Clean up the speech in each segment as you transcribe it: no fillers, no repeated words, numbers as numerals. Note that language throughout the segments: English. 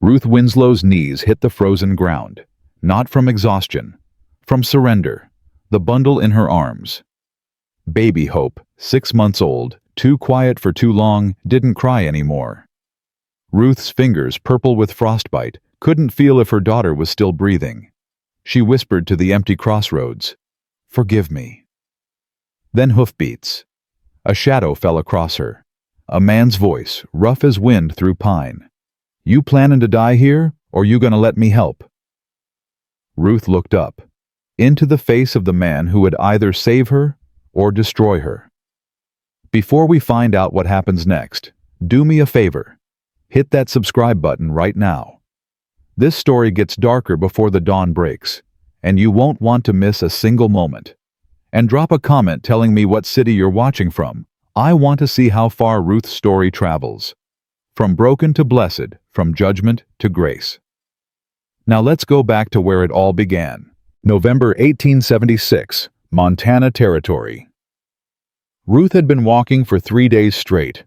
Ruth Winslow's knees hit the frozen ground, not from exhaustion, from surrender, the bundle in her arms. Baby Hope, 6 months old, too quiet for too long, didn't cry anymore. Ruth's fingers, purple with frostbite, couldn't feel if her daughter was still breathing. She whispered to the empty crossroads, "Forgive me." Then hoofbeats. A shadow fell across her. A man's voice, rough as wind through pine. "You planning to die here, or you gonna let me help?" Ruth looked up, into the face of the man who would either save her or destroy her. Before we find out what happens next, do me a favor. Hit that subscribe button right now. This story gets darker before the dawn breaks, and you won't want to miss a single moment. And drop a comment telling me what city you're watching from. I want to see how far Ruth's story travels. From broken to blessed, from judgment to grace. Now let's go back to where it all began. November 1876, Montana Territory. Ruth had been walking for 3 days straight.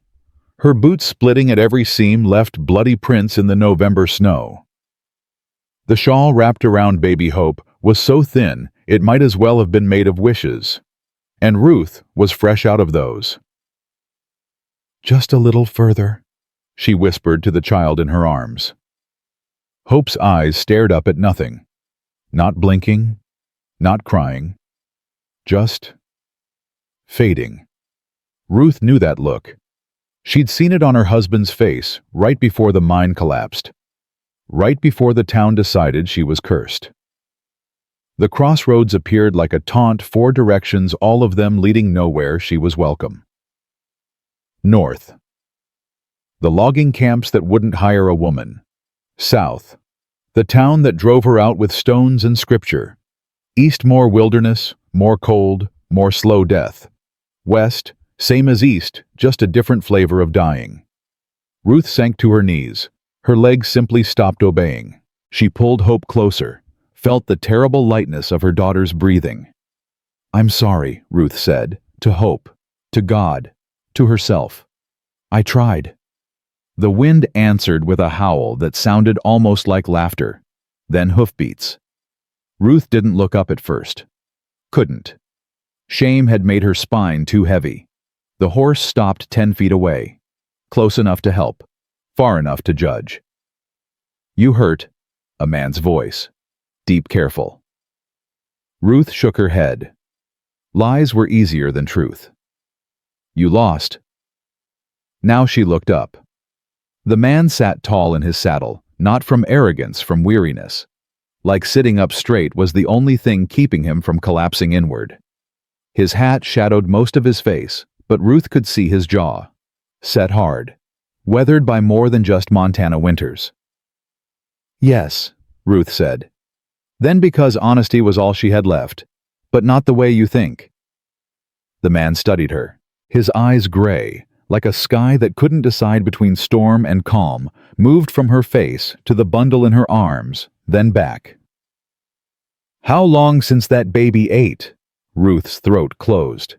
Her boots splitting at every seam left bloody prints in the November snow. The shawl wrapped around Baby Hope was so thin it might as well have been made of wishes. And Ruth was fresh out of those. "Just a little further," she whispered to the child in her arms. Hope's eyes stared up at nothing. Not blinking, not crying. Just fading. Ruth knew that look. She'd seen it on her husband's face right before the mine collapsed. Right before the town decided she was cursed. The crossroads appeared like a taunt, 4 directions, all of them leading nowhere. She was welcome. North. The logging camps that wouldn't hire a woman. South. The town that drove her out with stones and scripture. East, more wilderness, more cold, more slow death. West, same as east, just a different flavor of dying. Ruth sank to her knees. Her legs simply stopped obeying. She pulled Hope closer, felt the terrible lightness of her daughter's breathing. "I'm sorry," Ruth said, to Hope, to God, to herself. "I tried." The wind answered with a howl that sounded almost like laughter, then hoofbeats. Ruth didn't look up at first. Couldn't. Shame had made her spine too heavy. The horse stopped 10 feet away, close enough to help, far enough to judge. "You hurt," a man's voice, deep, careful. Ruth shook her head. Lies were easier than truth. "You lost." Now she looked up. The man sat tall in his saddle, not from arrogance, from weariness. Like sitting up straight was the only thing keeping him from collapsing inward. His hat shadowed most of his face, but Ruth could see his jaw. Set hard. Weathered by more than just Montana winters. "Yes," Ruth said. Then, because honesty was all she had left, "But not the way you think." The man studied her, his eyes gray, like a sky that couldn't decide between storm and calm, moved from her face to the bundle in her arms, then back. "How long since that baby ate?" Ruth's throat closed.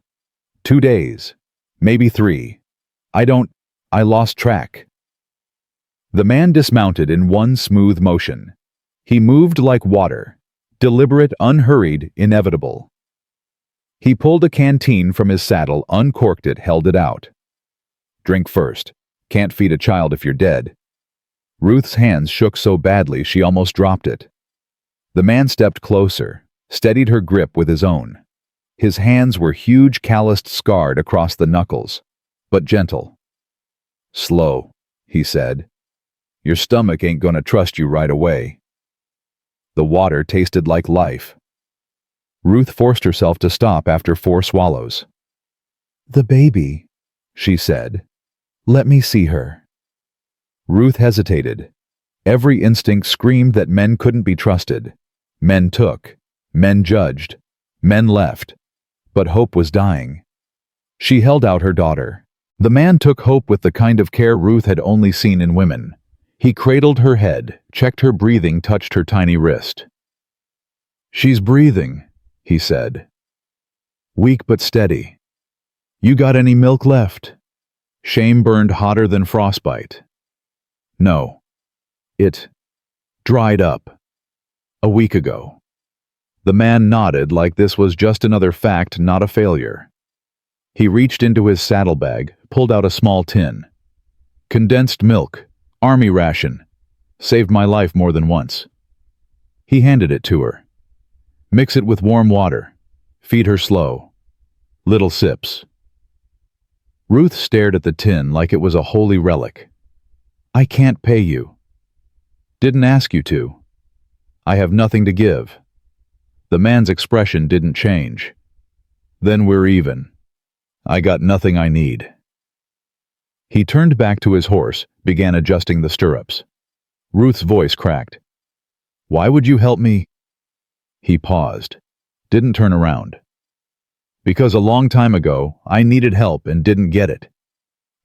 2 days, maybe 3. I lost track." The man dismounted in one smooth motion. He moved like water, deliberate, unhurried, inevitable. He pulled a canteen from his saddle, uncorked it, held it out. "Drink first. Can't feed a child if you're dead." Ruth's hands shook so badly she almost dropped it. The man stepped closer, steadied her grip with his own. His hands were huge, calloused, scarred across the knuckles, but gentle. "Slow," he said. "Your stomach ain't gonna trust you right away." The water tasted like life. Ruth forced herself to stop after 4 swallows. "The baby," she said. "Let me see her." Ruth hesitated. Every instinct screamed that men couldn't be trusted. Men took. Men judged. Men left. But Hope was dying. She held out her daughter. The man took Hope with the kind of care Ruth had only seen in women. He cradled her head, checked her breathing, touched her tiny wrist. "She's breathing," he said. "Weak but steady. You got any milk left?" Shame burned hotter than frostbite. "No." It dried up. A week ago. The man nodded like this was just another fact, not a failure. He reached into his saddlebag, pulled out a small tin. Condensed milk, army ration. Saved my life more than once. He handed it to her. Mix it with warm water. Feed her slow. Little sips. Ruth stared at the tin like it was a holy relic. I can't pay you. Didn't ask you to. I have nothing to give. The man's expression didn't change. Then we're even. I got nothing I need. He turned back to his horse, began adjusting the stirrups. Ruth's voice cracked. Why would you help me? He paused, didn't turn around. Because a long time ago, I needed help and didn't get it.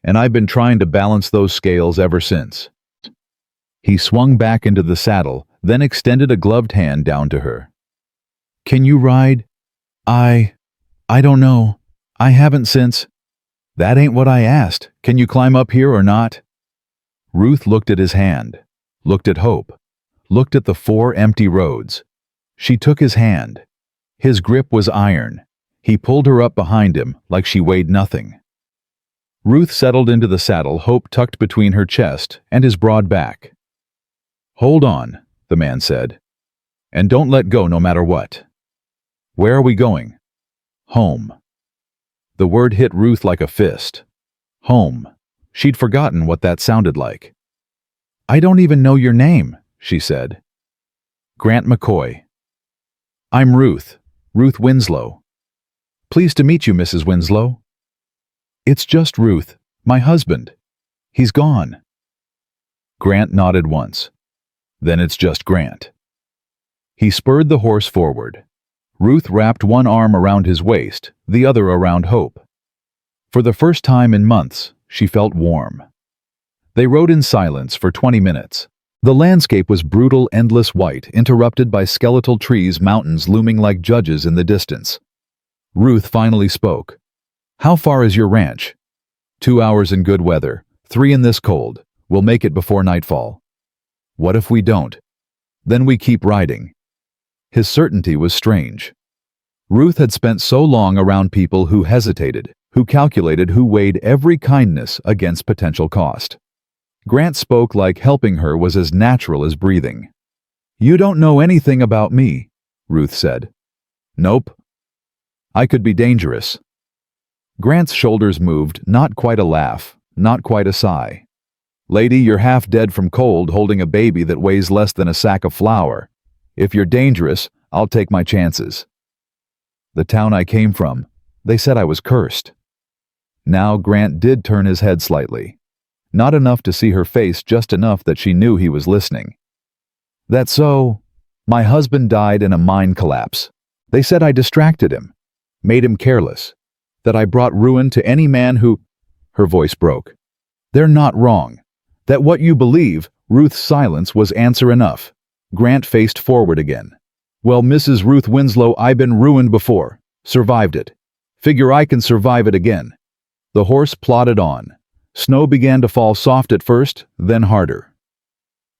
And I've been trying to balance those scales ever since. He swung back into the saddle, then extended a gloved hand down to her. Can you ride? I don't know. I haven't since. That ain't what I asked. Can you climb up here or not? Ruth looked at his hand, looked at Hope, looked at the 4 empty roads. She took his hand. His grip was iron. He pulled her up behind him like she weighed nothing. Ruth settled into the saddle, Hope tucked between her chest and his broad back. Hold on, the man said, and don't let go no matter what. Where are we going? Home. The word hit Ruth like a fist. Home. She'd forgotten what that sounded like. I don't even know your name, she said. Grant McCoy. I'm Ruth Winslow. Pleased to meet you, Mrs. Winslow. It's just Ruth, my husband. He's gone. Grant nodded once. Then it's just Grant. He spurred the horse forward. Ruth wrapped one arm around his waist, the other around Hope. For the first time in months, she felt warm. They rode in silence for 20 minutes. The landscape was brutal, endless white, interrupted by skeletal trees, mountains looming like judges in the distance. Ruth finally spoke. How far is your ranch? 2 hours in good weather, 3 in this cold. We'll make it before nightfall. What if we don't? Then we keep riding. His certainty was strange. Ruth had spent so long around people who hesitated, who calculated, who weighed every kindness against potential cost. Grant spoke like helping her was as natural as breathing. You don't know anything about me, Ruth said. Nope. I could be dangerous. Grant's shoulders moved, not quite a laugh, not quite a sigh. Lady, you're half dead from cold holding a baby that weighs less than a sack of flour. If you're dangerous, I'll take my chances. The town I came from, they said I was cursed. Now Grant did turn his head slightly. Not enough to see her face, just enough that she knew he was listening. That's so. My husband died in a mine collapse. They said I distracted him, made him careless, that I brought ruin to any man who... Her voice broke. They're not wrong. That what you believe, Ruth's silence was answer enough. Grant faced forward again. Well, Mrs. Ruth Winslow, I've been ruined before. Survived it. Figure I can survive it again. The horse plodded on. Snow began to fall soft at first, then harder.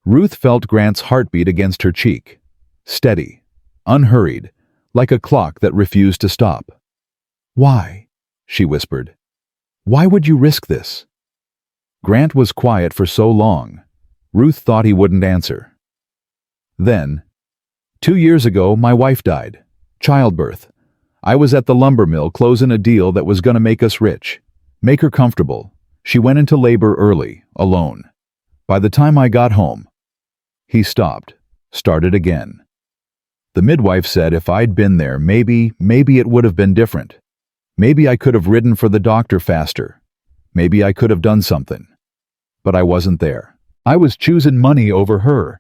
Ruth felt Grant's heartbeat against her cheek. Steady, unhurried, like a clock that refused to stop. Why? She whispered. Why would you risk this? Grant was quiet for so long. Ruth thought he wouldn't answer. Then, 2 years ago, my wife died. Childbirth. I was at the lumber mill closing a deal that was going to make us rich. Make her comfortable. She went into labor early, alone. By the time I got home... He stopped, started again. The midwife said if I'd been there, maybe it would have been different. Maybe I could have ridden for the doctor faster. Maybe I could have done something. But I wasn't there. I was choosing money over her.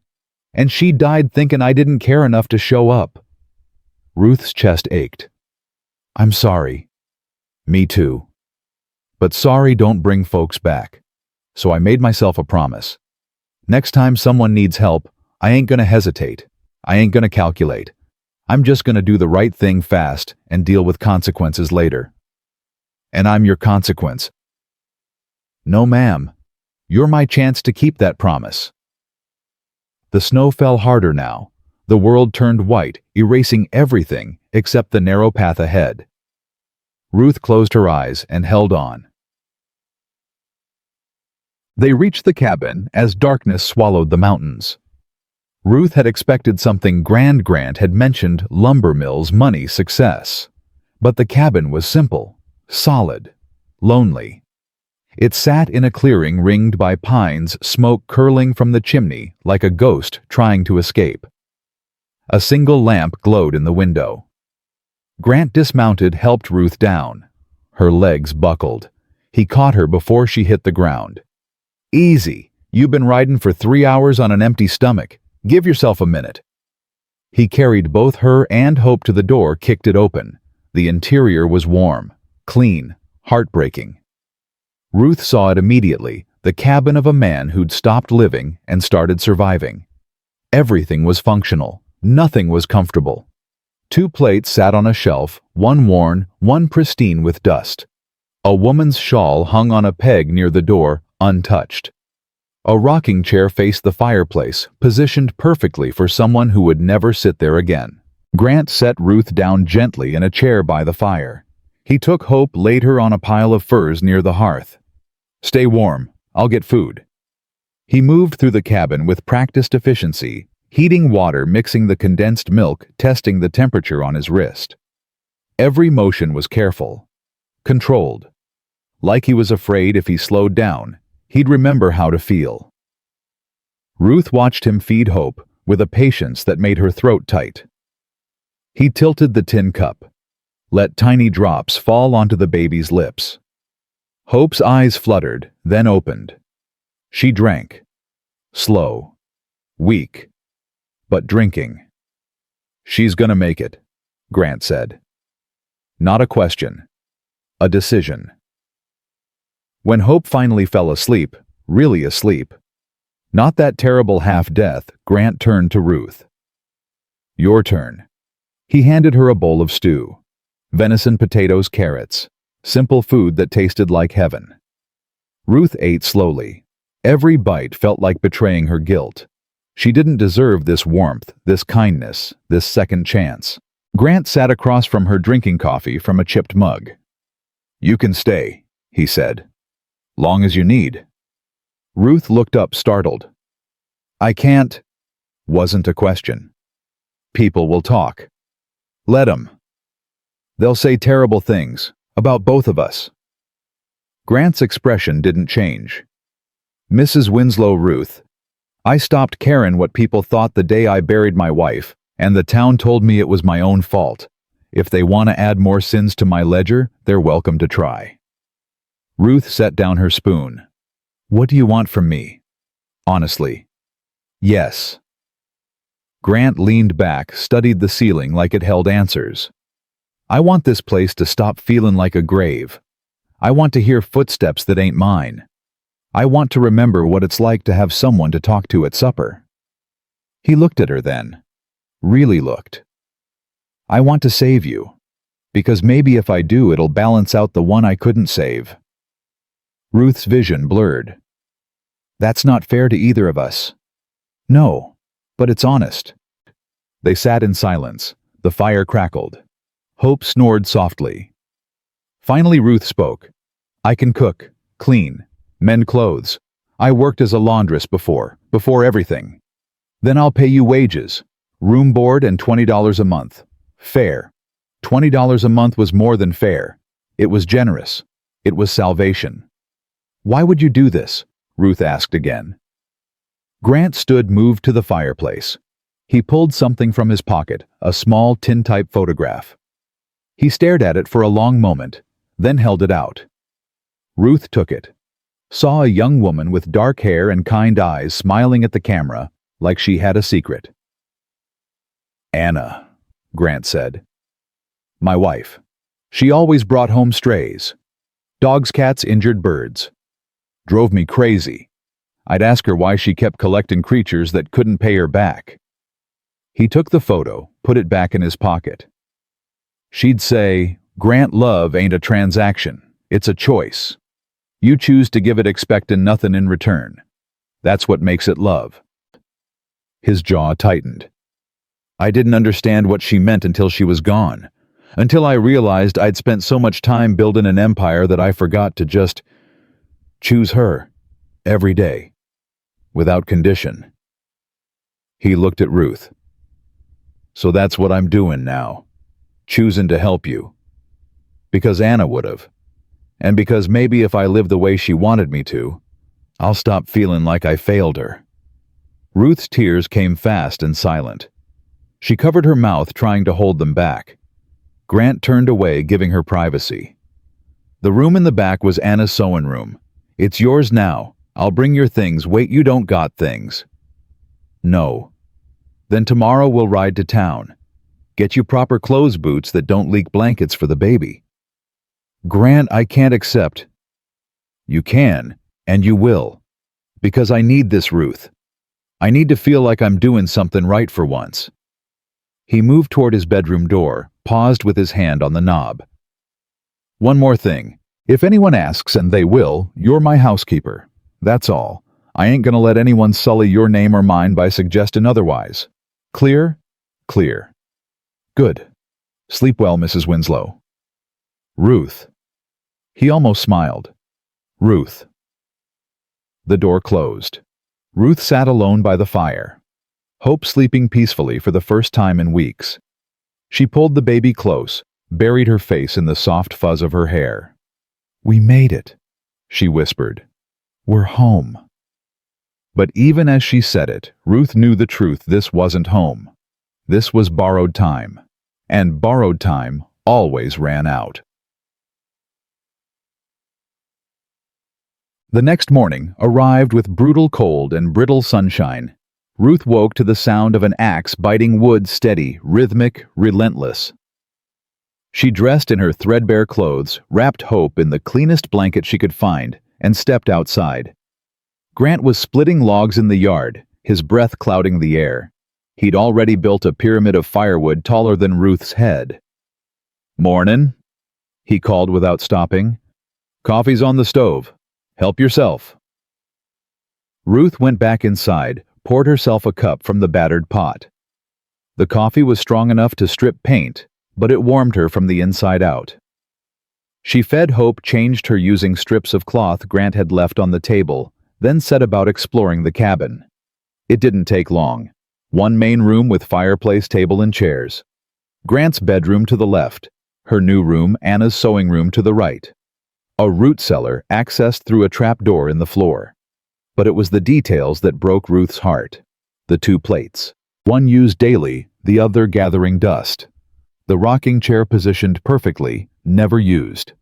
And she died thinking I didn't care enough to show up. Ruth's chest ached. I'm sorry. Me too. But sorry don't bring folks back. So I made myself a promise. Next time someone needs help, I ain't gonna hesitate. I ain't gonna calculate. I'm just gonna do the right thing fast and deal with consequences later. And I'm your consequence. No, ma'am. You're my chance to keep that promise. The snow fell harder now. The world turned white, erasing everything except the narrow path ahead. Ruth closed her eyes and held on. They reached the cabin as darkness swallowed the mountains. Ruth had expected something grand. Grant had mentioned lumber mills, money, success. But the cabin was simple, solid, lonely. It sat in a clearing ringed by pines, smoke curling from the chimney like a ghost trying to escape. A single lamp glowed in the window. Grant dismounted, helped Ruth down. Her legs buckled. He caught her before she hit the ground. "Easy. You've been riding for 3 hours on an empty stomach. Give yourself a minute." He carried both her and Hope to the door, kicked it open. The interior was warm, clean, heartbreaking. Ruth saw it immediately, the cabin of a man who'd stopped living and started surviving. Everything was functional. Nothing was comfortable. 2 plates sat on a shelf, one worn, one pristine with dust. A woman's shawl hung on a peg near the door, untouched. A rocking chair faced the fireplace, positioned perfectly for someone who would never sit there again. Grant set Ruth down gently in a chair by the fire. He took Hope, laid her on a pile of furs near the hearth. "Stay warm. I'll get food." He moved through the cabin with practiced efficiency, heating water, mixing the condensed milk, testing the temperature on his wrist. Every motion was careful, controlled. Like he was afraid if he slowed down, he'd remember how to feel. Ruth watched him feed Hope with a patience that made her throat tight. He tilted the tin cup, let tiny drops fall onto the baby's lips. Hope's eyes fluttered, then opened. She drank. Slow. Weak. But drinking. "She's gonna make it," Grant said. Not a question. A decision. When Hope finally fell asleep, really asleep, not that terrible half-death, Grant turned to Ruth. "Your turn." He handed her a bowl of stew. Venison, potatoes, carrots. Simple food that tasted like heaven. Ruth ate slowly. Every bite felt like betraying her guilt. She didn't deserve this warmth, this kindness, this second chance. Grant sat across from her, drinking coffee from a chipped mug. "You can stay," he said. "Long as you need." Ruth looked up, startled. "I can't." Wasn't a question. "People will talk." "Let 'em. They'll say terrible things about both of us." Grant's expression didn't change. "Mrs. Winslow, Ruth, I stopped caring what people thought the day I buried my wife, and the town told me it was my own fault. If they want to add more sins to my ledger, they're welcome to try." Ruth set down her spoon. "What do you want from me?" "Honestly." "Yes." Grant leaned back, studied the ceiling like it held answers. "I want this place to stop feeling like a grave. I want to hear footsteps that ain't mine. I want to remember what it's like to have someone to talk to at supper." He looked at her then. Really looked. "I want to save you. Because maybe if I do, it'll balance out the one I couldn't save." Ruth's vision blurred. "That's not fair to either of us." "No, but it's honest." They sat in silence. The fire crackled. Hope snored softly. Finally Ruth spoke. "I can cook, clean, mend clothes. I worked as a laundress before everything. Then I'll pay you wages, room board and $20 a month. Fair. $20 a month was more than fair. It was generous. It was salvation." "Why would you do this?" Ruth asked again. Grant stood, moved to the fireplace. He pulled something from his pocket, a small tin-type photograph. He stared at it for a long moment, then held it out. Ruth took it. Saw a young woman with dark hair and kind eyes smiling at the camera like she had a secret. "Anna," Grant said. "My wife. She always brought home strays. Dogs, cats, injured birds. Drove me crazy. I'd ask her why she kept collecting creatures that couldn't pay her back." He took the photo, put it back in his pocket. She'd say, "Grant, love ain't a transaction. It's a choice. You choose to give it expecting nothing in return. That's what makes it love." His jaw tightened. I didn't understand what she meant until she was gone. Until I realized I'd spent so much time building an empire that I forgot to just choose her every day, without condition. He looked at Ruth. So that's what I'm doing now, choosing to help you. Because Anna would have. And because maybe if I live the way she wanted me to, I'll stop feeling like I failed her. Ruth's tears came fast and silent. She covered her mouth, trying to hold them back. Grant turned away, giving her privacy. The room in the back was Anna's sewing room. It's yours now. I'll bring your things. Wait, you don't got things. No. Then tomorrow we'll ride to town. Get you proper clothes, boots that don't leak, blankets for the baby. Grant, I can't accept. You can, and you will. Because I need this, Ruth. I need to feel like I'm doing something right for once. He moved toward his bedroom door, paused with his hand on the knob. One more thing. If anyone asks, and they will, you're my housekeeper. That's all. I ain't gonna let anyone sully your name or mine by suggesting otherwise. Clear? Clear. Good. Sleep well, Mrs. Winslow. Ruth. He almost smiled. Ruth. The door closed. Ruth sat alone by the fire. Hope sleeping peacefully for the first time in weeks. She pulled the baby close, buried her face in the soft fuzz of her hair. We made it, she whispered. We're home. But even as she said it, Ruth knew the truth. This wasn't home. This was borrowed time. And borrowed time always ran out. The next morning arrived with brutal cold and brittle sunshine. Ruth woke to the sound of an axe biting wood, steady, rhythmic, relentless. She dressed in her threadbare clothes, wrapped Hope in the cleanest blanket she could find, and stepped outside. Grant was splitting logs in the yard, his breath clouding the air. He'd already built a pyramid of firewood taller than Ruth's head. Mornin', he called without stopping. Coffee's on the stove. Help yourself. Ruth went back inside, poured herself a cup from the battered pot. The coffee was strong enough to strip paint, but it warmed her from the inside out. She fed Hope, changed her using strips of cloth Grant had left on the table, then set about exploring the cabin. It didn't take long. One main room with fireplace, table, and chairs. Grant's bedroom to the left. Her new room, Anna's sewing room, to the right. A root cellar accessed through a trap door in the floor. But it was the details that broke Ruth's heart. The two plates. One used daily, the other gathering dust. The rocking chair positioned perfectly, never used.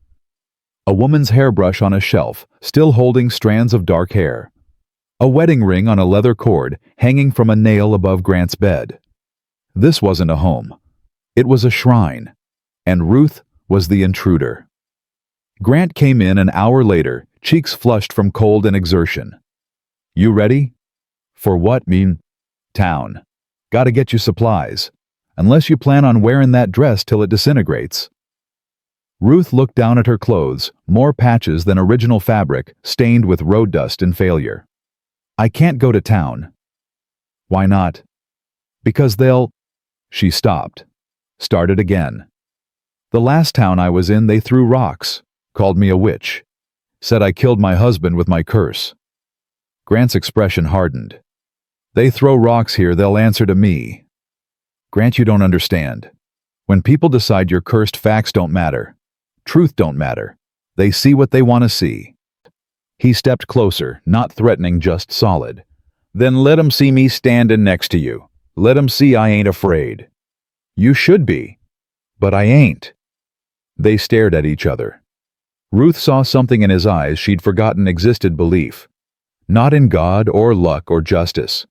A woman's hairbrush on a shelf, still holding strands of dark hair. A wedding ring on a leather cord hanging from a nail above Grant's bed. This wasn't a home. It was a shrine. And Ruth was the intruder. Grant came in an hour later, cheeks flushed from cold and exertion. You ready? For what? Mean? Town. Gotta get you supplies. Unless you plan on wearing that dress till it disintegrates. Ruth looked down at her clothes, more patches than original fabric, stained with road dust and failure. I can't go to town. Why not? Because they'll... She stopped. Started again. The last town I was in, they threw rocks, called me a witch, said I killed my husband with my curse. Grant's expression hardened. They throw rocks here, they'll answer to me. Grant, you don't understand. When people decide you're cursed, facts don't matter. Truth don't matter. They see what they want to see. He stepped closer, not threatening, just solid. Then let 'em see me standing next to you. Let 'em see I ain't afraid. You should be. But I ain't. They stared at each other. Ruth saw something in his eyes she'd forgotten existed: belief. Not in God or luck or justice.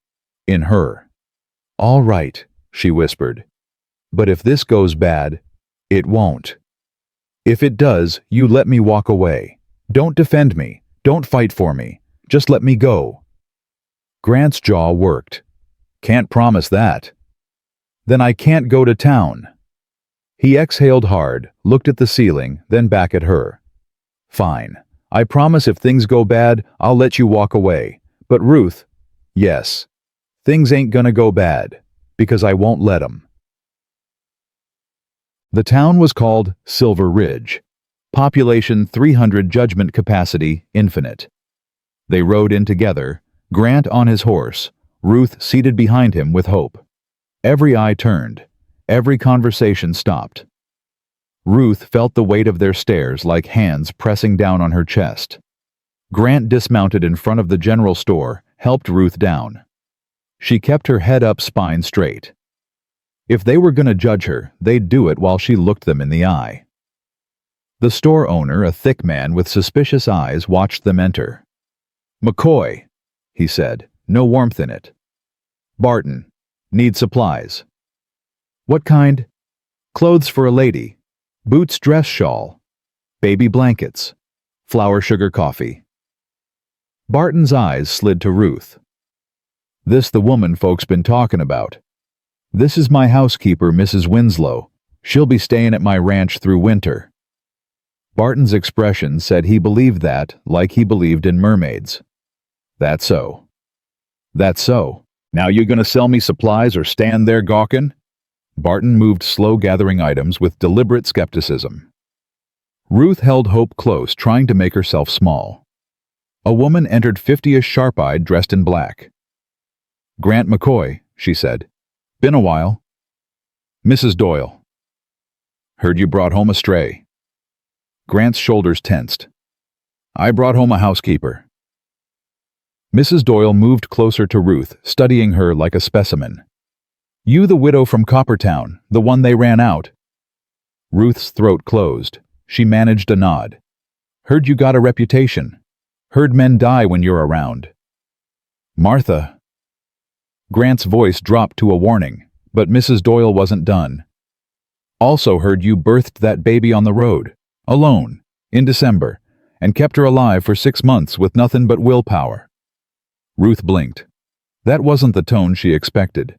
In her. All right, she whispered. But if this goes bad, it won't. If it does, you let me walk away. Don't defend me. Don't fight for me. Just let me go. Grant's jaw worked. Can't promise that. Then I can't go to town. He exhaled hard, looked at the ceiling, then back at her. Fine. I promise if things go bad, I'll let you walk away. But Ruth, yes. Things ain't gonna go bad, because I won't let 'em. The town was called Silver Ridge. Population 300, judgment capacity infinite. They rode in together, Grant on his horse, Ruth seated behind him with hope. Every eye turned, every conversation stopped. Ruth felt the weight of their stares like hands pressing down on her chest. Grant dismounted in front of the general store, helped Ruth down. She kept her head up, spine straight. If they were going to judge her, they'd do it while she looked them in the eye. The store owner, a thick man with suspicious eyes, watched them enter. "McCoy," he said, no warmth in it. "Barton, need supplies." "What kind?" "Clothes for a lady. Boots, dress shawl. Baby blankets. Flour, sugar, coffee." Barton's eyes slid to Ruth. "This the woman folks been talking about. This is my housekeeper, Mrs. Winslow. She'll be staying at my ranch through winter." Barton's expression said he believed that, like he believed in mermaids. "That's so." "That's so. Now you gonna sell me supplies or stand there gawkin'?" Barton moved slow, gathering items with deliberate skepticism. Ruth held Hope close, trying to make herself small. A woman entered, 50ish, sharp-eyed, dressed in black. "Grant McCoy," she said. "Been a while." "Mrs. Doyle." "Heard you brought home a stray." Grant's shoulders tensed. "I brought home a housekeeper." Mrs. Doyle moved closer to Ruth, studying her like a specimen. "You the widow from Coppertown, the one they ran out?" Ruth's throat closed. She managed a nod. "Heard you got a reputation. Heard men die when you're around." "Martha." Grant's voice dropped to a warning, but Mrs. Doyle wasn't done. "Also heard you birthed that baby on the road, alone, in December, and kept her alive for 6 months with nothing but willpower." Ruth blinked. That wasn't the tone she expected.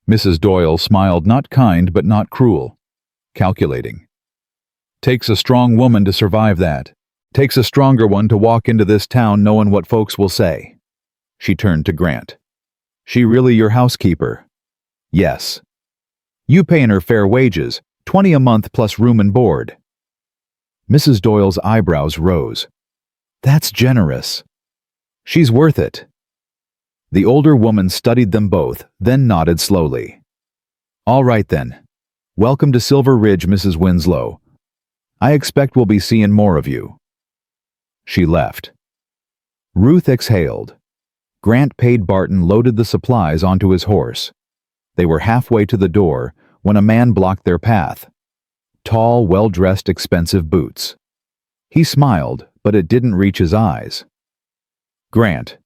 Mrs. Doyle smiled, not kind but not cruel. Calculating. "Takes a strong woman to survive that. Takes a stronger one to walk into this town knowing what folks will say." She turned to Grant. "She really your housekeeper?" "Yes." "You paying her fair wages, 20 a month plus room and board?" Mrs. Doyle's eyebrows rose. "That's generous." "She's worth it." The older woman studied them both, then nodded slowly. "All right then. Welcome to Silver Ridge, Mrs. Winslow. I expect we'll be seeing more of you." She left. Ruth exhaled. Grant paid Barton, loaded the supplies onto his horse. They were halfway to the door when a man blocked their path. Tall, well-dressed, expensive boots. He smiled, but it didn't reach his eyes. "Grant,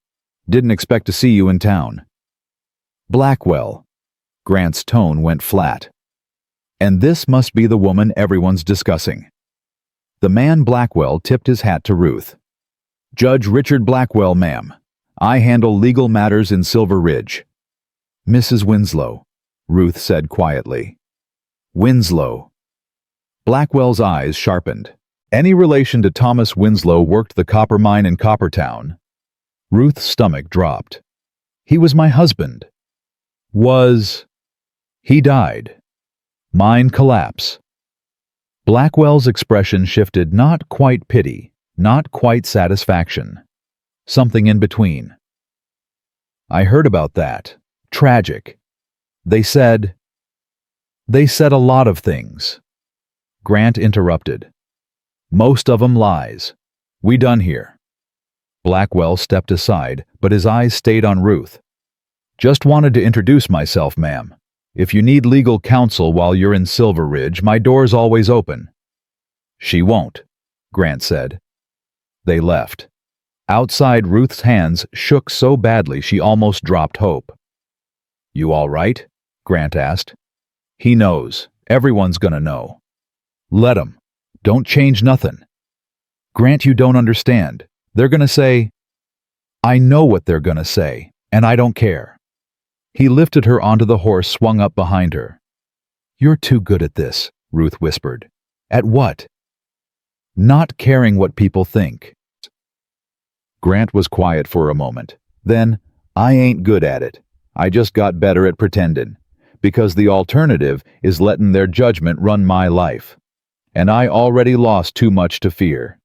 didn't expect to see you in town." "Blackwell." Grant's tone went flat. "And this must be the woman everyone's discussing." The man Blackwell tipped his hat to Ruth. "Judge Richard Blackwell, ma'am. I handle legal matters in Silver Ridge." "Mrs. Winslow," Ruth said quietly. "Winslow." Blackwell's eyes sharpened. "Any relation to Thomas Winslow worked the copper mine in Coppertown?" Ruth's stomach dropped. "He was my husband." "Was?" "He died. Mine collapse." Blackwell's expression shifted, not quite pity, not quite satisfaction. Something in between. "I heard about that. Tragic. They said a lot of things." Grant interrupted. "Most of 'em lies. We done here." Blackwell stepped aside, but his eyes stayed on Ruth. "Just wanted to introduce myself, ma'am. If you need legal counsel while you're in Silver Ridge, my door's always open." "She won't," Grant said. They left. Outside, Ruth's hands shook so badly she almost dropped Hope. "You all right?" Grant asked. "He knows. Everyone's gonna know." "Let 'em. Don't change nothin'." "Grant, you don't understand. They're gonna say—" "I know what they're gonna say, and I don't care." He lifted her onto the horse swung up behind her. "You're too good at this," Ruth whispered. "At what?" "Not caring what people think." Grant was quiet for a moment. Then, "I ain't good at it. I just got better at pretendin', because the alternative is letting their judgment run my life. And I already lost too much to fear."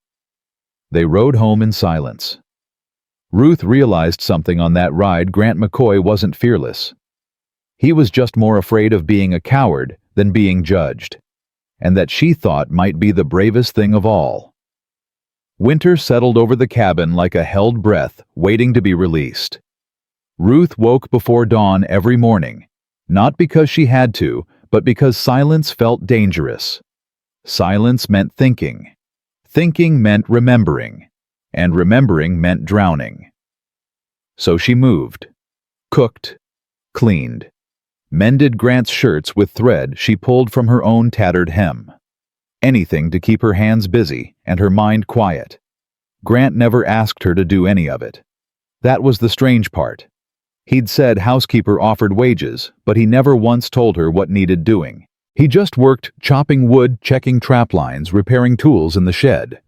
They rode home in silence. Ruth realized something on that ride. Grant McCoy wasn't fearless. He was just more afraid of being a coward than being judged, and that she thought might be the bravest thing of all. Winter settled over the cabin like a held breath, waiting to be released. Ruth woke before dawn every morning, not because she had to, but because silence felt dangerous. Silence meant thinking. Thinking meant remembering, and remembering meant drowning. So she moved, cooked, cleaned, mended Grant's shirts with thread she pulled from her own tattered hem. Anything to keep her hands busy and her mind quiet. Grant never asked her to do any of it. That was the strange part. He'd said housekeeper offered wages, but he never once told her what needed doing. He just worked chopping wood, checking trap lines, repairing tools in the shed.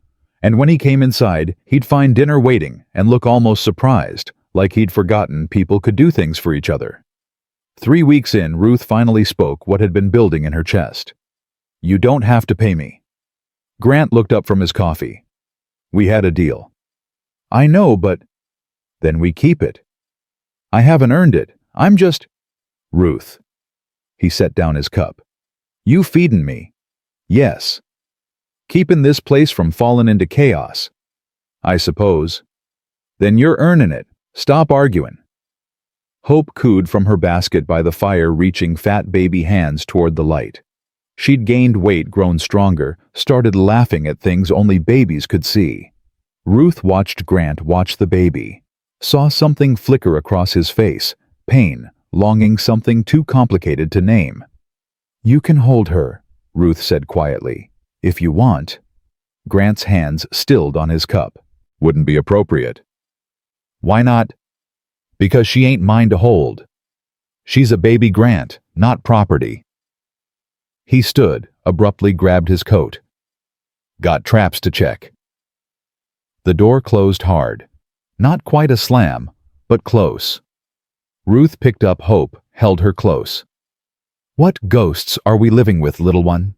And when he came inside, he'd find dinner waiting and look almost surprised, like he'd forgotten people could do things for each other. 3 weeks in, Ruth finally spoke what had been building in her chest. "You don't have to pay me." Grant looked up from his coffee. "We had a deal." "I know, but—" "Then we keep it." "I haven't earned it. I'm just—" "Ruth." He set down his cup. "You feedin' me?" "Yes." "Keepin' this place from fallin' into chaos?" "I suppose." "Then you're earnin' it. Stop arguin'." Hope cooed from her basket by the fire, reaching fat baby hands toward the light. She'd gained weight, grown stronger, started laughing at things only babies could see. Ruth watched Grant watch the baby. Saw something flicker across his face, pain, longing, something too complicated to name. "You can hold her," Ruth said quietly, "if you want." Grant's hands stilled on his cup. "Wouldn't be appropriate." "Why not?" "Because she ain't mine to hold. She's a baby Grant, not property." He stood, abruptly grabbed his coat. "Got traps to check." The door closed hard. Not quite a slam, but close. Ruth picked up Hope, held her close. "What ghosts are we living with, little one?"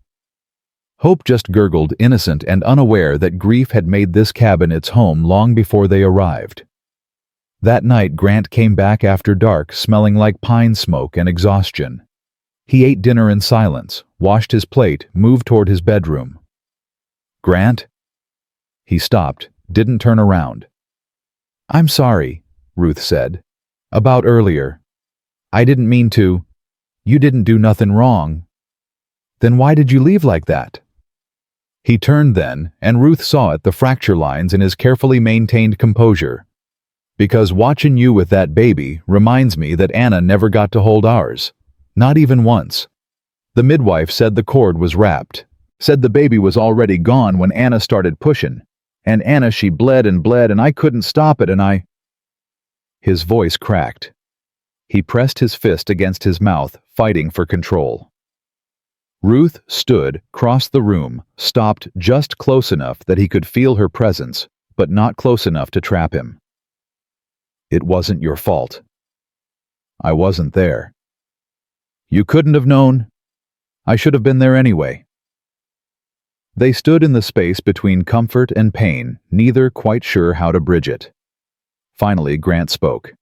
Hope just gurgled, innocent and unaware that grief had made this cabin its home long before they arrived. That night, Grant came back after dark, smelling like pine smoke and exhaustion. He ate dinner in silence, washed his plate, moved toward his bedroom. "Grant?" He stopped, didn't turn around. "I'm sorry," Ruth said. "About earlier. I didn't mean to. You didn't do nothing wrong." "Then why did you leave like that?" He turned then, and Ruth saw it, the fracture lines in his carefully maintained composure. "Because watching you with that baby reminds me that Anna never got to hold ours. Not even once. The midwife said the cord was wrapped. Said the baby was already gone when Anna started pushing. And Anna, she bled and I couldn't stop it, and I—" His voice cracked. He pressed his fist against his mouth, fighting for control. Ruth stood, crossed the room, stopped just close enough that he could feel her presence, but not close enough to trap him. "It wasn't your fault. I wasn't there. You couldn't have known. I should have been there anyway." They stood in the space between comfort and pain, neither quite sure how to bridge it. Finally, Grant spoke.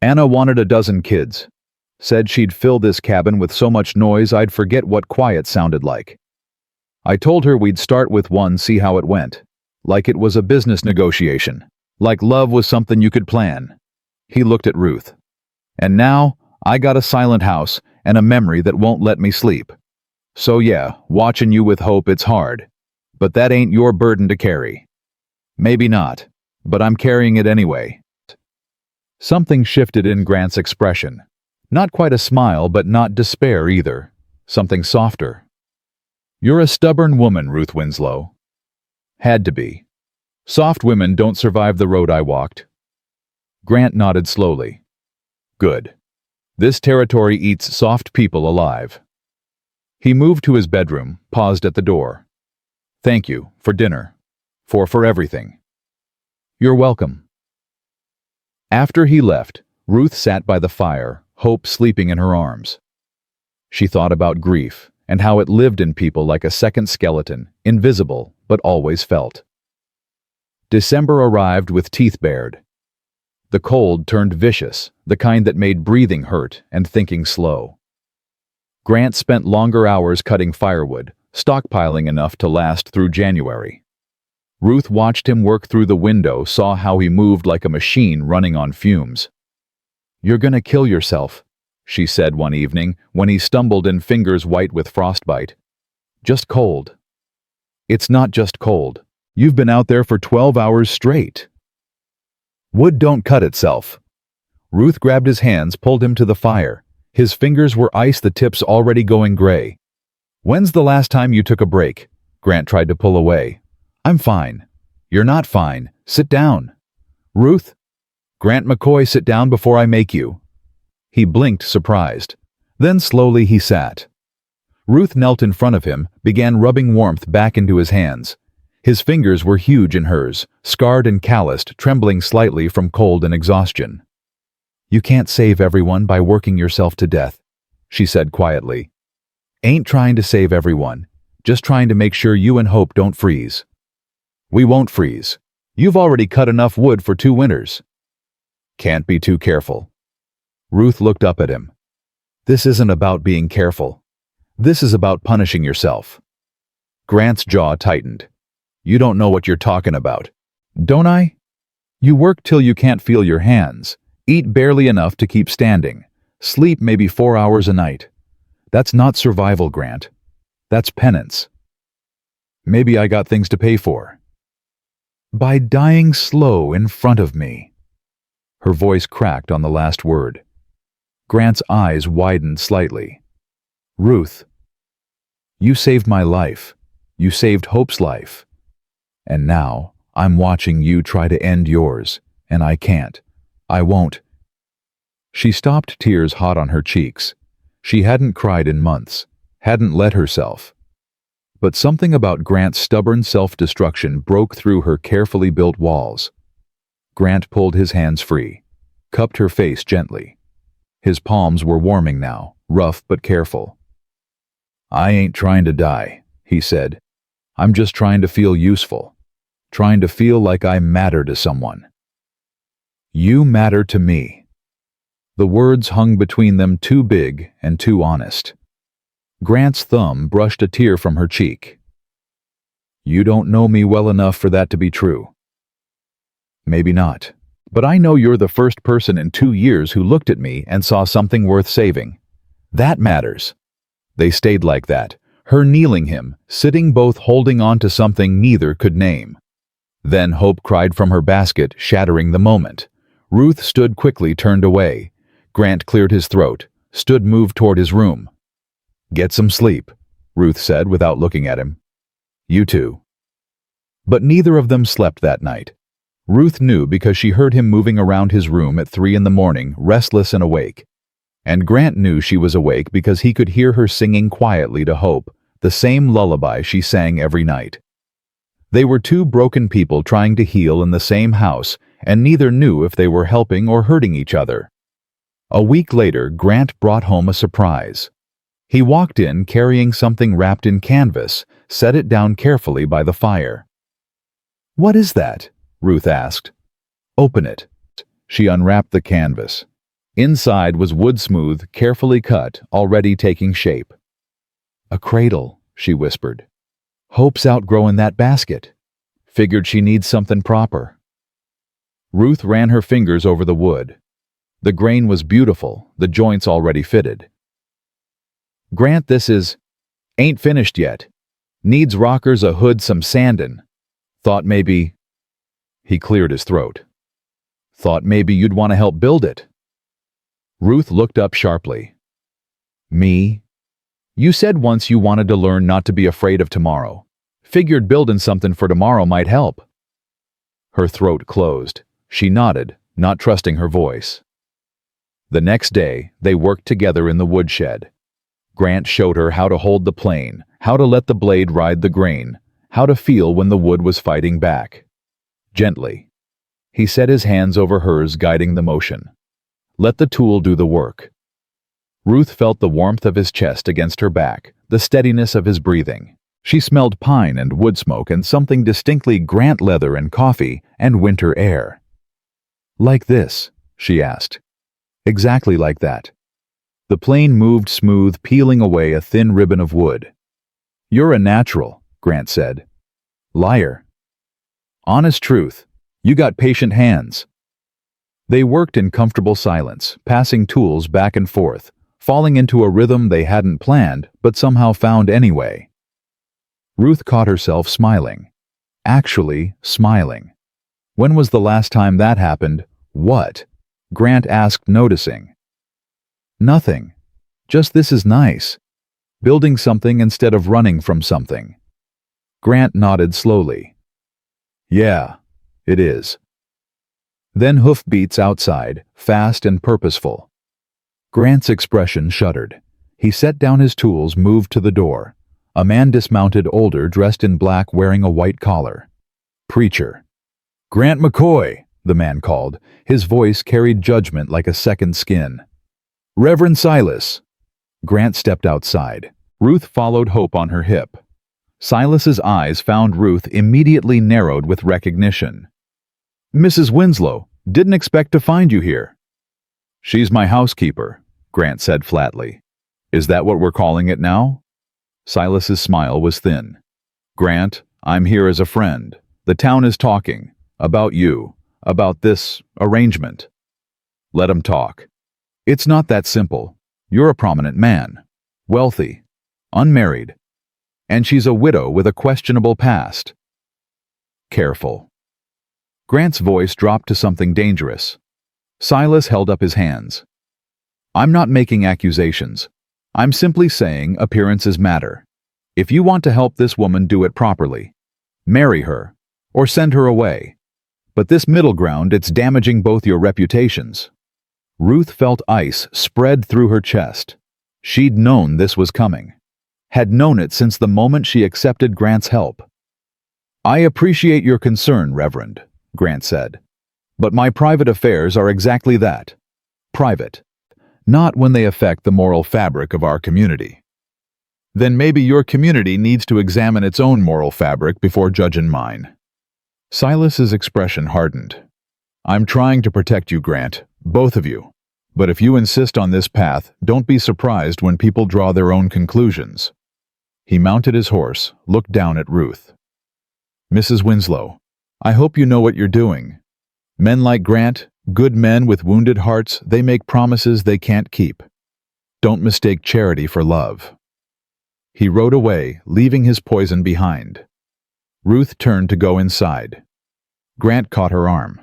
"Anna wanted a dozen kids. Said she'd fill this cabin with so much noise I'd forget what quiet sounded like. I told her we'd start with one, see how it went. Like it was a business negotiation. Like love was something you could plan." He looked at Ruth. "And now, I got a silent house and a memory that won't let me sleep. So yeah, watching you with Hope, it's hard. But that ain't your burden to carry. Maybe not, but I'm carrying it anyway." Something shifted in Grant's expression. Not quite a smile, but not despair either. Something softer. "You're a stubborn woman, Ruth Winslow." "Had to be. Soft women don't survive the road I walked." Grant nodded slowly. "Good. This territory eats soft people alive." He moved to his bedroom, paused at the door. "Thank you, for dinner. For everything." "You're welcome." After he left, Ruth sat by the fire, hope sleeping in her arms. She thought about grief and how it lived in people like a second skeleton, invisible but always felt. December arrived with teeth bared. The cold turned vicious, the kind that made breathing hurt and thinking slow. Grant spent longer hours cutting firewood, stockpiling enough to last through January. Ruth watched him work through the window, saw how he moved like a machine running on fumes. "You're gonna kill yourself," she said one evening when he stumbled in fingers white with frostbite. "Just cold." "It's not just cold. You've been out there for 12 hours straight." "Wood don't cut itself." Ruth grabbed his hands, pulled him to the fire. His fingers were ice, the tips already going gray. "When's the last time you took a break?" Grant tried to pull away. "I'm fine." "You're not fine. Sit down." "Ruth." "Grant McCoy, sit down before I make you." He blinked, surprised. Then slowly he sat. Ruth knelt in front of him, began rubbing warmth back into his hands. His fingers were huge in hers, scarred and calloused, trembling slightly from cold and exhaustion. "You can't save everyone by working yourself to death," she said quietly. "Ain't trying to save everyone, just trying to make sure you and Hope don't freeze." "We won't freeze. You've already cut enough wood for 2 winters." "Can't be too careful." Ruth looked up at him. "This isn't about being careful. This is about punishing yourself." Grant's jaw tightened. "You don't know what you're talking about." "Don't I? You work till you can't feel your hands, eat barely enough to keep standing, sleep maybe 4 hours a night. That's not survival, Grant. That's penance." "Maybe I got things to pay for." "By dying slow in front of me." Her voice cracked on the last word. Grant's eyes widened slightly. "Ruth, you saved my life. You saved Hope's life. And now I'm watching you try to end yours, and I can't. I won't." She stopped, tears hot on her cheeks. She hadn't cried in months, hadn't let herself. But something about Grant's stubborn self-destruction broke through her carefully built walls. Grant pulled his hands free, cupped her face gently. His palms were warming now, rough but careful. "I ain't trying to die," he said. "I'm just trying to feel useful, trying to feel like I matter to someone." "You matter to me." The words hung between them, too big and too honest. Grant's thumb brushed a tear from her cheek. "You don't know me well enough for that to be true." "Maybe not. But I know you're the first person in 2 years who looked at me and saw something worth saving. That matters." They stayed like that, her kneeling him, sitting both holding on to something neither could name. Then Hope cried from her basket, shattering the moment. Ruth stood quickly, turned away. Grant cleared his throat, stood, moved toward his room. "Get some sleep," Ruth said without looking at him. "You too." But neither of them slept that night. Ruth knew because she heard him moving around his room at 3 in the morning, restless and awake. And Grant knew she was awake because he could hear her singing quietly to Hope, the same lullaby she sang every night. They were 2 broken people trying to heal in the same house, and neither knew if they were helping or hurting each other. A week later, Grant brought home a surprise. He walked in carrying something wrapped in canvas, set it down carefully by the fire. "What is that?" Ruth asked. "Open it." She unwrapped the canvas. Inside was wood, smooth, carefully cut, already taking shape. "A cradle," she whispered. "Hope's outgrowing that basket. Figured she needs something proper." Ruth ran her fingers over the wood. The grain was beautiful, the joints already fitted. "Grant, this ain't finished yet. Needs rockers, a hood, some sandin'. Thought maybe—" He cleared his throat. "Thought maybe you'd want to help build it." Ruth looked up sharply. "Me? You said once you wanted to learn not to be afraid of tomorrow. Figured building something for tomorrow might help." Her throat closed. She nodded, not trusting her voice. The next day, they worked together in the woodshed. Grant showed her how to hold the plane, how to let the blade ride the grain, how to feel when the wood was fighting back. Gently. He set his hands over hers, guiding the motion. Let the tool do the work. Ruth felt the warmth of his chest against her back, the steadiness of his breathing. She smelled pine and wood smoke and something distinctly Grant leather and coffee and winter air. "Like this?" she asked. "Exactly like that." The plane moved smooth, peeling away a thin ribbon of wood. "You're a natural," Grant said. "Liar." "Honest truth. You got patient hands." They worked in comfortable silence, passing tools back and forth, falling into a rhythm they hadn't planned but somehow found anyway. Ruth caught herself smiling. Actually smiling. When was the last time that happened? "What?" Grant asked, noticing. "Nothing. Just this is nice. Building something instead of running from something." Grant nodded slowly. "Yeah, it is." Then hoofbeats outside, fast and purposeful. Grant's expression shuddered. He set down his tools, moved to the door. A man dismounted, older, dressed in black, wearing a white collar. "Preacher." "Grant McCoy," the man called. His voice carried judgment like a second skin. "Reverend Silas." Grant stepped outside. Ruth followed, hope on her hip. Silas's eyes found Ruth, immediately narrowed with recognition. "Mrs. Winslow, didn't expect to find you here." "She's my housekeeper," Grant said flatly. "Is that what we're calling it now?" Silas's smile was thin. "Grant, I'm here as a friend. The town is talking. About you. About this arrangement." "Let 'em talk." "It's not that simple. You're a prominent man. Wealthy. Unmarried. And she's a widow with a questionable past." "Careful." Grant's voice dropped to something dangerous. Silas held up his hands. "I'm not making accusations. I'm simply saying appearances matter. If you want to help this woman do it properly, marry her, or send her away. But this middle ground, it's damaging both your reputations." Ruth felt ice spread through her chest. She'd known this was coming. Had known it since the moment she accepted Grant's help. "I appreciate your concern, Reverend," Grant said. "But my private affairs are exactly that. Private. Not when they affect the moral fabric of our community." "Then maybe your community needs to examine its own moral fabric before judging mine." Silas's expression hardened. "I'm trying to protect you, Grant, both of you. But if you insist on this path, don't be surprised when people draw their own conclusions." He mounted his horse, looked down at Ruth. "Mrs. Winslow, I hope you know what you're doing. Men like Grant, good men with wounded hearts, they make promises they can't keep. Don't mistake charity for love." He rode away, leaving his poison behind. Ruth turned to go inside. Grant caught her arm.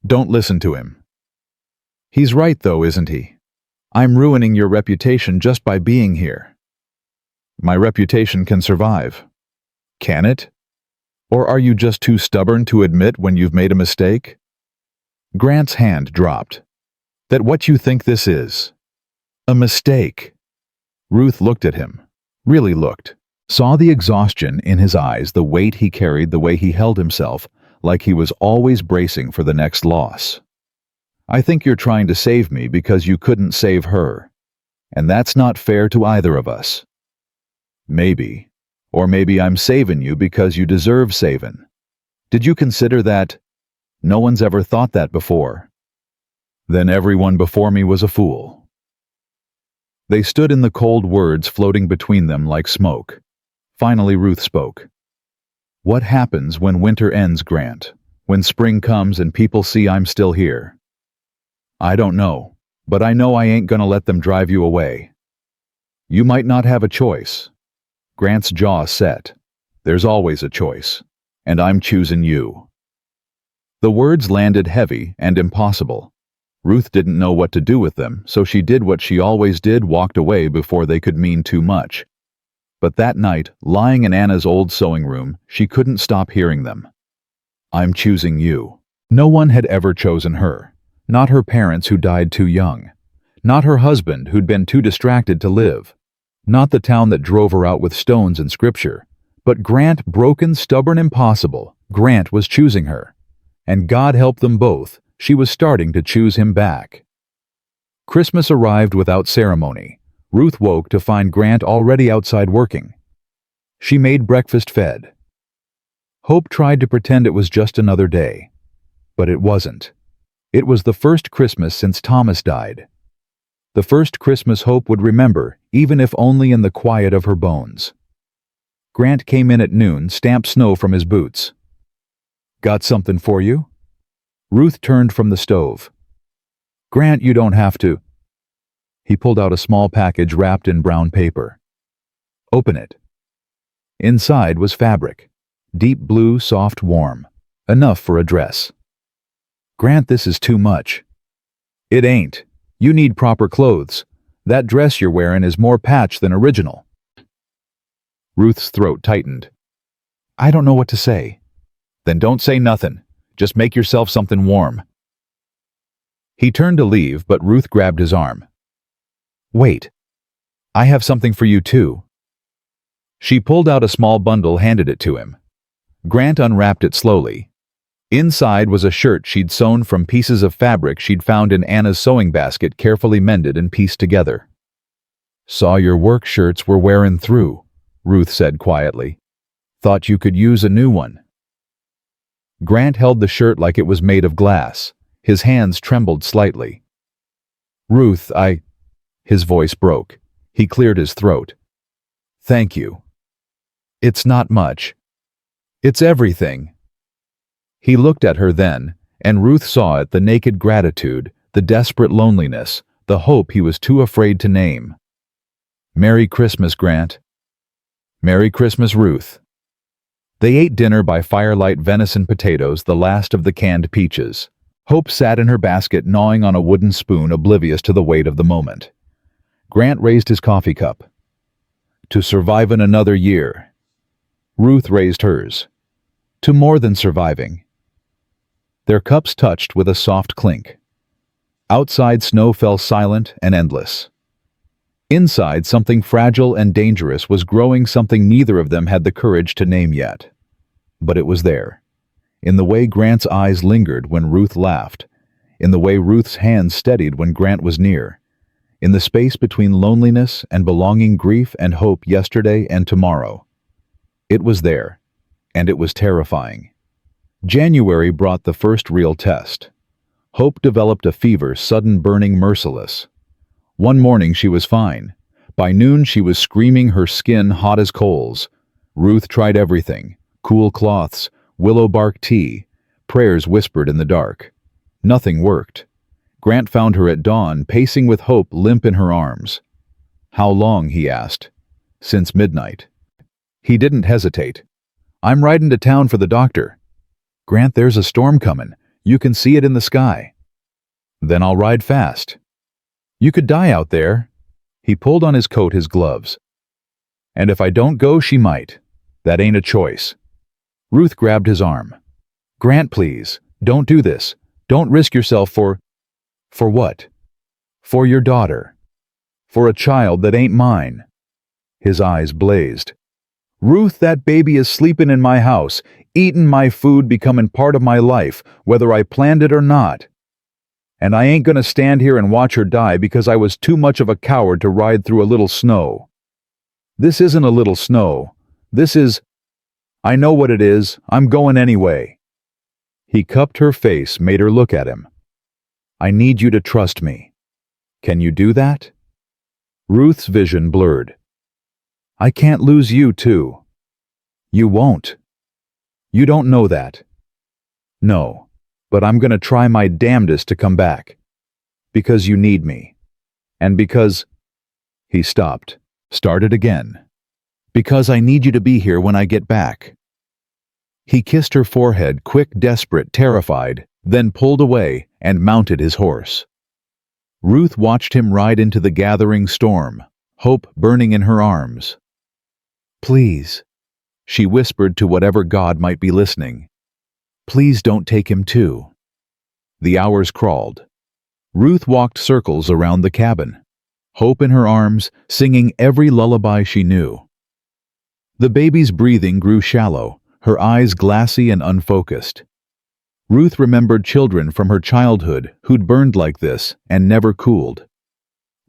"Don't listen to him." "He's right though, isn't he? I'm ruining your reputation just by being here." "My reputation can survive." "Can it? Or are you just too stubborn to admit when you've made a mistake?" Grant's hand dropped. "That what you think this is? A mistake?" Ruth looked at him. Really looked. Saw the exhaustion in his eyes, the weight he carried, the way he held himself, like he was always bracing for the next loss. "I think you're trying to save me because you couldn't save her. And that's not fair to either of us." "Maybe. Or maybe I'm saving you because you deserve saving. Did you consider that? No one's ever thought that before." "Then everyone before me was a fool." They stood in the cold, words floating between them like smoke. Finally Ruth spoke. "What happens when winter ends, Grant? When spring comes and people see I'm still here?" "I don't know, but I know I ain't gonna let them drive you away." "You might not have a choice." Grant's jaw set. "There's always a choice, and I'm choosing you." The words landed heavy and impossible. Ruth didn't know what to do with them, so she did what she always did, walked away before they could mean too much. But that night, lying in Anna's old sewing room, she couldn't stop hearing them. "I'm choosing you." No one had ever chosen her. Not her parents who died too young. Not her husband who'd been too distracted to live. Not the town that drove her out with stones and scripture. But Grant, broken, stubborn, impossible. Grant was choosing her. And God help them both, she was starting to choose him back. Christmas arrived without ceremony. Ruth woke to find Grant already outside working. She made breakfast fed. Hope tried to pretend it was just another day. But it wasn't. It was the first Christmas since Thomas died. The first Christmas Hope would remember, even if only in the quiet of her bones. Grant came in at noon, stamped snow from his boots. "Got something for you?" Ruth turned from the stove. "Grant, you don't have to." He pulled out a small package wrapped in brown paper. "Open it." Inside was fabric. Deep blue, soft, warm. Enough for a dress. "Grant, this is too much." "It ain't. You need proper clothes. That dress you're wearing is more patch than original." Ruth's throat tightened. "I don't know what to say." "Then don't say nothing. Just make yourself something warm." He turned to leave, but Ruth grabbed his arm. "Wait. I have something for you too." She pulled out a small bundle, handed it to him. Grant unwrapped it slowly. Inside was a shirt she'd sewn from pieces of fabric she'd found in Anna's sewing basket, carefully mended and pieced together. "Saw your work shirts were wearing through," Ruth said quietly. "Thought you could use a new one." Grant held the shirt like it was made of glass. His hands trembled slightly. "Ruth, His voice broke. He cleared his throat. "Thank you. It's not much. It's everything." He looked at her then, and Ruth saw it, the naked gratitude, the desperate loneliness, the hope he was too afraid to name. "Merry Christmas, Grant." "Merry Christmas, Ruth." They ate dinner by firelight, venison potatoes, the last of the canned peaches. Hope sat in her basket, gnawing on a wooden spoon, oblivious to the weight of the moment. Grant raised his coffee cup. "To survivin' another year." Ruth raised hers. "To more than surviving." Their cups touched with a soft clink. Outside, snow fell silent and endless. Inside, something fragile and dangerous was growing, something neither of them had the courage to name yet. But it was there. In the way Grant's eyes lingered when Ruth laughed, in the way Ruth's hands steadied when Grant was near, in the space between loneliness and belonging, grief and hope, yesterday and tomorrow. It was there, and it was terrifying. January brought the first real test. Hope developed a fever, sudden, burning, merciless. One morning she was fine. By noon she was screaming, her skin hot as coals. Ruth tried everything: cool cloths, willow bark tea, prayers whispered in the dark. Nothing worked. Grant found her at dawn, pacing with Hope limp in her arms. "How long?" he asked. "Since midnight." He didn't hesitate. "I'm riding to town for the doctor." "Grant, there's a storm coming. You can see it in the sky." "Then I'll ride fast." "You could die out there." He pulled on his coat, his gloves. "And if I don't go, she might. That ain't a choice." Ruth grabbed his arm. "Grant, please, don't do this. Don't risk yourself for..." "For what?" "For your daughter. For a child that ain't mine." His eyes blazed. "Ruth, that baby is sleeping in my house, eating my food, becoming part of my life, whether I planned it or not. And I ain't gonna stand here and watch her die because I was too much of a coward to ride through a little snow. This isn't a little snow. This is... I know what it is. I'm going anyway." He cupped her face, made her look at him. "I need you to trust me. Can you do that?" Ruth's vision blurred. "I can't lose you, too." "You won't. You don't know that." "No, but I'm gonna try my damnedest to come back. Because you need me. And because..." He stopped, started again. "Because I need you to be here when I get back." He kissed her forehead, quick, desperate, terrified, then pulled away and mounted his horse. Ruth watched him ride into the gathering storm, hope burning in her arms. "Please," she whispered to whatever God might be listening. "Please don't take him too." The hours crawled. Ruth walked circles around the cabin, hope in her arms, singing every lullaby she knew. The baby's breathing grew shallow, her eyes glassy and unfocused. Ruth remembered children from her childhood who'd burned like this and never cooled.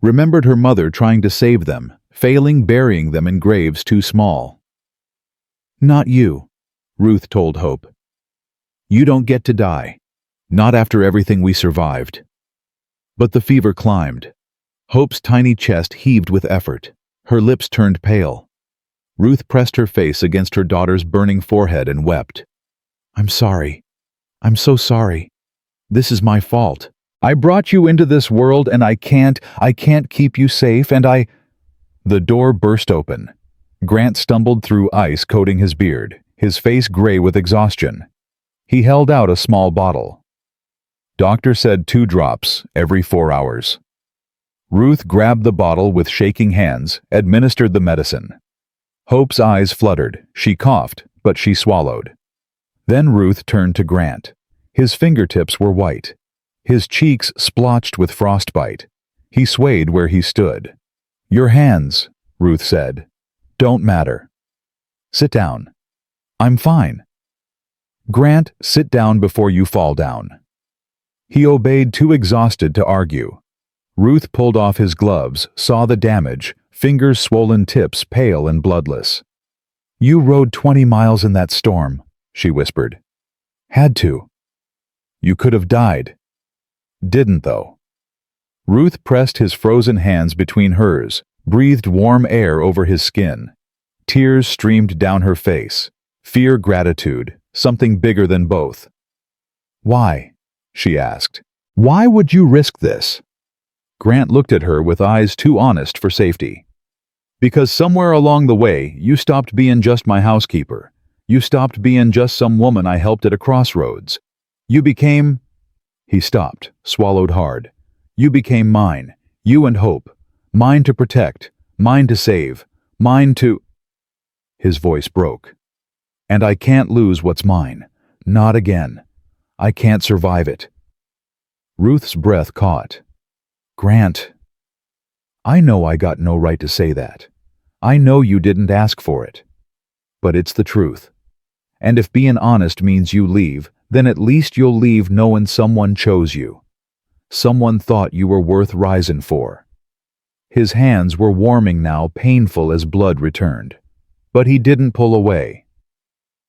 Remembered her mother trying to save them, failing burying them in graves too small. "Not you," Ruth told Hope. "You don't get to die. Not after everything we survived." But the fever climbed. Hope's tiny chest heaved with effort. Her lips turned pale. Ruth pressed her face against her daughter's burning forehead and wept. "I'm sorry. I'm so sorry. This is my fault. I brought you into this world and I can't keep you safe and I—" The door burst open. Grant stumbled through ice coating his beard, his face gray with exhaustion. He held out a small bottle. "Doctor said 2 drops every 4 hours." Ruth grabbed the bottle with shaking hands, administered the medicine. Hope's eyes fluttered. She coughed, but she swallowed. Then Ruth turned to Grant. His fingertips were white. His cheeks splotched with frostbite. He swayed where he stood. "Your hands," Ruth said, "don't matter. Sit down." "I'm fine." "Grant, sit down before you fall down." He obeyed, too exhausted to argue. Ruth pulled off his gloves, saw the damage, fingers swollen, tips pale and bloodless. "You rode 20 miles in that storm," she whispered. "Had to. You could have died. Didn't, though." Ruth pressed his frozen hands between hers, breathed warm air over his skin. Tears streamed down her face. Fear, gratitude, something bigger than both. "Why?" she asked. "Why would you risk this?" Grant looked at her with eyes too honest for safety. "Because somewhere along the way, you stopped being just my housekeeper. You stopped being just some woman I helped at a crossroads. You became—" He stopped, swallowed hard. "You became mine. You and Hope. Mine to protect. Mine to save. Mine to—" His voice broke. "And I can't lose what's mine. Not again. I can't survive it." Ruth's breath caught. "Grant, I know I got no right to say that. I know you didn't ask for it. But it's the truth. And if being honest means you leave, then at least you'll leave knowing someone chose you. Someone thought you were worth rising for." His hands were warming now, painful as blood returned. But he didn't pull away.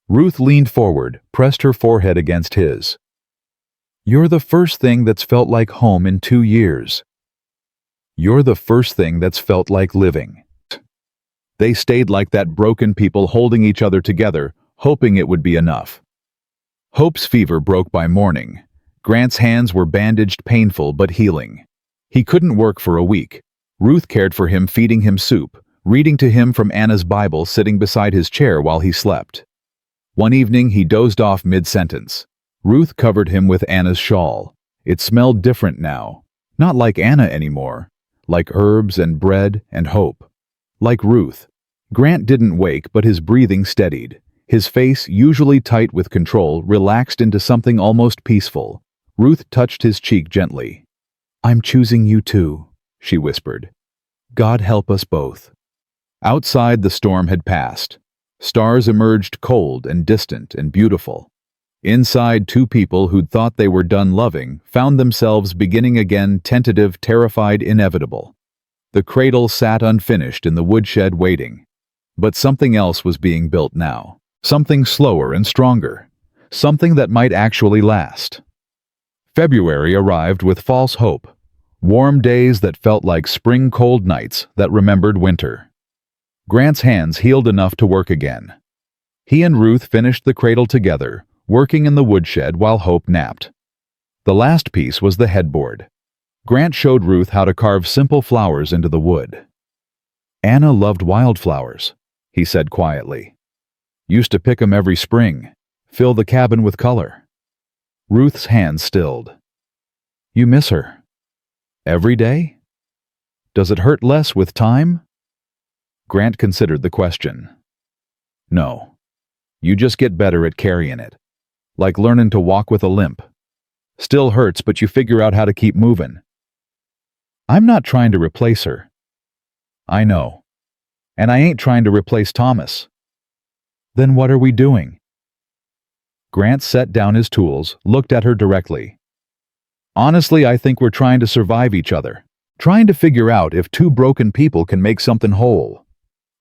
Ruth leaned forward, pressed her forehead against his. "You're the first thing that's felt like home in 2 years. You're the first thing that's felt like living." They stayed like that, broken people holding each other together, hoping it would be enough. Hope's fever broke by morning. Grant's hands were bandaged, painful but healing. He couldn't work for a week. Ruth cared for him, feeding him soup, reading to him from Anna's Bible, sitting beside his chair while he slept. One evening he dozed off mid-sentence. Ruth covered him with Anna's shawl. It smelled different now. Not like Anna anymore. Like herbs and bread and hope. Like Ruth. Grant didn't wake, but his breathing steadied. His face, usually tight with control, relaxed into something almost peaceful. Ruth touched his cheek gently. "I'm choosing you too," she whispered. "God help us both." Outside, the storm had passed. Stars emerged, cold and distant and beautiful. Inside, 2 people who'd thought they were done loving found themselves beginning again, tentative, terrified, inevitable. The cradle sat unfinished in the woodshed waiting. But something else was being built now. Something slower and stronger. Something that might actually last. February arrived with false hope. Warm days that felt like spring, cold nights that remembered winter. Grant's hands healed enough to work again. He and Ruth finished the cradle together, working in the woodshed while Hope napped. The last piece was the headboard. Grant showed Ruth how to carve simple flowers into the wood. "Anna loved wildflowers," he said quietly. "Used to pick 'em every spring, fill the cabin with color." Ruth's hands stilled. "You miss her? Every day? Does it hurt less with time?" Grant considered the question. "No. You just get better at carrying it. Like learning to walk with a limp. Still hurts, but you figure out how to keep moving." "I'm not trying to replace her." "I know. And I ain't trying to replace Thomas." "Then what are we doing?" Grant set down his tools, looked at her directly. "Honestly, I think we're trying to survive each other. Trying to figure out if two broken people can make something whole.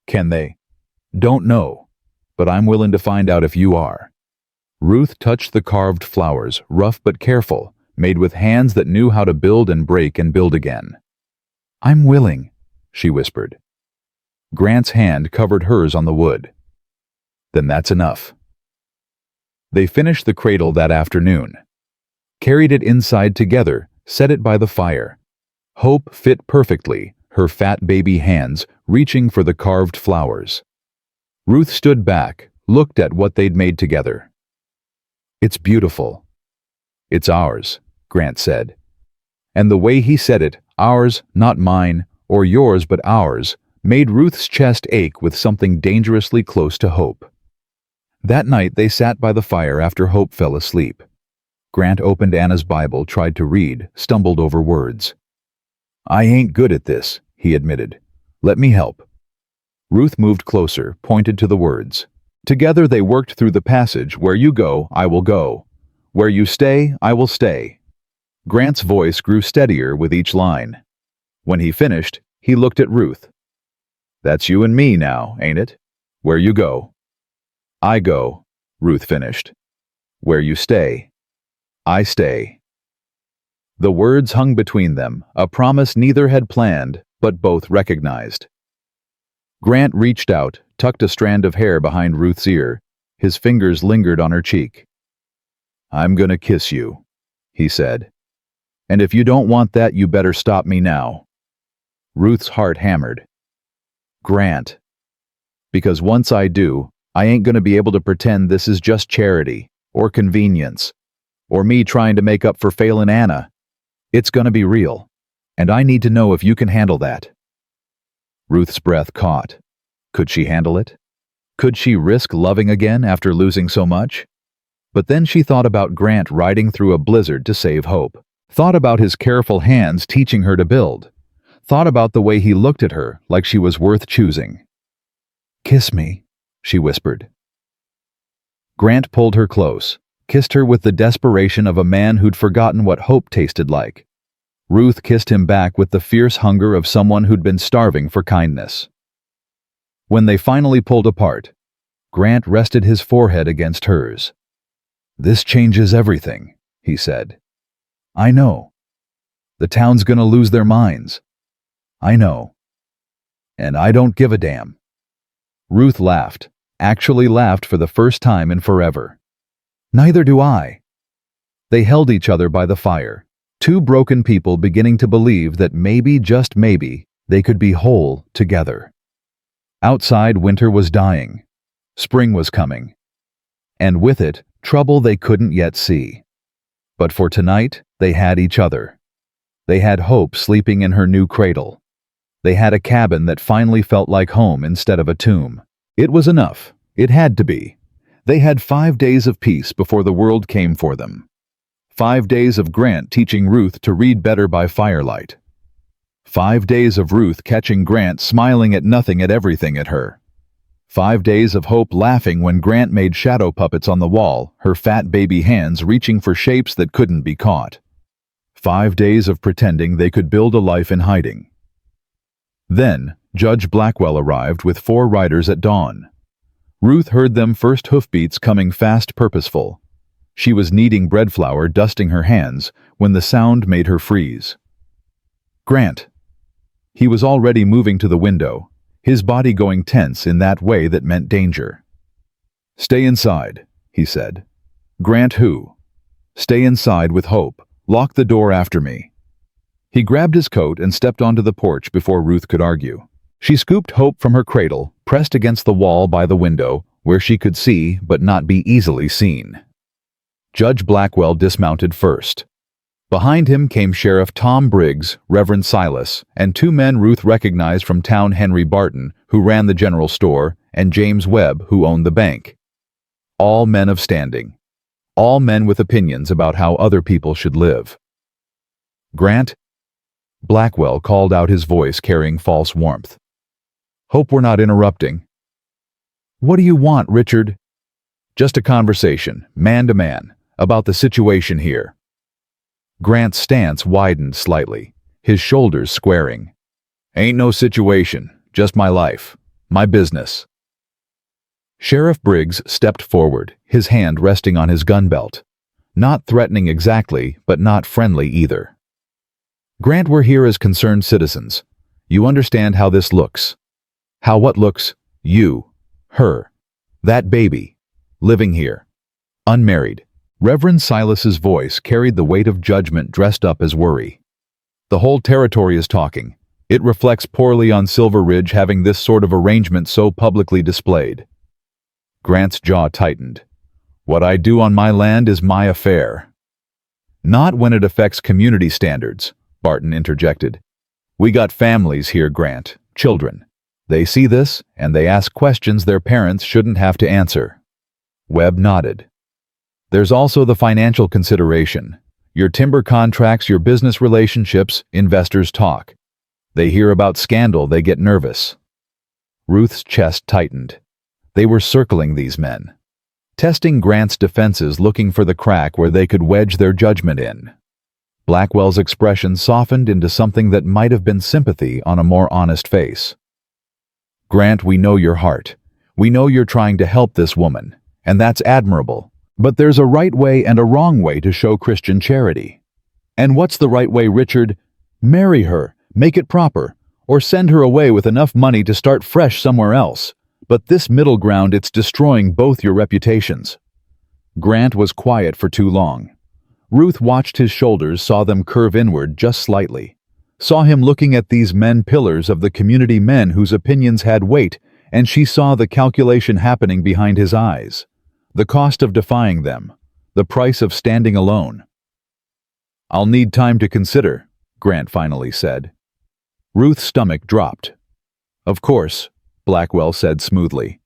Can they? Don't know, but I'm willing to find out if you are. Ruth touched the carved flowers, rough but careful, made with hands that knew how to build and break and build again. I'm willing, she whispered. Grant's hand covered hers on the wood. Then that's enough. They finished the cradle that afternoon. Carried it inside together, set it by the fire. Hope fit perfectly, her fat baby hands reaching for the carved flowers. Ruth stood back, looked at what they'd made together. It's beautiful. It's ours, Grant said. And the way he said it, ours, not mine, or yours but ours, made Ruth's chest ache with something dangerously close to hope. That night they sat by the fire after Hope fell asleep. Grant opened Anna's Bible, tried to read, stumbled over words. I ain't good at this, he admitted. Let me help. Ruth moved closer, pointed to the words. Together they worked through the passage, where you go, I will go. Where you stay, I will stay. Grant's voice grew steadier with each line. When he finished, he looked at Ruth. That's you and me now, ain't it? Where you go. I go, Ruth finished. Where you stay. I stay. The words hung between them, a promise neither had planned, but both recognized. Grant reached out, tucked a strand of hair behind Ruth's ear. His fingers lingered on her cheek. I'm gonna kiss you, he said. And if you don't want that, you better stop me now. Ruth's heart hammered. Grant. Because once I do, I ain't gonna be able to pretend this is just charity, or convenience, or me trying to make up for failing Anna. It's gonna be real, and I need to know if you can handle that. Ruth's breath caught. Could she handle it? Could she risk loving again after losing so much? But then she thought about Grant riding through a blizzard to save Hope, thought about his careful hands teaching her to build, thought about the way he looked at her like she was worth choosing. Kiss me, she whispered. Grant pulled her close, kissed her with the desperation of a man who'd forgotten what hope tasted like. Ruth kissed him back with the fierce hunger of someone who'd been starving for kindness. When they finally pulled apart, Grant rested his forehead against hers. This changes everything, he said. I know. The town's gonna lose their minds. I know. And I don't give a damn. Ruth laughed, actually laughed for the first time in forever. Neither do I. They held each other by the fire, two broken people beginning to believe that maybe, just maybe, they could be whole together. Outside, winter was dying. Spring was coming. And with it, trouble they couldn't yet see. But for tonight, they had each other. They had Hope sleeping in her new cradle. They had a cabin that finally felt like home instead of a tomb. It was enough. It had to be. They had 5 days of peace before the world came for them. 5 days of Grant teaching Ruth to read better by firelight. 5 days of Ruth catching Grant smiling at nothing at everything at her. 5 days of Hope laughing when Grant made shadow puppets on the wall, her fat baby hands reaching for shapes that couldn't be caught. 5 days of pretending they could build a life in hiding. Then, Judge Blackwell arrived with 4 riders at dawn. Ruth heard them first hoofbeats coming fast, purposeful. She was kneading bread flour, dusting her hands, when the sound made her freeze. Grant. He was already moving to the window, his body going tense in that way that meant danger. Stay inside, he said. Grant who? Stay inside with Hope. Lock the door after me. He grabbed his coat and stepped onto the porch before Ruth could argue. She scooped Hope from her cradle, pressed against the wall by the window, where she could see but not be easily seen. Judge Blackwell dismounted first. Behind him came Sheriff Tom Briggs, Reverend Silas, and 2 men Ruth recognized from town: Henry Barton, who ran the general store, and James Webb, who owned the bank. All men of standing. All men with opinions about how other people should live. Grant? Blackwell called out, his voice carrying false warmth. Hope we're not interrupting. What do you want, Richard? Just a conversation, man to man, about the situation here. Grant's stance widened slightly. his shoulders squaring. "Ain't no situation, just my life, my business." Sheriff Briggs stepped forward, his hand resting on his gun belt. Not threatening exactly, but not friendly either. "Grant, we're here as concerned citizens. You understand how this looks. How what looks? You, her, that baby, living here, unmarried." Reverend Silas's voice carried the weight of judgment dressed up as worry. "The whole territory is talking. It reflects poorly on Silver Ridge having this sort of arrangement so publicly displayed." Grant's jaw tightened. "What I do on my land is my affair." "Not when it affects community standards," Barton interjected. "We got families here, Grant, children. They see this, and they ask questions their parents shouldn't have to answer." Webb nodded. "There's also the financial consideration. Your timber contracts, your business relationships, investors talk. They hear about scandal, they get nervous." Ruth's chest tightened. They were circling these men, testing Grant's defenses, looking for the crack where they could wedge their judgment in. Blackwell's expression softened into something that might have been sympathy on a more honest face. "Grant, we know your heart. We know you're trying to help this woman, and that's admirable. But there's a right way and a wrong way to show Christian charity." "And what's the right way, Richard?" "Marry her, make it proper, or send her away with enough money to start fresh somewhere else. But this middle ground, it's destroying both your reputations." Grant was quiet for too long. Ruth watched his shoulders, saw them curve inward just slightly. Saw him looking at these men, pillars of the community, men whose opinions had weight, and she saw the calculation happening behind his eyes. The cost of defying them, the price of standing alone. "I'll need time to consider," Grant finally said. Ruth's stomach dropped. "Of course," Blackwell said smoothly.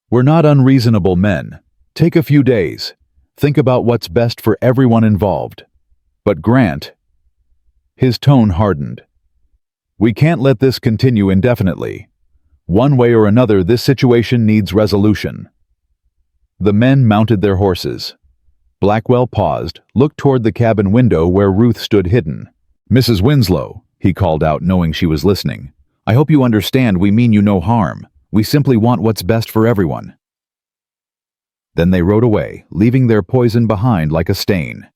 "We're not unreasonable men. Take a few days. Think about what's best for everyone involved. But Grant..." His tone hardened. "We can't let this continue indefinitely. One way or another, this situation needs resolution." The men mounted their horses. Blackwell paused, looked toward the cabin window where Ruth stood hidden. "Mrs. Winslow," he called out, knowing she was listening, "I hope you understand we mean you no harm. We simply want what's best for everyone." Then they rode away, leaving their poison behind like a stain.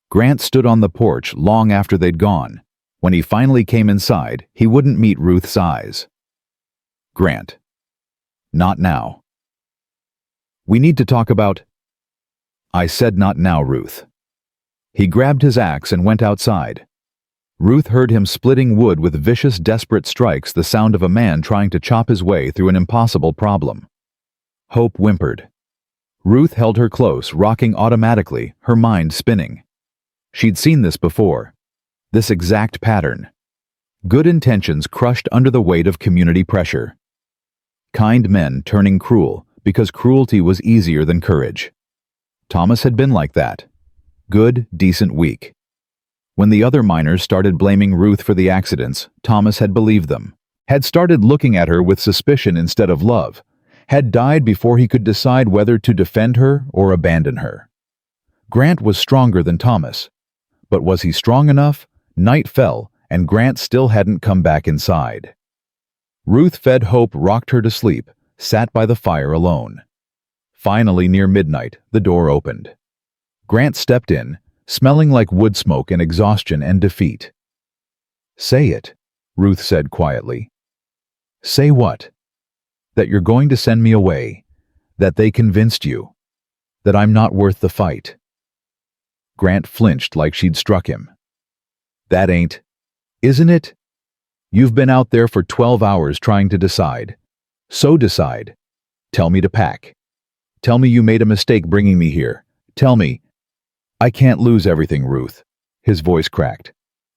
Grant stood on the porch long after they'd gone. When he finally came inside, he wouldn't meet Ruth's eyes. "Grant. Not now. We need to talk about..." "I said not now, Ruth." He grabbed his axe and went outside. Ruth heard him splitting wood with vicious, desperate strikes, the sound of a man trying to chop his way through an impossible problem. Hope whimpered. Ruth held her close, rocking automatically, her mind spinning. She'd seen this before. This exact pattern. Good intentions crushed under the weight of community pressure. Kind men turning cruel, because cruelty was easier than courage. Thomas had been like that. Good, decent, weak. When the other miners started blaming Ruth for the accidents, Thomas had believed them, had started looking at her with suspicion instead of love, had died before he could decide whether to defend her or abandon her. Grant was stronger than Thomas. But was he strong enough? Night fell, and Grant still hadn't come back inside. Ruth fed Hope, rocked her to sleep, sat by the fire alone. Finally, near midnight, the door opened. Grant stepped in, smelling like wood smoke and exhaustion and defeat. "Say it," Ruth said quietly. "Say what?" "That you're going to send me away. That they convinced you. That I'm not worth the fight." Grant flinched like she'd struck him. "That ain't..." "Isn't it? You've been out there for 12 hours trying to decide. So decide. Tell me to pack. Tell me you made a mistake bringing me here. Tell me..." "I can't lose everything, Ruth." His voice cracked.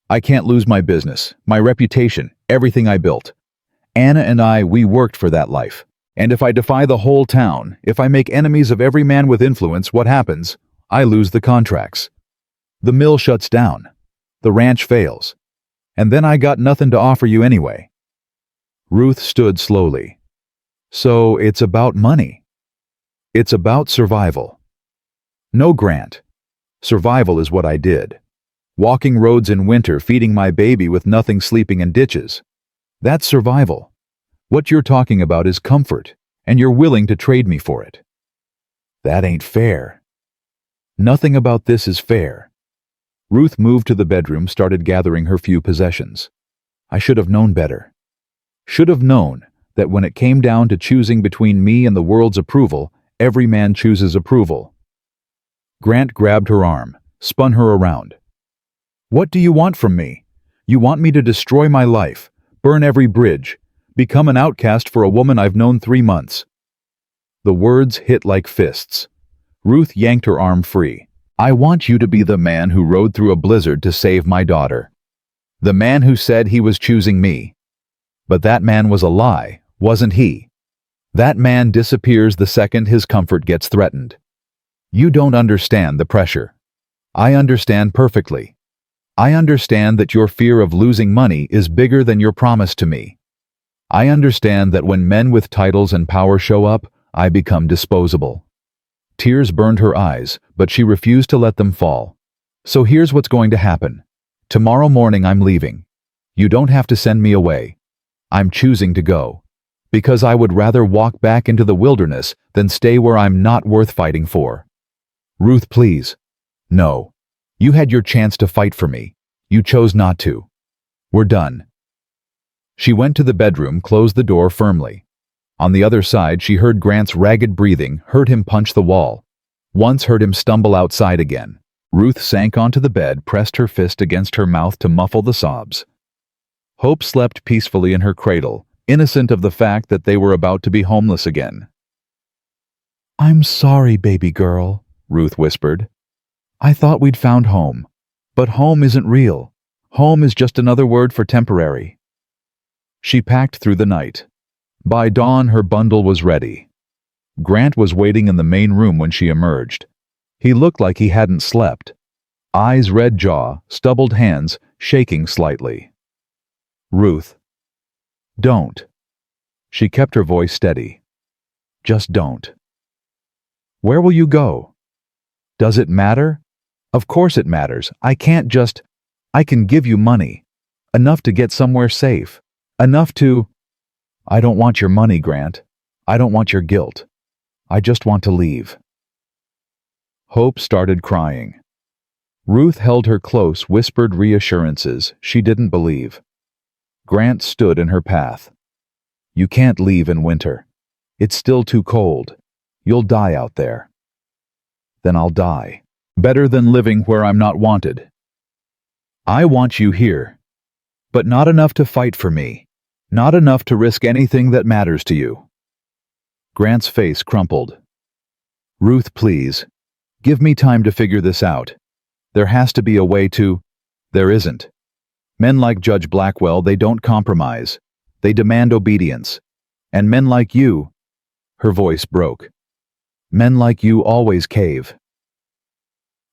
"I can't lose my business, my reputation, everything I built. Anna and I, we worked for that life. And if I defy the whole town, if I make enemies of every man with influence, what happens? I lose the contracts. The mill shuts down. The ranch fails. And then I got nothing to offer you anyway." Ruth stood slowly. "So it's about money. It's about survival." "No, Grant. Survival is what I did. Walking roads in winter, feeding my baby with nothing, sleeping in ditches. That's survival. What you're talking about is comfort, and you're willing to trade me for it. That ain't fair. Nothing about this is fair. Ruth moved to the bedroom, started gathering her few possessions. I should have known better. Should have known that when it came down to choosing between me and the world's approval, every man chooses approval. Grant grabbed her arm, spun her around. What do you want from me? You want me to destroy my life, burn every bridge, become an outcast for a woman I've known 3 months. The words hit like fists. Ruth yanked her arm free. I want you to be the man who rode through a blizzard to save my daughter. The man who said he was choosing me. But that man was a lie, wasn't he? That man disappears the second his comfort gets threatened. You don't understand the pressure. I understand perfectly. I understand that your fear of losing money is bigger than your promise to me. I understand that when men with titles and power show up, I become disposable. Tears burned her eyes, but she refused to let them fall. So here's what's going to happen. Tomorrow morning I'm leaving. You don't have to send me away. I'm choosing to go. Because I would rather walk back into the wilderness than stay where I'm not worth fighting for. Ruth, please. No. You had your chance to fight for me. You chose not to. We're done. She went to the bedroom, closed the door firmly. On the other side, she heard Grant's ragged breathing, heard him punch the wall. Once heard him stumble outside again. Ruth sank onto the bed, pressed her fist against her mouth to muffle the sobs. Hope slept peacefully in her cradle, innocent of the fact that they were about to be homeless again. I'm sorry, baby girl, Ruth whispered. I thought we'd found home. But home isn't real. Home is just another word for temporary. She packed through the night. By dawn, her bundle was ready. Grant was waiting in the main room when she emerged. He looked like he hadn't slept. Eyes, red jaw, stubbled hands, shaking slightly. Ruth. Don't. She kept her voice steady. Just don't. Where will you go? Does it matter? Of course it matters. I can give you money. Enough to get somewhere safe. Enough to... I don't want your money, Grant. I don't want your guilt. I just want to leave. Hope started crying. Ruth held her close, whispered reassurances she didn't believe. Grant stood in her path. You can't leave in winter. It's still too cold. You'll die out there. Then I'll die. Better than living where I'm not wanted. I want you here. But not enough to fight for me. Not enough to risk anything that matters to you. Grant's face crumpled. Ruth, please. Give me time to figure this out. There has to be a way to... There isn't. Men like Judge Blackwell, they don't compromise. They demand obedience. And men like you... Her voice broke. Men like you always cave.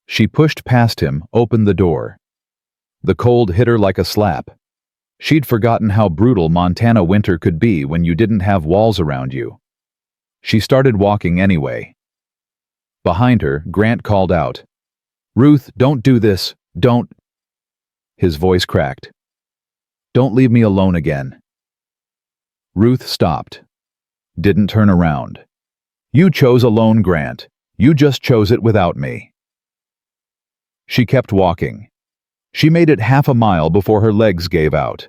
She pushed past him, opened the door. The cold hit her like a slap. She'd forgotten how brutal Montana winter could be when you didn't have walls around you. She started walking anyway. Behind her, Grant called out, Ruth, don't do this, don't... His voice cracked. Don't leave me alone again. Ruth stopped. Didn't turn around. You chose alone, Grant. You just chose it without me. She kept walking. She made it half a mile before her legs gave out.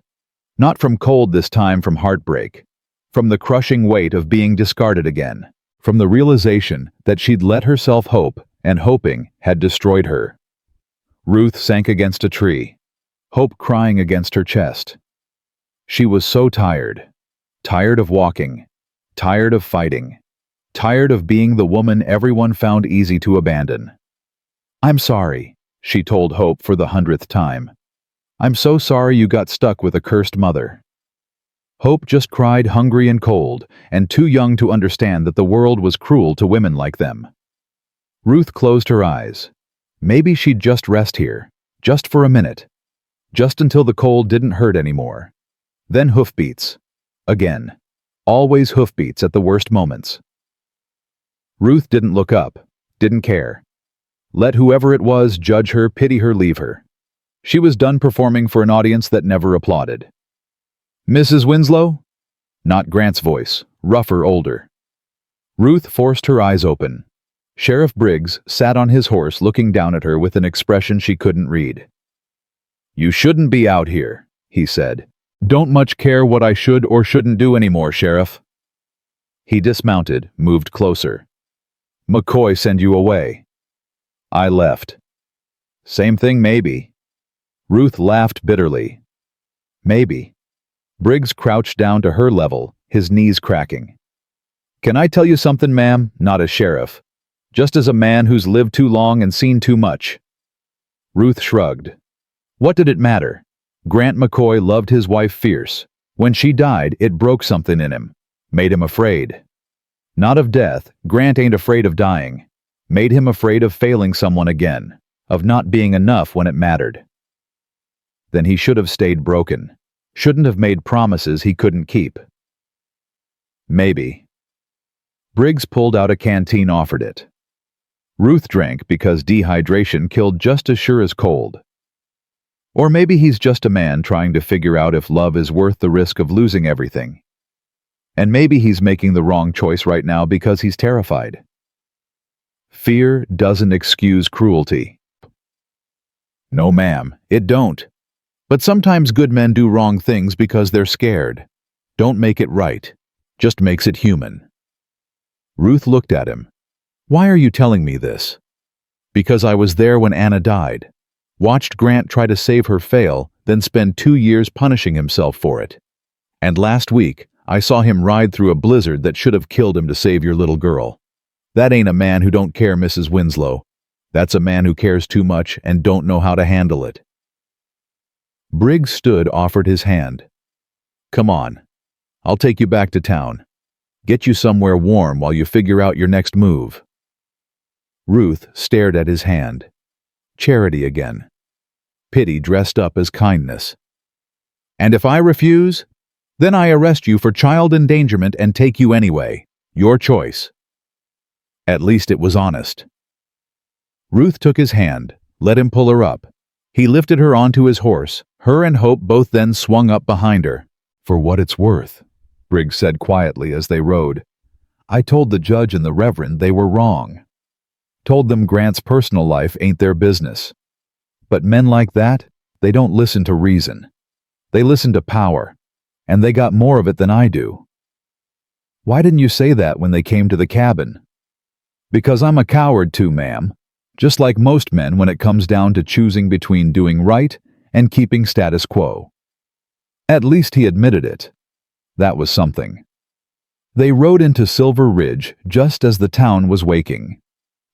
Not from cold this time, from heartbreak. From the crushing weight of being discarded again. From the realization that she'd let herself hope, and hoping had destroyed her. Ruth sank against a tree. Hope crying against her chest. She was so tired. Tired of walking. Tired of fighting. Tired of being the woman everyone found easy to abandon. I'm sorry, she told Hope for the 100th time. I'm so sorry you got stuck with a cursed mother. Hope just cried, hungry and cold, and too young to understand that the world was cruel to women like them. Ruth closed her eyes. Maybe she'd just rest here, just for a minute. Just until the cold didn't hurt anymore. Then hoofbeats. Again. Always hoofbeats at the worst moments. Ruth didn't look up, didn't care. Let whoever it was judge her, pity her, leave her. She was done performing for an audience that never applauded. "Mrs. Winslow?" Not Grant's voice, rougher, older. Ruth forced her eyes open. Sheriff Briggs sat on his horse looking down at her with an expression she couldn't read. "You shouldn't be out here," he said. "Don't much care what I should or shouldn't do anymore, Sheriff." He dismounted, moved closer. "McCoy send you away." "I left." "Same thing, maybe." Ruth laughed bitterly. "Maybe." Briggs crouched down to her level, his knees cracking. "Can I tell you something, ma'am? Not as sheriff. Just as a man who's lived too long and seen too much." Ruth shrugged. What did it matter? Grant McCoy loved his wife fierce. When she died, it broke something in him. Made him afraid. Not of death, Grant ain't afraid of dying. Made him afraid of failing someone again. Of not being enough when it mattered. Then he should have stayed broken. Shouldn't have made promises he couldn't keep. Maybe. Briggs pulled out a canteen, offered it. Ruth drank because dehydration killed just as sure as cold. Or maybe he's just a man trying to figure out if love is worth the risk of losing everything. And maybe he's making the wrong choice right now because he's terrified. Fear doesn't excuse cruelty. No, ma'am, it don't. But sometimes good men do wrong things because they're scared. Don't make it right. Just makes it human. Ruth looked at him. Why are you telling me this? Because I was there when Anna died. Watched Grant try to save her fail, then spend 2 years punishing himself for it. And last week, I saw him ride through a blizzard that should have killed him to save your little girl. That ain't a man who don't care, Mrs. Winslow. That's a man who cares too much and don't know how to handle it. Briggs stood, offered his hand. Come on. I'll take you back to town. Get you somewhere warm while you figure out your next move. Ruth stared at his hand. Charity again. Pity dressed up as kindness. And if I refuse, then I arrest you for child endangerment and take you anyway. Your choice. At least it was honest. Ruth took his hand, let him pull her up. He lifted her onto his horse. Her and Hope both then swung up behind her. For what it's worth, Briggs said quietly as they rode. I told the judge and the reverend they were wrong. Told them Grant's personal life ain't their business. But men like that, they don't listen to reason. They listen to power, and they got more of it than I do. Why didn't you say that when they came to the cabin? Because I'm a coward too, ma'am. Just like most men when it comes down to choosing between doing right and keeping status quo. At least he admitted it. That was something. They rode into Silver Ridge just as the town was waking.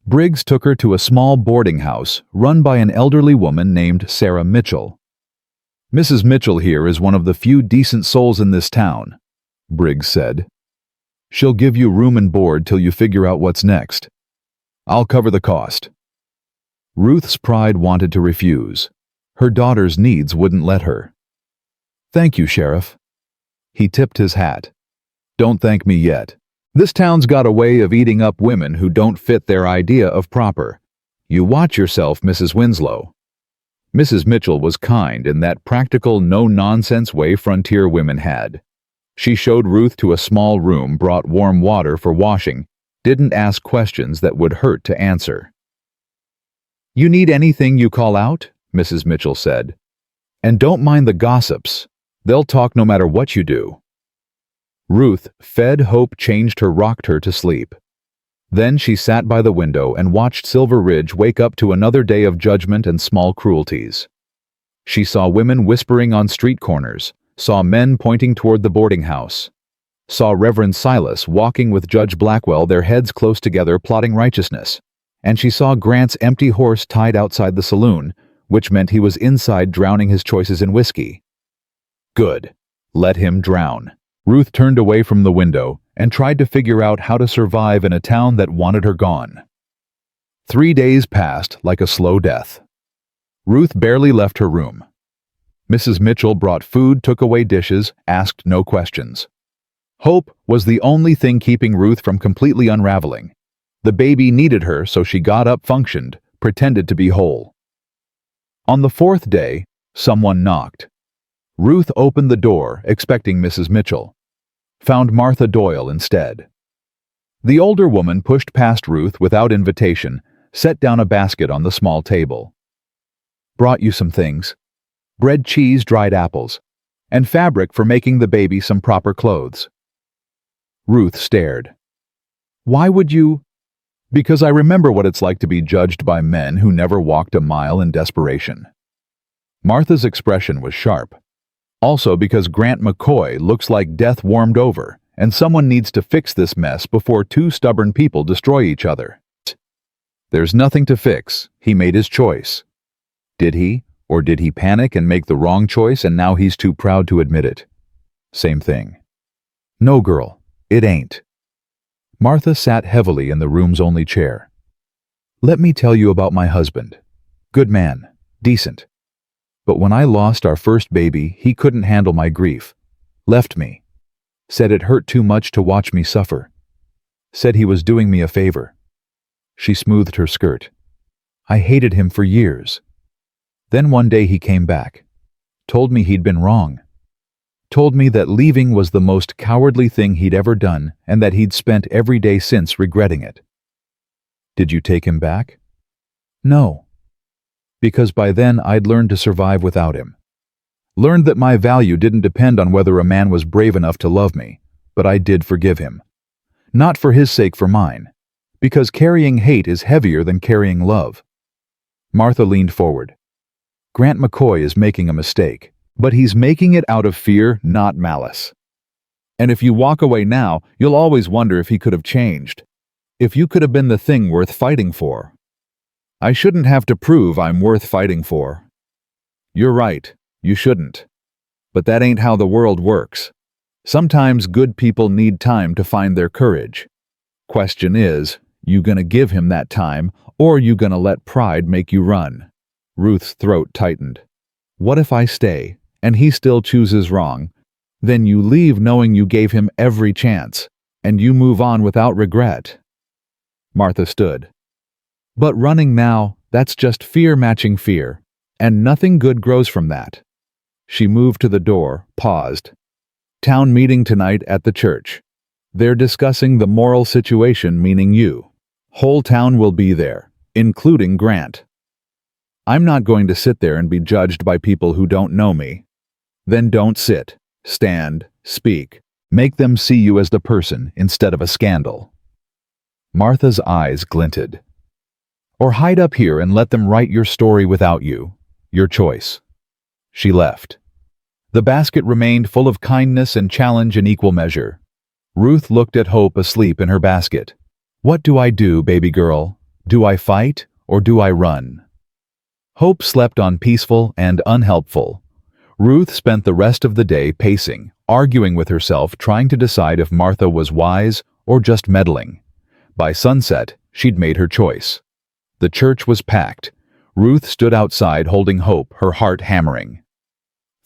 Briggs took her to a small boarding house run by an elderly woman named Sarah Mitchell. Mrs. Mitchell here is one of the few decent souls in this town, Briggs said. She'll give you room and board till you figure out what's next. I'll cover the cost. Ruth's pride wanted to refuse. Her daughter's needs wouldn't let her. Thank you, Sheriff. He tipped his hat. Don't thank me yet. This town's got a way of eating up women who don't fit their idea of proper. You watch yourself, Mrs. Winslow. Mrs. Mitchell was kind in that practical, no-nonsense way frontier women had. She showed Ruth to a small room, brought warm water for washing, didn't ask questions that would hurt to answer. You need anything, you call out, Mrs. Mitchell said. And don't mind the gossips. They'll talk no matter what you do. Ruth fed, Hope changed her, rocked her to sleep. Then she sat by the window and watched Silver Ridge wake up to another day of judgment and small cruelties. She saw women whispering on street corners, saw men pointing toward the boarding house, saw Reverend Silas walking with Judge Blackwell, their heads close together, plotting righteousness, and she saw Grant's empty horse tied outside the saloon, which meant he was inside drowning his choices in whiskey. Good. Let him drown. Ruth turned away from the window and tried to figure out how to survive in a town that wanted her gone. 3 days passed like a slow death. Ruth barely left her room. Mrs. Mitchell brought food, took away dishes, asked no questions. Hope was the only thing keeping Ruth from completely unraveling. The baby needed her, so she got up, functioned, pretended to be whole. On the fourth day, someone knocked. Ruth opened the door, expecting Mrs. Mitchell. Found Martha Doyle instead. The older woman pushed past Ruth without invitation, set down a basket on the small table. Brought you some things. Bread, cheese, dried apples, and fabric for making the baby some proper clothes. Ruth stared. Why would you? Because I remember what it's like to be judged by men who never walked a mile in desperation. Martha's expression was sharp. Also because Grant McCoy looks like death warmed over, and someone needs to fix this mess before two stubborn people destroy each other. There's nothing to fix. He made his choice. Did he? Or did he panic and make the wrong choice and now he's too proud to admit it? Same thing. No, girl, it ain't. Martha sat heavily in the room's only chair. Let me tell you about my husband. Good man, decent. But when I lost our first baby, he couldn't handle my grief. Left me. Said it hurt too much to watch me suffer. Said he was doing me a favor. She smoothed her skirt. I hated him for years. Then one day he came back. Told me he'd been wrong. Told me that leaving was the most cowardly thing he'd ever done and that he'd spent every day since regretting it. Did you take him back? No. Because by then I'd learned to survive without him. Learned that my value didn't depend on whether a man was brave enough to love me, but I did forgive him. Not for his sake, for mine. Because carrying hate is heavier than carrying love. Martha leaned forward. Grant McCoy is making a mistake, but he's making it out of fear, not malice. And if you walk away now, you'll always wonder if he could have changed. If you could have been the thing worth fighting for. I shouldn't have to prove I'm worth fighting for. You're right, you shouldn't. But that ain't how the world works. Sometimes good people need time to find their courage. Question is, you gonna give him that time, or you gonna let pride make you run? Ruth's throat tightened. What if I stay, and he still chooses wrong? Then you leave knowing you gave him every chance, and you move on without regret. Martha stood. But running now, that's just fear matching fear, and nothing good grows from that. She moved to the door, paused. Town meeting tonight at the church. They're discussing the moral situation, meaning you. Whole town will be there, including Grant. I'm not going to sit there and be judged by people who don't know me. Then don't sit, stand, speak. Make them see you as the person instead of a scandal. Martha's eyes glinted. Or hide up here and let them write your story without you. Your choice. She left. The basket remained full of kindness and challenge in equal measure. Ruth looked at Hope asleep in her basket. What do I do, baby girl? Do I fight or do I run? Hope slept on peaceful and unhelpful. Ruth spent the rest of the day pacing, arguing with herself, trying to decide if Martha was wise or just meddling. By sunset, she'd made her choice. The church was packed. Ruth stood outside holding Hope, her heart hammering.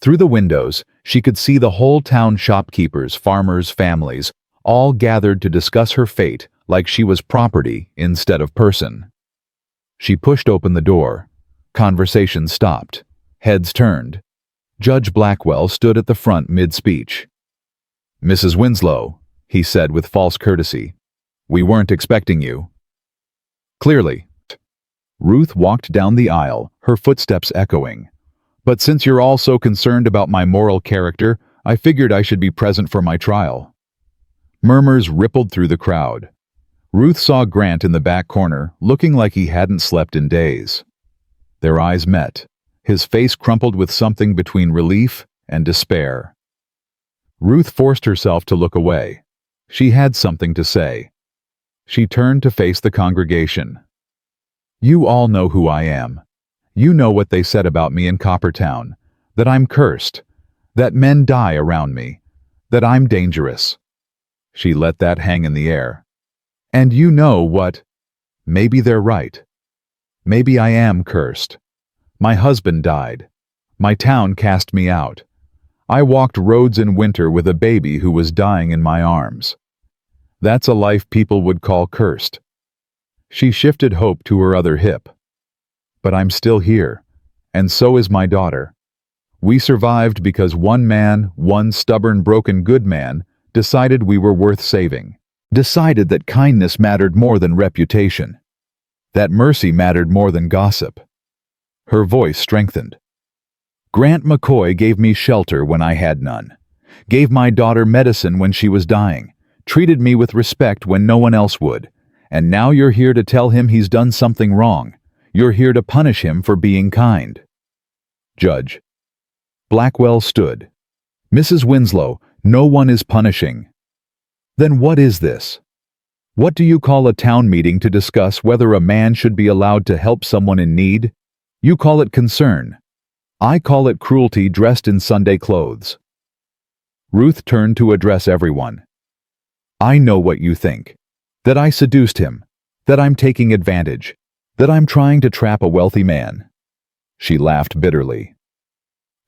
Through the windows, she could see the whole town, shopkeepers, farmers, families, all gathered to discuss her fate like she was property instead of person. She pushed open the door. Conversation stopped. Heads turned. Judge Blackwell stood at the front mid-speech. Mrs. Winslow, he said with false courtesy, we weren't expecting you. Clearly. Ruth walked down the aisle, her footsteps echoing. But since you're all so concerned about my moral character, I figured I should be present for my trial. Murmurs rippled through the crowd. Ruth saw Grant in the back corner, looking like he hadn't slept in days. Their eyes met. His face crumpled with something between relief and despair. Ruth forced herself to look away. She had something to say. She turned to face the congregation. You all know who I am. You know what they said about me in Coppertown, that I'm cursed, that men die around me, that I'm dangerous. She let that hang in the air. And you know what? Maybe they're right. Maybe I am cursed. My husband died. My town cast me out. I walked roads in winter with a baby who was dying in my arms. That's a life people would call cursed. She shifted Hope to her other hip. But I'm still here, And so is my daughter. We survived because one man, one stubborn, broken good man, decided we were worth saving. Decided that kindness mattered more than reputation. That mercy mattered more than gossip. Her voice strengthened. Grant McCoy gave me shelter when I had none. Gave my daughter medicine when she was dying. Treated me with respect when no one else would. And now you're here to tell him he's done something wrong. You're here to punish him for being kind. Judge. Blackwell stood. Mrs. Winslow, no one is punishing. Then what is this? What do you call a town meeting to discuss whether a man should be allowed to help someone in need? You call it concern. I call it cruelty dressed in Sunday clothes. Ruth turned to address everyone. I know what you think. That I seduced him. That I'm taking advantage. That I'm trying to trap a wealthy man. She laughed bitterly.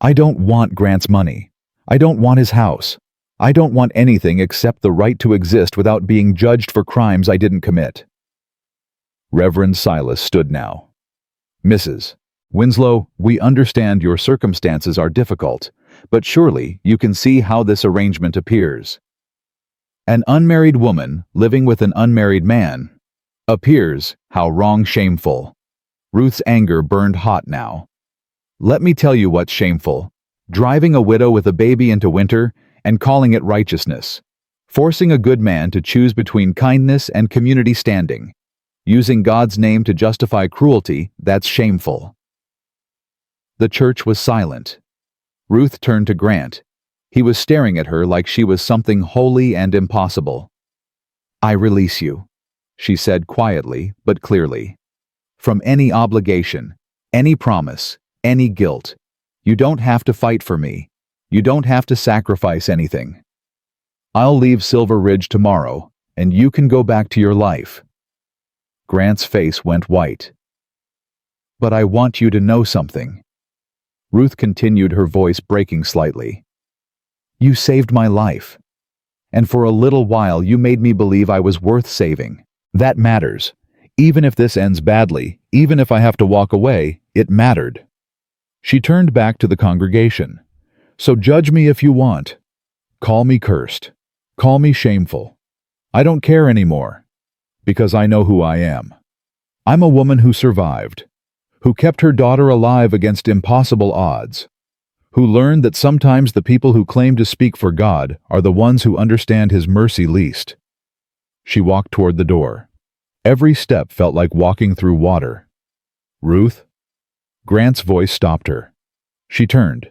I don't want Grant's money. I don't want his house. I don't want anything except the right to exist without being judged for crimes I didn't commit. Reverend Silas stood now. Mrs. Winslow, we understand your circumstances are difficult, but surely you can see how this arrangement appears. An unmarried woman living with an unmarried man appears, how wrong, shameful. Ruth's anger burned hot now. Let me tell you what's shameful. Driving a widow with a baby into winter and calling it righteousness. Forcing a good man to choose between kindness and community standing. Using God's name to justify cruelty, that's shameful. The church was silent. Ruth turned to Grant. He was staring at her like she was something holy and impossible. I release you, she said quietly but clearly. From any obligation, any promise, any guilt. You don't have to fight for me. You don't have to sacrifice anything. I'll leave Silver Ridge tomorrow, and you can go back to your life. Grant's face went white. But I want you to know something. Ruth continued, her voice breaking slightly. You saved my life. And for a little while you made me believe I was worth saving. That matters. Even if this ends badly, even if I have to walk away, it mattered. She turned back to the congregation. So judge me if you want. Call me cursed. Call me shameful. I don't care anymore. Because I know who I am. I'm a woman who survived. Who kept her daughter alive against impossible odds. Who learned that sometimes the people who claim to speak for God are the ones who understand His mercy least. She walked toward the door. Every step felt like walking through water. Ruth? Grant's voice stopped her. She turned.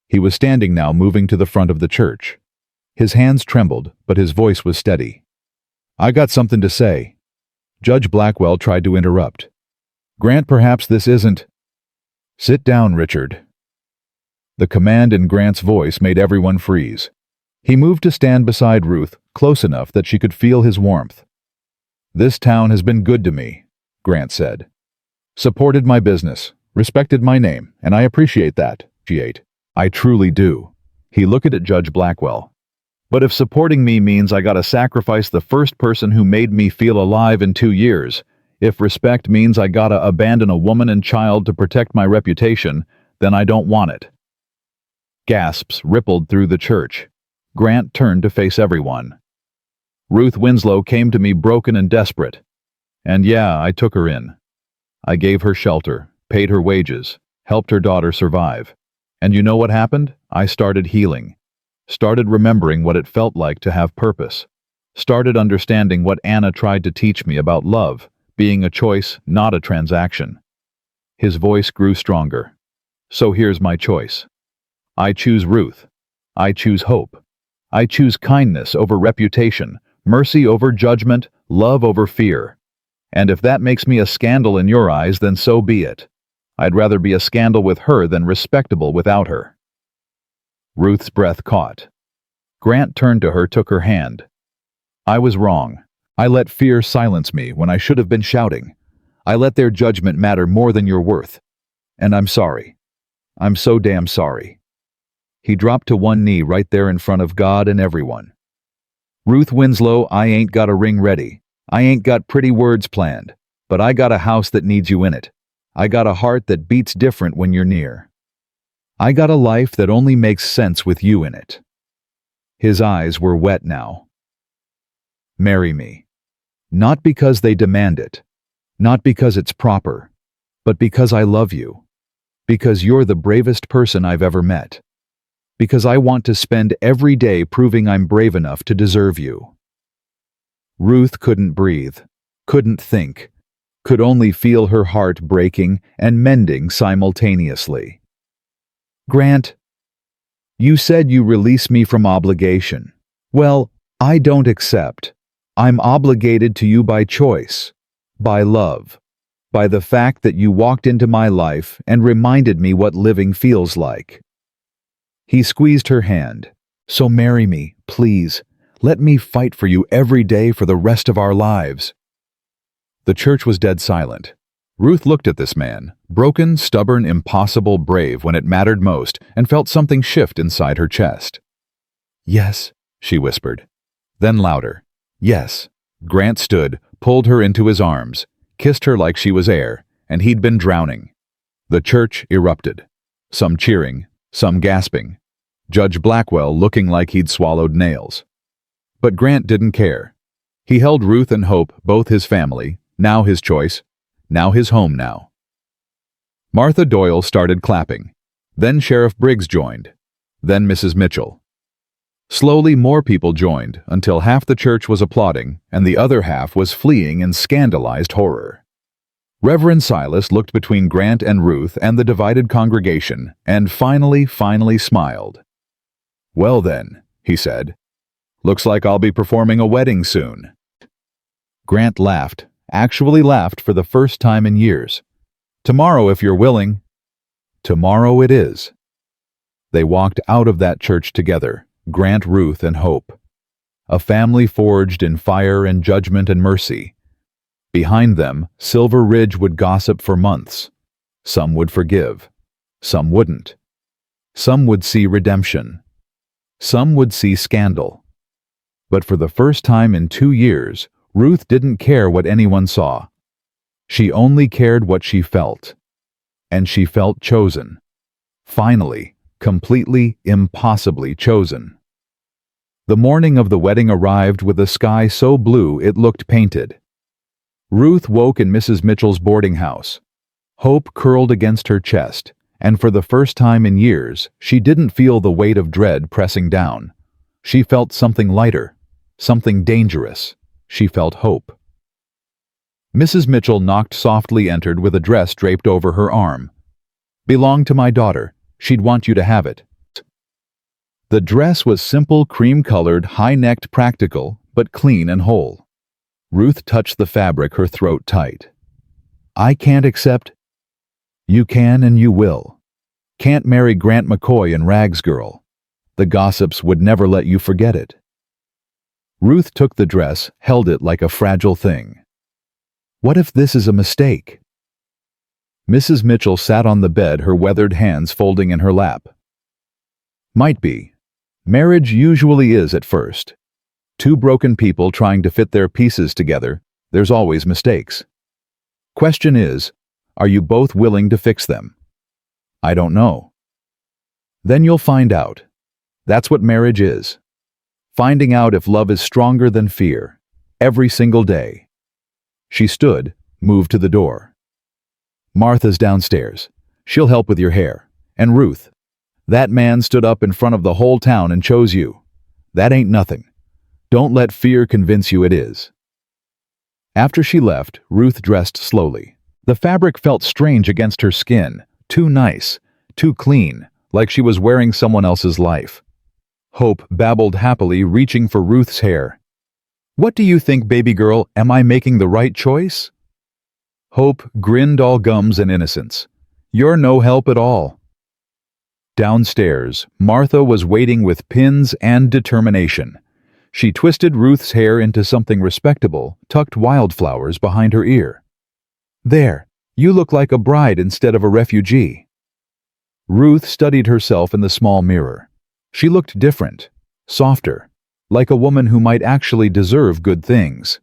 He was standing now, moving to the front of the church. His hands trembled, but his voice was steady. I got something to say. Judge Blackwell tried to interrupt. Grant, perhaps this isn't... Sit down, Richard. The command in Grant's voice made everyone freeze. He moved to stand beside Ruth, close enough that she could feel his warmth. This town has been good to me, Grant said. Supported my business, respected my name, and I appreciate that, she ate. I truly do. He looked at Judge Blackwell. But if supporting me means I gotta sacrifice the first person who made me feel alive in 2 years, if respect means I gotta abandon a woman and child to protect my reputation, then I don't want it. Gasps rippled through the church. Grant turned to face everyone. Ruth Winslow came to me broken and desperate. And yeah, I took her in. I gave her shelter, paid her wages, helped her daughter survive. And you know what happened? I started healing. Started remembering what it felt like to have purpose. Started understanding what Anna tried to teach me about love, being a choice, not a transaction. His voice grew stronger. So here's my choice. I choose Ruth. I choose hope. I choose kindness over reputation, mercy over judgment, love over fear. And if that makes me a scandal in your eyes, then so be it. I'd rather be a scandal with her than respectable without her. Ruth's breath caught. Grant turned to her, took her hand. I was wrong. I let fear silence me when I should have been shouting. I let their judgment matter more than your worth. And I'm sorry. I'm so damn sorry. He dropped to one knee right there in front of God and everyone. Ruth Winslow, I ain't got a ring ready. I ain't got pretty words planned. But I got a house that needs you in it. I got a heart that beats different when you're near. I got a life that only makes sense with you in it." His eyes were wet now. "Marry me. Not because they demand it, not because it's proper, but because I love you. Because you're the bravest person I've ever met. Because I want to spend every day proving I'm brave enough to deserve you." Ruth couldn't breathe, couldn't think, could only feel her heart breaking and mending simultaneously. "Grant, you said you release me from obligation. Well, I don't accept. I'm obligated to you by choice, by love, by the fact that you walked into my life and reminded me what living feels like." He squeezed her hand. "So marry me, please. Let me fight for you every day for the rest of our lives." The church was dead silent. Ruth looked at this man, broken, stubborn, impossible, brave when it mattered most, and felt something shift inside her chest. "Yes," she whispered. Then louder. "Yes." Grant stood, pulled her into his arms, kissed her like she was air, and he'd been drowning. The church erupted. Some cheering, some gasping. Judge Blackwell looking like he'd swallowed nails. But Grant didn't care. He held Ruth and Hope, both his family, now his choice, now his home now. Martha Doyle started clapping. Then Sheriff Briggs joined. Then Mrs. Mitchell. Slowly more people joined until half the church was applauding and the other half was fleeing in scandalized horror. Reverend Silas looked between Grant and Ruth and the divided congregation and finally smiled. "Well then," he said, "looks like I'll be performing a wedding soon." Grant laughed, actually laughed for the first time in years. "Tomorrow if you're willing." "Tomorrow it is." They walked out of that church together, Grant, Ruth, and Hope. A family forged in fire and judgment and mercy. Behind them, Silver Ridge would gossip for months. Some would forgive. Some wouldn't. Some would see redemption. Some would see scandal. But for the first time in 2 years, Ruth didn't care what anyone saw. She only cared what she felt. And she felt chosen. Finally, completely, impossibly chosen. The morning of the wedding arrived with a sky so blue it looked painted. Ruth woke in Mrs. Mitchell's boarding house. Hope curled against her chest, and for the first time in years, she didn't feel the weight of dread pressing down. She felt something lighter, something dangerous. She felt hope. Mrs. Mitchell knocked softly entered with a dress draped over her arm. "Belonged to my daughter. She'd want you to have it." The dress was simple, cream-colored, high-necked, practical, but clean and whole. Ruth touched the fabric, her throat tight. "I can't accept." "You can and you will. Can't marry Grant McCoy and Rags Girl. The gossips would never let you forget it." Ruth took the dress, held it like a fragile thing. "What if this is a mistake?" Mrs. Mitchell sat on the bed, her weathered hands folding in her lap. "Might be. Marriage usually is at first. Two broken people trying to fit their pieces together, there's always mistakes. Question is, are you both willing to fix them? I don't know. Then you'll find out. That's what marriage is. Finding out if love is stronger than fear, every single day." She stood, moved to the door. "Martha's downstairs. She'll help with your hair. And Ruth, that man stood up in front of the whole town and chose you. That ain't nothing. Don't let fear convince you it is." After she left, Ruth dressed slowly. The fabric felt strange against her skin, too nice, too clean, like she was wearing someone else's life. Hope babbled happily, reaching for Ruth's hair. "What do you think, baby girl? Am I making the right choice?" Hope grinned, all gums and innocence. "You're no help at all." Downstairs, Martha was waiting with pins and determination. She twisted Ruth's hair into something respectable, tucked wildflowers behind her ear. "There, you look like a bride instead of a refugee." Ruth studied herself in the small mirror. She looked different, softer, like a woman who might actually deserve good things.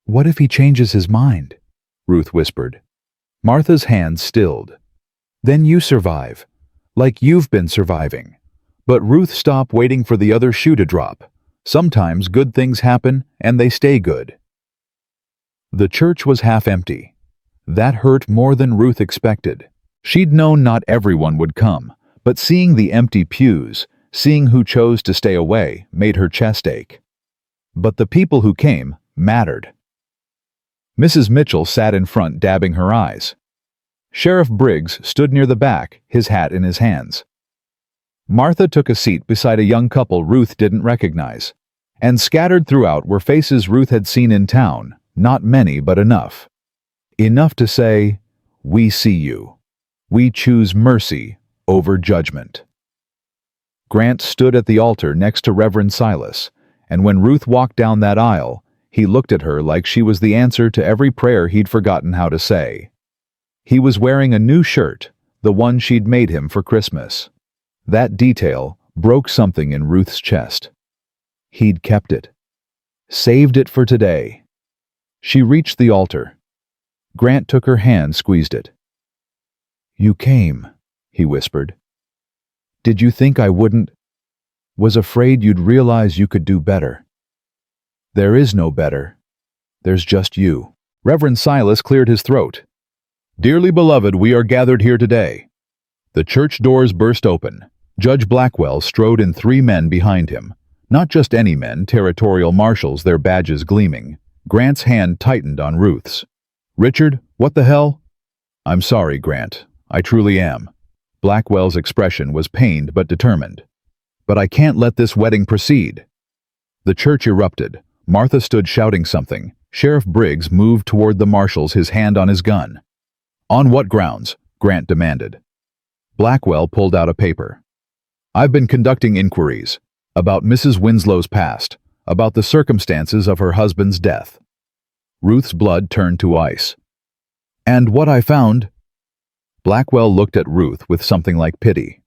"What if he changes his mind?" Ruth whispered. Martha's hand stilled. Then you survive, like you've been surviving. But Ruth, stop waiting for the other shoe to drop. Sometimes good things happen and they stay good. The church was half empty. That hurt more than Ruth expected. She'd known not everyone would come, but seeing the empty pews, seeing who chose to stay away, made her chest ache. But the people who came mattered. Mrs. Mitchell sat in front, dabbing her eyes. Sheriff Briggs stood near the back, his hat in his hands. Martha took a seat beside a young couple Ruth didn't recognize. And scattered throughout were faces Ruth had seen in town, not many but enough. Enough to say, "We see you. We choose mercy over judgment." Grant stood at the altar next to Reverend Silas, and when Ruth walked down that aisle, he looked at her like she was the answer to every prayer he'd forgotten how to say. He was wearing a new shirt, the one she'd made him for Christmas. That detail broke something in Ruth's chest. He'd kept it. Saved it for today. She reached the altar. Grant took her hand, squeezed it. "You came," he whispered. "Did you think I wouldn't? Was afraid you'd realize you could do better. There is no better. There's just you." Reverend Silas cleared his throat. "Dearly beloved, we are gathered here today." The church doors burst open. Judge Blackwell strode in, 3 men behind him. Not just any men, territorial marshals, their badges gleaming. Grant's hand tightened on Ruth's. "Richard, what the hell?" "I'm sorry, Grant. I truly am." Blackwell's expression was pained but determined. "But I can't let this wedding proceed." The church erupted. Martha stood shouting something. Sheriff Briggs moved toward the marshals, his hand on his gun. "On what grounds?" Grant demanded. Blackwell pulled out a paper. "I've been conducting inquiries about Mrs. Winslow's past, about the circumstances of her husband's death." Ruth's blood turned to ice. "And what I found—" Blackwell looked at Ruth with something like pity.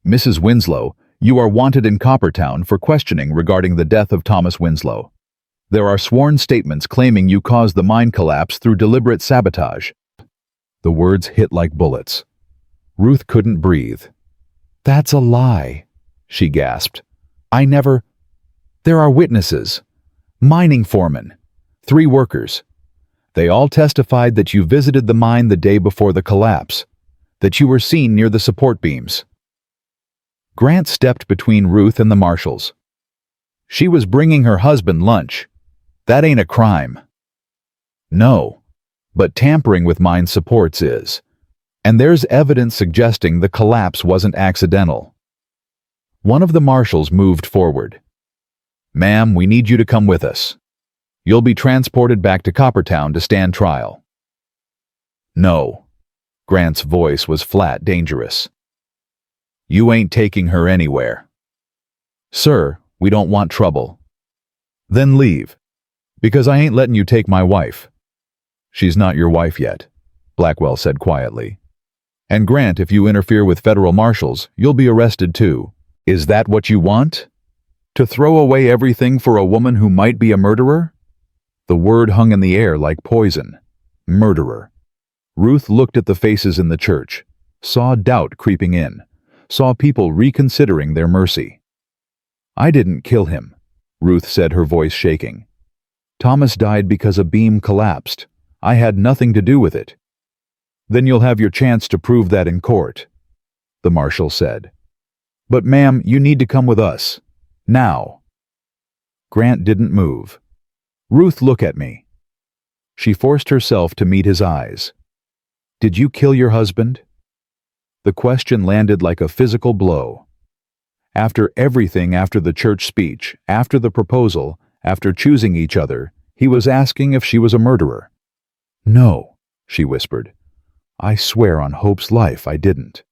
"Mrs. Winslow, you are wanted in Coppertown for questioning regarding the death of Thomas Winslow. There are sworn statements claiming you caused the mine collapse through deliberate sabotage." The words hit like bullets. Ruth couldn't breathe. "That's a lie," she gasped. "I never—" "There are witnesses. Mining foremen. 3 workers. They all testified that you visited the mine the day before the collapse, that you were seen near the support beams." Grant stepped between Ruth and the marshals. "She was bringing her husband lunch. That ain't a crime." "No, but tampering with mine supports is. And there's evidence suggesting the collapse wasn't accidental." One of the marshals moved forward. "Ma'am, we need you to come with us. You'll be transported back to Coppertown to stand trial." "No." Grant's voice was flat, dangerous. "You ain't taking her anywhere." "Sir, we don't want trouble." "Then leave, because I ain't letting you take my wife." "She's not your wife yet," Blackwell said quietly. "And Grant, if you interfere with federal marshals, you'll be arrested too. Is that what you want? To throw away everything for a woman who might be a murderer?" The word hung in the air like poison. Murderer. Ruth looked at the faces in the church, saw doubt creeping in, saw people reconsidering their mercy. "I didn't kill him," Ruth said, her voice shaking. "Thomas died because a beam collapsed. I had nothing to do with it." "Then you'll have your chance to prove that in court," the marshal said. "But ma'am, you need to come with us. Now." Grant didn't move. "Ruth, look at me." She forced herself to meet his eyes. "Did you kill your husband?" The question landed like a physical blow. After everything, after the church speech, after the proposal, after choosing each other, he was asking if she was a murderer. "No," she whispered. "I swear on Hope's life I didn't."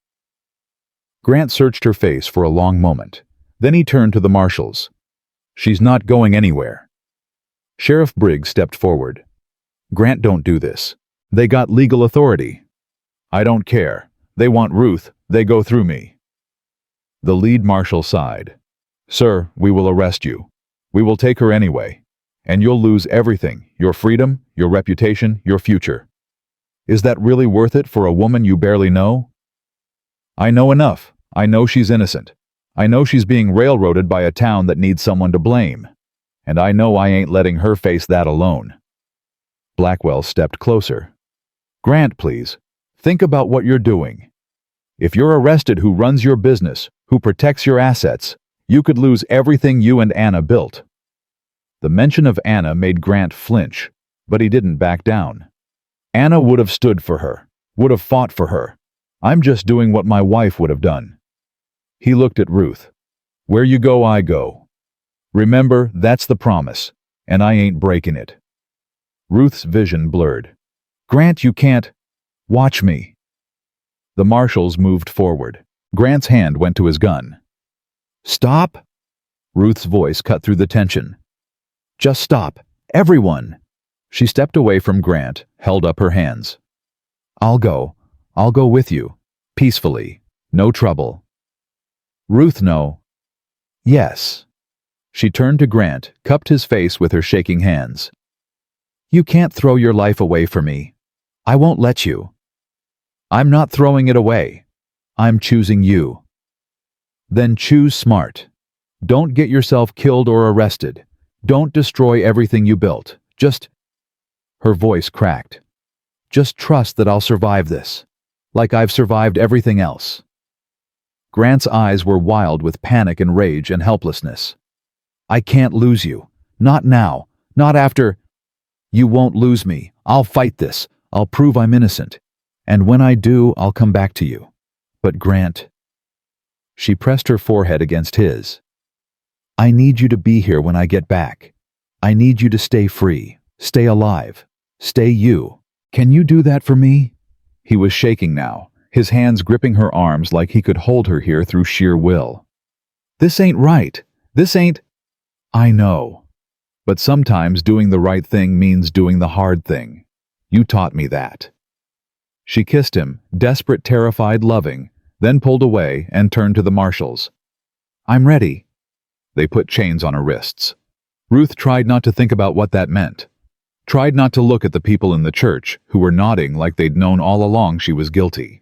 Grant searched her face for a long moment. Then he turned to the marshals. "She's not going anywhere." Sheriff Briggs stepped forward. "Grant, don't do this. They got legal authority." "I don't care. They want Ruth. They go through me." The lead marshal sighed. "Sir, we will arrest you. We will take her anyway. And you'll lose everything, your freedom, your reputation, your future." Is that really worth it for a woman you barely know? I know enough. I know she's innocent. I know she's being railroaded by a town that needs someone to blame. And I know I ain't letting her face that alone. Blackwell stepped closer. Grant, please. Think about what you're doing. If you're arrested, who runs your business, who protects your assets, you could lose everything you and Anna built. The mention of Anna made Grant flinch, but he didn't back down. Anna would have stood for her, would have fought for her. I'm just doing what my wife would have done. He looked at Ruth. Where you go, I go. Remember, that's the promise, and I ain't breaking it. Ruth's vision blurred. Grant, you can't. Watch me. The marshals moved forward. Grant's hand went to his gun. Stop! Ruth's voice cut through the tension. Just stop. Everyone! She stepped away from Grant, held up her hands. I'll go with you. Peacefully. No trouble. Ruth, no. Yes. She turned to Grant, cupped his face with her shaking hands. You can't throw your life away for me. I won't let you. I'm not throwing it away. I'm choosing you. Then choose smart. Don't get yourself killed or arrested. Don't destroy everything you built. Her voice cracked. Just trust that I'll survive this, like I've survived everything else. Grant's eyes were wild with panic and rage and helplessness. I can't lose you. Not now. Not after. You won't lose me. I'll fight this. I'll prove I'm innocent. And when I do, I'll come back to you. But Grant... She pressed her forehead against his. I need you to be here when I get back. I need you to stay free. Stay alive. Stay you. Can you do that for me? He was shaking now, his hands gripping her arms like he could hold her here through sheer will. This ain't right. This ain't... I know. But sometimes doing the right thing means doing the hard thing. You taught me that. She kissed him, desperate, terrified, loving, then pulled away and turned to the marshals. I'm ready. They put chains on her wrists. Ruth tried not to think about what that meant. Tried not to look at the people in the church who were nodding like they'd known all along she was guilty.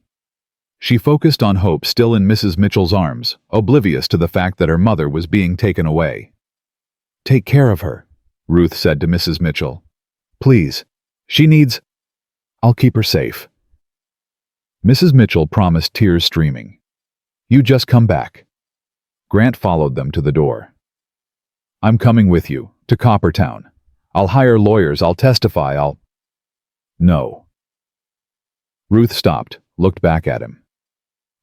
She focused on Hope still in Mrs. Mitchell's arms, oblivious to the fact that her mother was being taken away. Take care of her, Ruth said to Mrs. Mitchell. Please. She needs... I'll keep her safe. Mrs. Mitchell promised, tears streaming. You just come back. Grant followed them to the door. I'm coming with you, to Coppertown. I'll hire lawyers, I'll testify, I'll... No. Ruth stopped, looked back at him.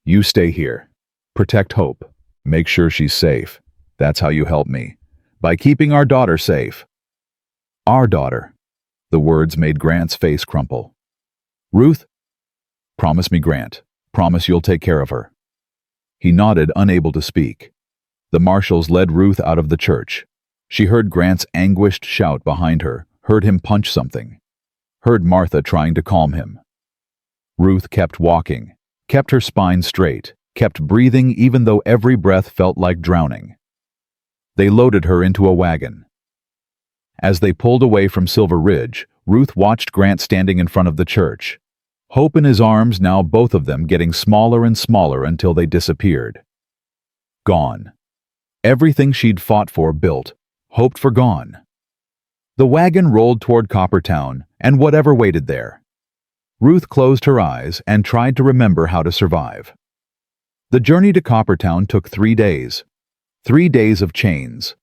You stay here. Protect Hope. Make sure she's safe. That's how you help me. By keeping our daughter safe. Our daughter. The words made Grant's face crumple. Ruth? Promise me, Grant. Promise you'll take care of her. He nodded, unable to speak. The marshals led Ruth out of the church. She heard Grant's anguished shout behind her, heard him punch something, heard Martha trying to calm him. Ruth kept walking, kept her spine straight, kept breathing even though every breath felt like drowning. They loaded her into a wagon. As they pulled away from Silver Ridge, Ruth watched Grant standing in front of the church. Hope in his arms, now both of them getting smaller and smaller until they disappeared. Gone. Everything she'd fought for, built, hoped for, gone. The wagon rolled toward Coppertown and whatever waited there. Ruth closed her eyes and tried to remember how to survive. The journey to Coppertown took 3 days. 3 days of chains.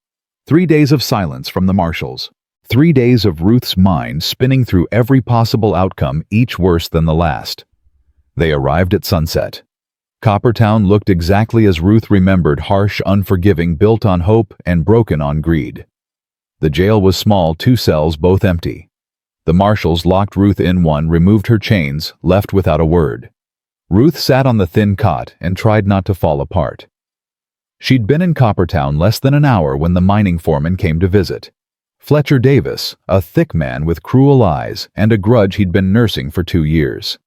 3 days of silence from the marshals. 3 days of Ruth's mind spinning through every possible outcome, each worse than the last. They arrived at sunset. Coppertown looked exactly as Ruth remembered, harsh, unforgiving, built on hope and broken on greed. The jail was small, 2 cells, both empty. The marshals locked Ruth in one, removed her chains, left without a word. Ruth sat on the thin cot and tried not to fall apart. She'd been in Coppertown less than an hour when the mining foreman came to visit. Fletcher Davis, a thick man with cruel eyes and a grudge he'd been nursing for 2 years.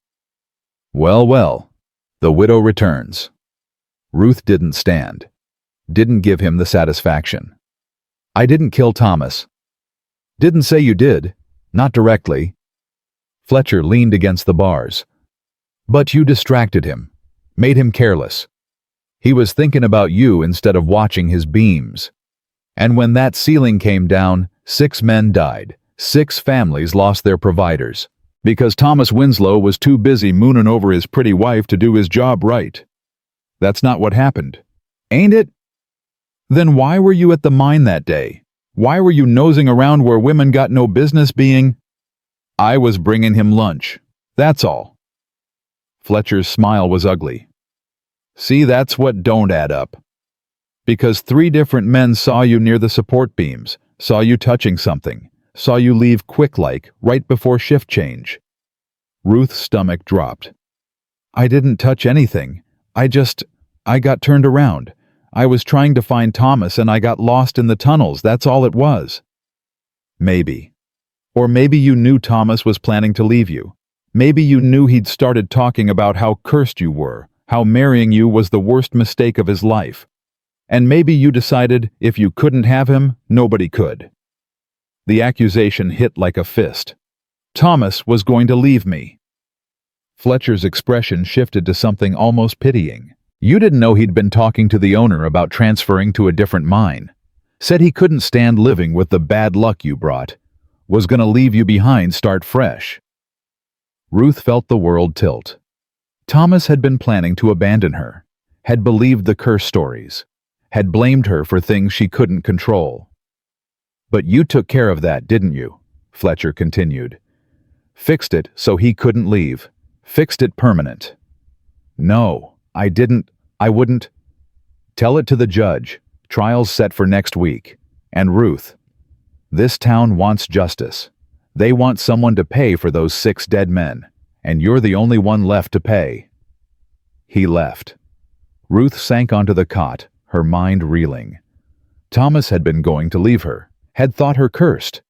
Well, well, the widow returns. Ruth didn't stand. Didn't give him the satisfaction. I didn't kill Thomas. Didn't say you did. Not directly. Fletcher leaned against the bars. But you distracted him, made him careless. He was thinking about you instead of watching his beams. And when that ceiling came down, 6 men died. 6 families lost their providers. Because Thomas Winslow was too busy mooning over his pretty wife to do his job right. That's not what happened. Ain't it? Then why were you at the mine that day? Why were you nosing around where women got no business being? I was bringing him lunch. That's all. Fletcher's smile was ugly. See, that's what don't add up. Because 3 different men saw you near the support beams, saw you touching something, saw you leave quick-like right before shift change. Ruth's stomach dropped. I didn't touch anything. I got turned around. I was trying to find Thomas and I got lost in the tunnels, that's all it was. Maybe. Or maybe you knew Thomas was planning to leave you. Maybe you knew he'd started talking about how cursed you were, how marrying you was the worst mistake of his life. And maybe you decided if you couldn't have him, nobody could. The accusation hit like a fist. Thomas was going to leave me. Fletcher's expression shifted to something almost pitying. You didn't know he'd been talking to the owner about transferring to a different mine. Said he couldn't stand living with the bad luck you brought. Was gonna leave you behind, start fresh. Ruth felt the world tilt. Thomas had been planning to abandon her, had believed the curse stories, had blamed her for things she couldn't control. But you took care of that, didn't you? Fletcher continued. Fixed it so he couldn't leave. Fixed it permanent. No, I didn't. I wouldn't. Tell it to the judge. Trial's set for next week. And Ruth. This town wants justice. They want someone to pay for those 6 dead men, and you're the only one left to pay. He left. Ruth sank onto the cot, her mind reeling. Thomas had been going to leave her, had thought her cursed,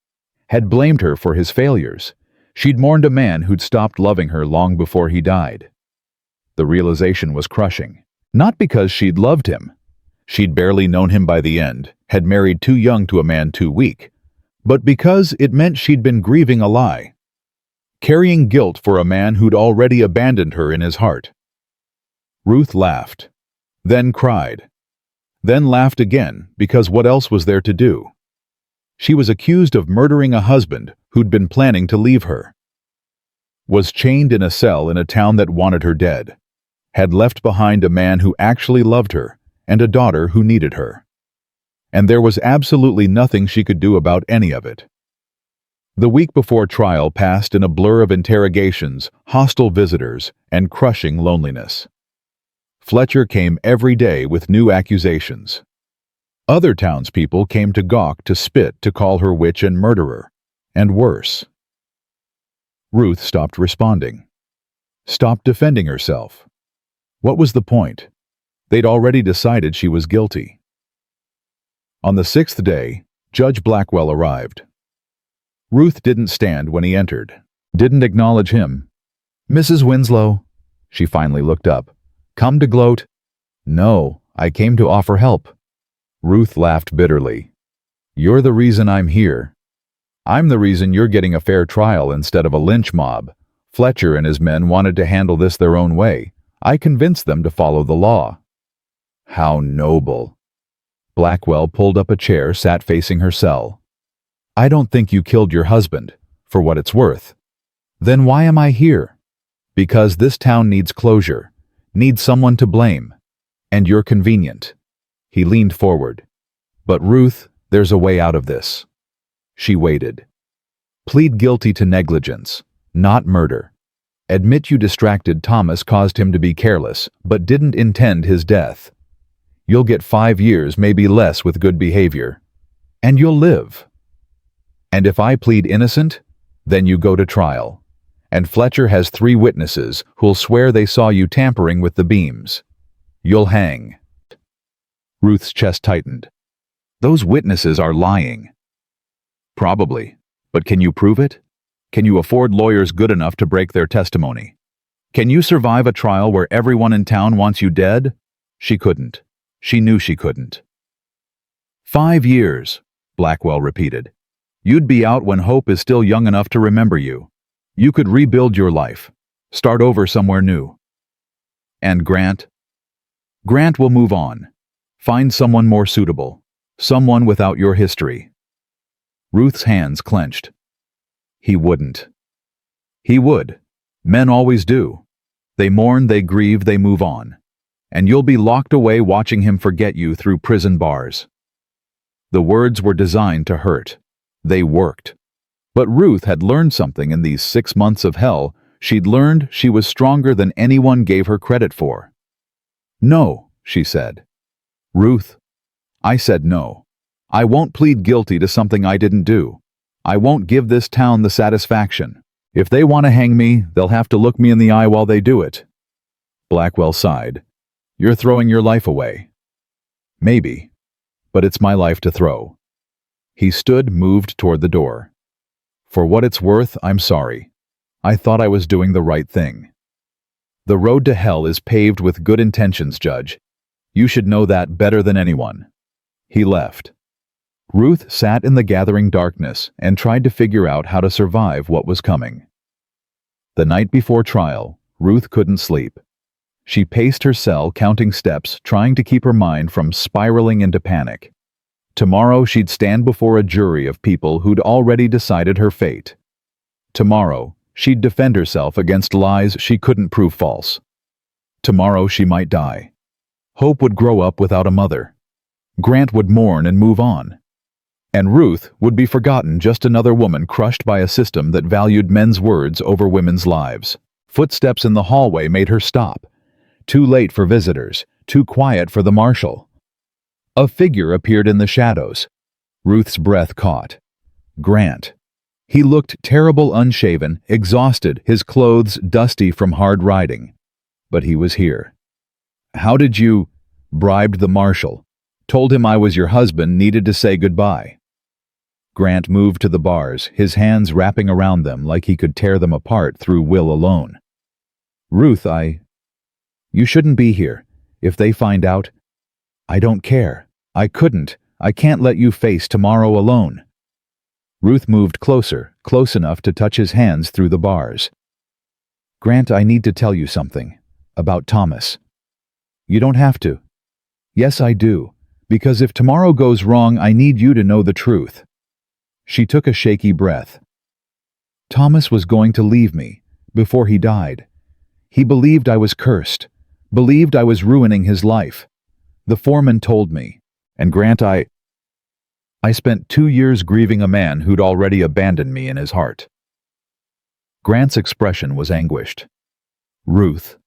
had blamed her for his failures. She'd mourned a man who'd stopped loving her long before he died. The realization was crushing. Not because she'd loved him. She'd barely known him by the end, had married too young to a man too weak. But because it meant she'd been grieving a lie. Carrying guilt for a man who'd already abandoned her in his heart. Ruth laughed. Then cried. Then laughed again, because what else was there to do? She was accused of murdering a husband who'd been planning to leave her. Was chained in a cell in a town that wanted her dead. Had left behind a man who actually loved her and a daughter who needed her. And there was absolutely nothing she could do about any of it. The week before trial passed in a blur of interrogations, hostile visitors, and crushing loneliness. Fletcher came every day with new accusations. Other townspeople came to gawk, to spit, to call her witch and murderer, and worse. Ruth stopped responding. Stopped defending herself. What was the point? They'd already decided she was guilty. On the 6th day, Judge Blackwell arrived. Ruth didn't stand when he entered, didn't acknowledge him. Mrs. Winslow, she finally looked up. Come to gloat? No, I came to offer help. Ruth laughed bitterly. You're the reason I'm here. I'm the reason you're getting a fair trial instead of a lynch mob. Fletcher and his men wanted to handle this their own way. I convinced them to follow the law. How noble. Blackwell pulled up a chair, sat facing her cell. I don't think you killed your husband, for what it's worth. Then why am I here? Because this town needs closure, needs someone to blame. And you're convenient. He leaned forward. But Ruth, there's a way out of this. She waited. Plead guilty to negligence, not murder. Admit you distracted Thomas, caused him to be careless, but didn't intend his death. You'll get 5 years, maybe less, with good behavior. And you'll live. And if I plead innocent, then you go to trial. And Fletcher has 3 witnesses who'll swear they saw you tampering with the beams. You'll hang. Ruth's chest tightened. Those witnesses are lying. Probably. But can you prove it? Can you afford lawyers good enough to break their testimony? Can you survive a trial where everyone in town wants you dead? She couldn't. She knew she couldn't. 5 years, Blackwell repeated. You'd be out when hope is still young enough to remember you. You could rebuild your life. Start over somewhere new. And Grant? Grant will move on. Find someone more suitable. Someone without your history. Ruth's hands clenched. He wouldn't. He would. Men always do. They mourn, they grieve, they move on. And you'll be locked away watching him forget you through prison bars. The words were designed to hurt. They worked. But Ruth had learned something in these 6 months of hell. She'd learned she was stronger than anyone gave her credit for. No, she said. Ruth, I said no. I won't plead guilty to something I didn't do. I won't give this town the satisfaction. If they want to hang me, they'll have to look me in the eye while they do it. Blackwell sighed. You're throwing your life away. Maybe, but it's my life to throw. He stood, moved toward the door. For what it's worth, I'm sorry. I thought I was doing the right thing. The road to hell is paved with good intentions, Judge. You should know that better than anyone. He left. Ruth sat in the gathering darkness and tried to figure out how to survive what was coming. The night before trial, Ruth couldn't sleep. She paced her cell, counting steps, trying to keep her mind from spiraling into panic. Tomorrow she'd stand before a jury of people who'd already decided her fate. Tomorrow, she'd defend herself against lies she couldn't prove false. Tomorrow she might die. Hope would grow up without a mother. Grant would mourn and move on. And Ruth would be forgotten, just another woman crushed by a system that valued men's words over women's lives. Footsteps in the hallway made her stop. Too late for visitors, too quiet for the marshal. A figure appeared in the shadows. Ruth's breath caught. Grant. He looked terrible, unshaven, exhausted, his clothes dusty from hard riding. But he was here. How did you? Bribed the marshal. Told him I was your husband, needed to say goodbye. Grant moved to the bars, his hands wrapping around them like he could tear them apart through will alone. Ruth, You shouldn't be here. If they find out, I don't care. I couldn't. I can't let you face tomorrow alone. Ruth moved closer, close enough to touch his hands through the bars. Grant, I need to tell you something. About Thomas. You don't have to. Yes, I do. Because if tomorrow goes wrong, I need you to know the truth. She took a shaky breath. Thomas was going to leave me, before he died. He believed I was cursed, believed I was ruining his life. The foreman told me. And Grant, I spent 2 years grieving a man who'd already abandoned me in his heart. Grant's expression was anguished. Ruth.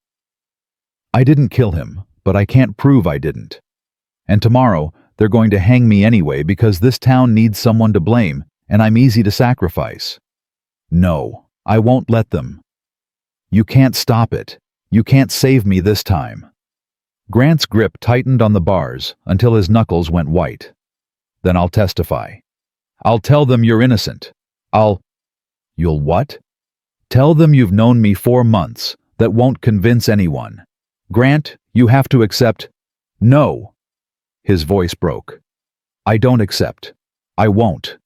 I didn't kill him, but I can't prove I didn't. And tomorrow, they're going to hang me anyway because this town needs someone to blame, and I'm easy to sacrifice. No, I won't let them. You can't stop it. You can't save me this time. Grant's grip tightened on the bars until his knuckles went white. Then I'll testify. I'll tell them you're innocent. You'll what? Tell them you've known me 4 months. That won't convince anyone. Grant, you have to accept. No. His voice broke. I don't accept. I won't.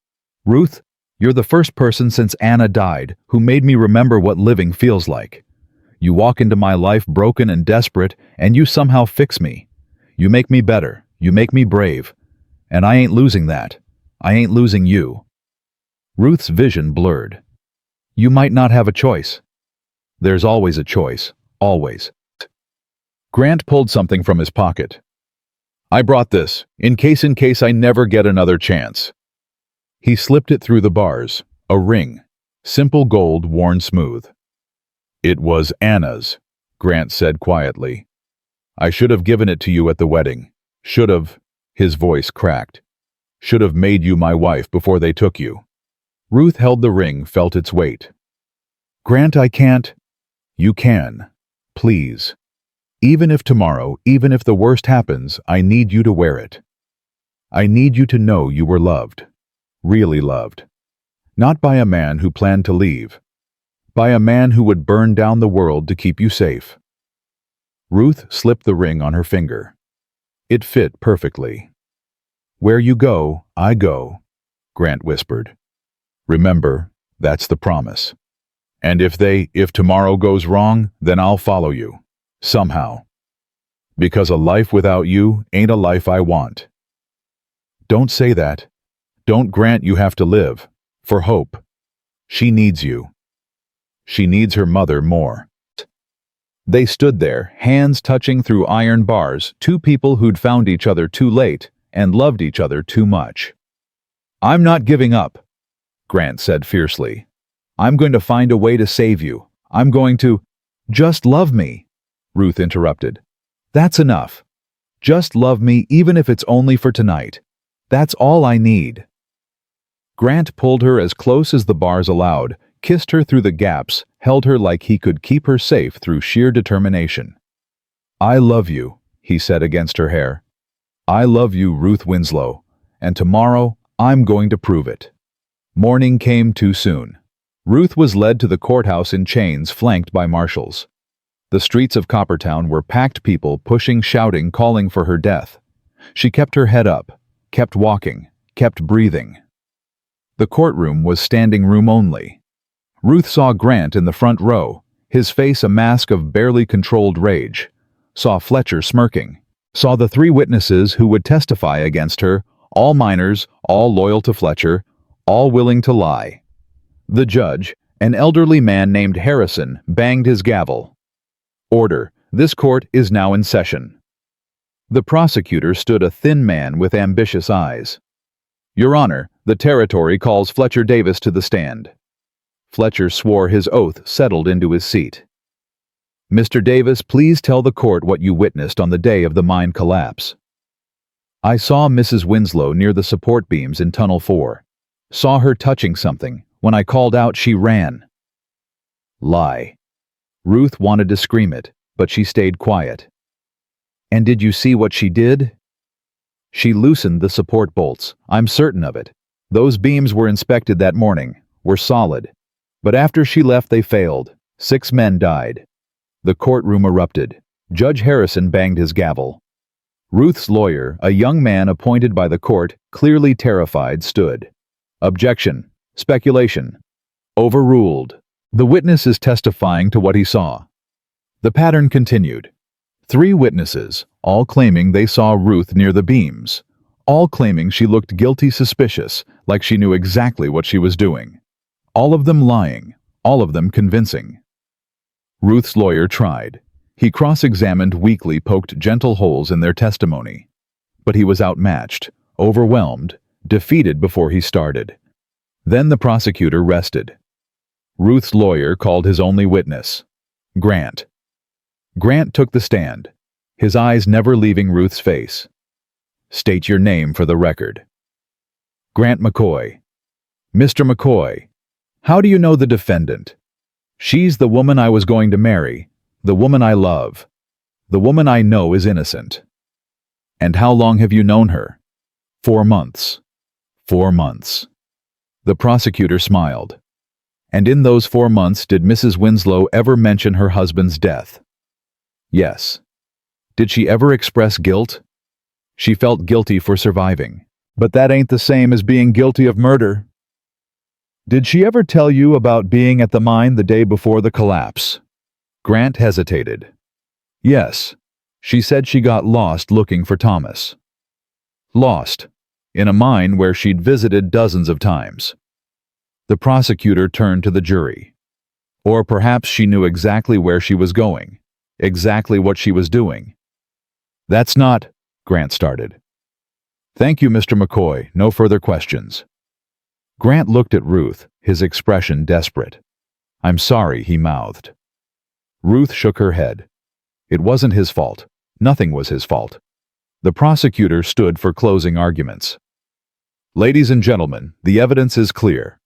Ruth, you're the first person since Anna died who made me remember what living feels like. You walk into my life broken and desperate, and you somehow fix me. You make me better. You make me brave. And I ain't losing that. I ain't losing you. Ruth's vision blurred. You might not have a choice. There's always a choice. Always. Grant pulled something from his pocket. I brought this, in case I never get another chance. He slipped it through the bars. A ring. Simple gold worn smooth. It was Anna's, Grant said quietly. I should have given it to you at the wedding. Should have, his voice cracked. Should have made you my wife before they took you. Ruth held the ring, felt its weight. Grant, I can't. You can. Please. Even if tomorrow, even if the worst happens, I need you to wear it. I need you to know you were loved. Really loved. Not by a man who planned to leave. By a man who would burn down the world to keep you safe. Ruth slipped the ring on her finger. It fit perfectly. Where you go, I go, Grant whispered. Remember, that's the promise. And if tomorrow goes wrong, then I'll follow you. Somehow. Because a life without you ain't a life I want. Don't say that. Don't grant you have to live. For Hope. She needs you. She needs her mother more. They stood there, hands touching through iron bars, two people who'd found each other too late and loved each other too much. I'm not giving up, Grant said fiercely. I'm going to find a way to save you. I'm going to— Just love me, Ruth interrupted. That's enough. Just love me even if it's only for tonight. That's all I need. Grant pulled her as close as the bars allowed, kissed her through the gaps, held her like he could keep her safe through sheer determination. I love you, he said against her hair. I love you, Ruth Winslow, and tomorrow I'm going to prove it. Morning came too soon. Ruth was led to the courthouse in chains, flanked by marshals. The streets of Coppertown were packed, people pushing, shouting, calling for her death. She kept her head up, kept walking, kept breathing. The courtroom was standing room only. Ruth saw Grant in the front row, his face a mask of barely controlled rage. Saw Fletcher smirking. Saw the three witnesses who would testify against her, all minors, all loyal to Fletcher, all willing to lie. The judge, an elderly man named Harrison, banged his gavel. Order. This court is now in session. The prosecutor stood, a thin man with ambitious eyes. Your Honor, the territory calls Fletcher Davis to the stand. Fletcher swore, his oath settled into his seat. Mr. Davis, please tell the court what you witnessed on the day of the mine collapse. I saw Mrs. Winslow near the support beams in Tunnel 4. Saw her touching something. When I called out, she ran. Lie. Ruth wanted to scream it, but she stayed quiet. And did you see what she did? She loosened the support bolts. I'm certain of it. Those beams were inspected that morning, were solid. But after she left, they failed. 6 men died. The courtroom erupted. Judge Harrison banged his gavel. Ruth's lawyer, a young man appointed by the court, clearly terrified, stood. Objection. Speculation. Overruled. The witness is testifying to what he saw. The pattern continued. 3 witnesses, all claiming they saw Ruth near the beams, all claiming she looked guilty, suspicious, like she knew exactly what she was doing. All of them lying, all of them convincing. Ruth's lawyer tried. He cross-examined weakly, poked gentle holes in their testimony. But he was outmatched, overwhelmed, defeated before he started. Then the prosecutor rested. Ruth's lawyer called his only witness, Grant. Grant took the stand, his eyes never leaving Ruth's face. State your name for the record. Grant McCoy. Mr. McCoy, how do you know the defendant? She's the woman I was going to marry, the woman I love, the woman I know is innocent. And how long have you known her? 4 months. 4 months. The prosecutor smiled. And in those 4 months, did Mrs. Winslow ever mention her husband's death? Yes. Did she ever express guilt? She felt guilty for surviving. But that ain't the same as being guilty of murder. Did she ever tell you about being at the mine the day before the collapse? Grant hesitated. Yes. She said she got lost looking for Thomas. Lost. In a mine where she'd visited dozens of times. The prosecutor turned to the jury. Or perhaps she knew exactly where she was going, exactly what she was doing. That's not— Grant started. Thank you, Mr. McCoy. No further questions. Grant looked at Ruth, his expression desperate. I'm sorry, he mouthed. Ruth shook her head. It wasn't his fault. Nothing was his fault. The prosecutor stood for closing arguments. Ladies and gentlemen, the evidence is clear.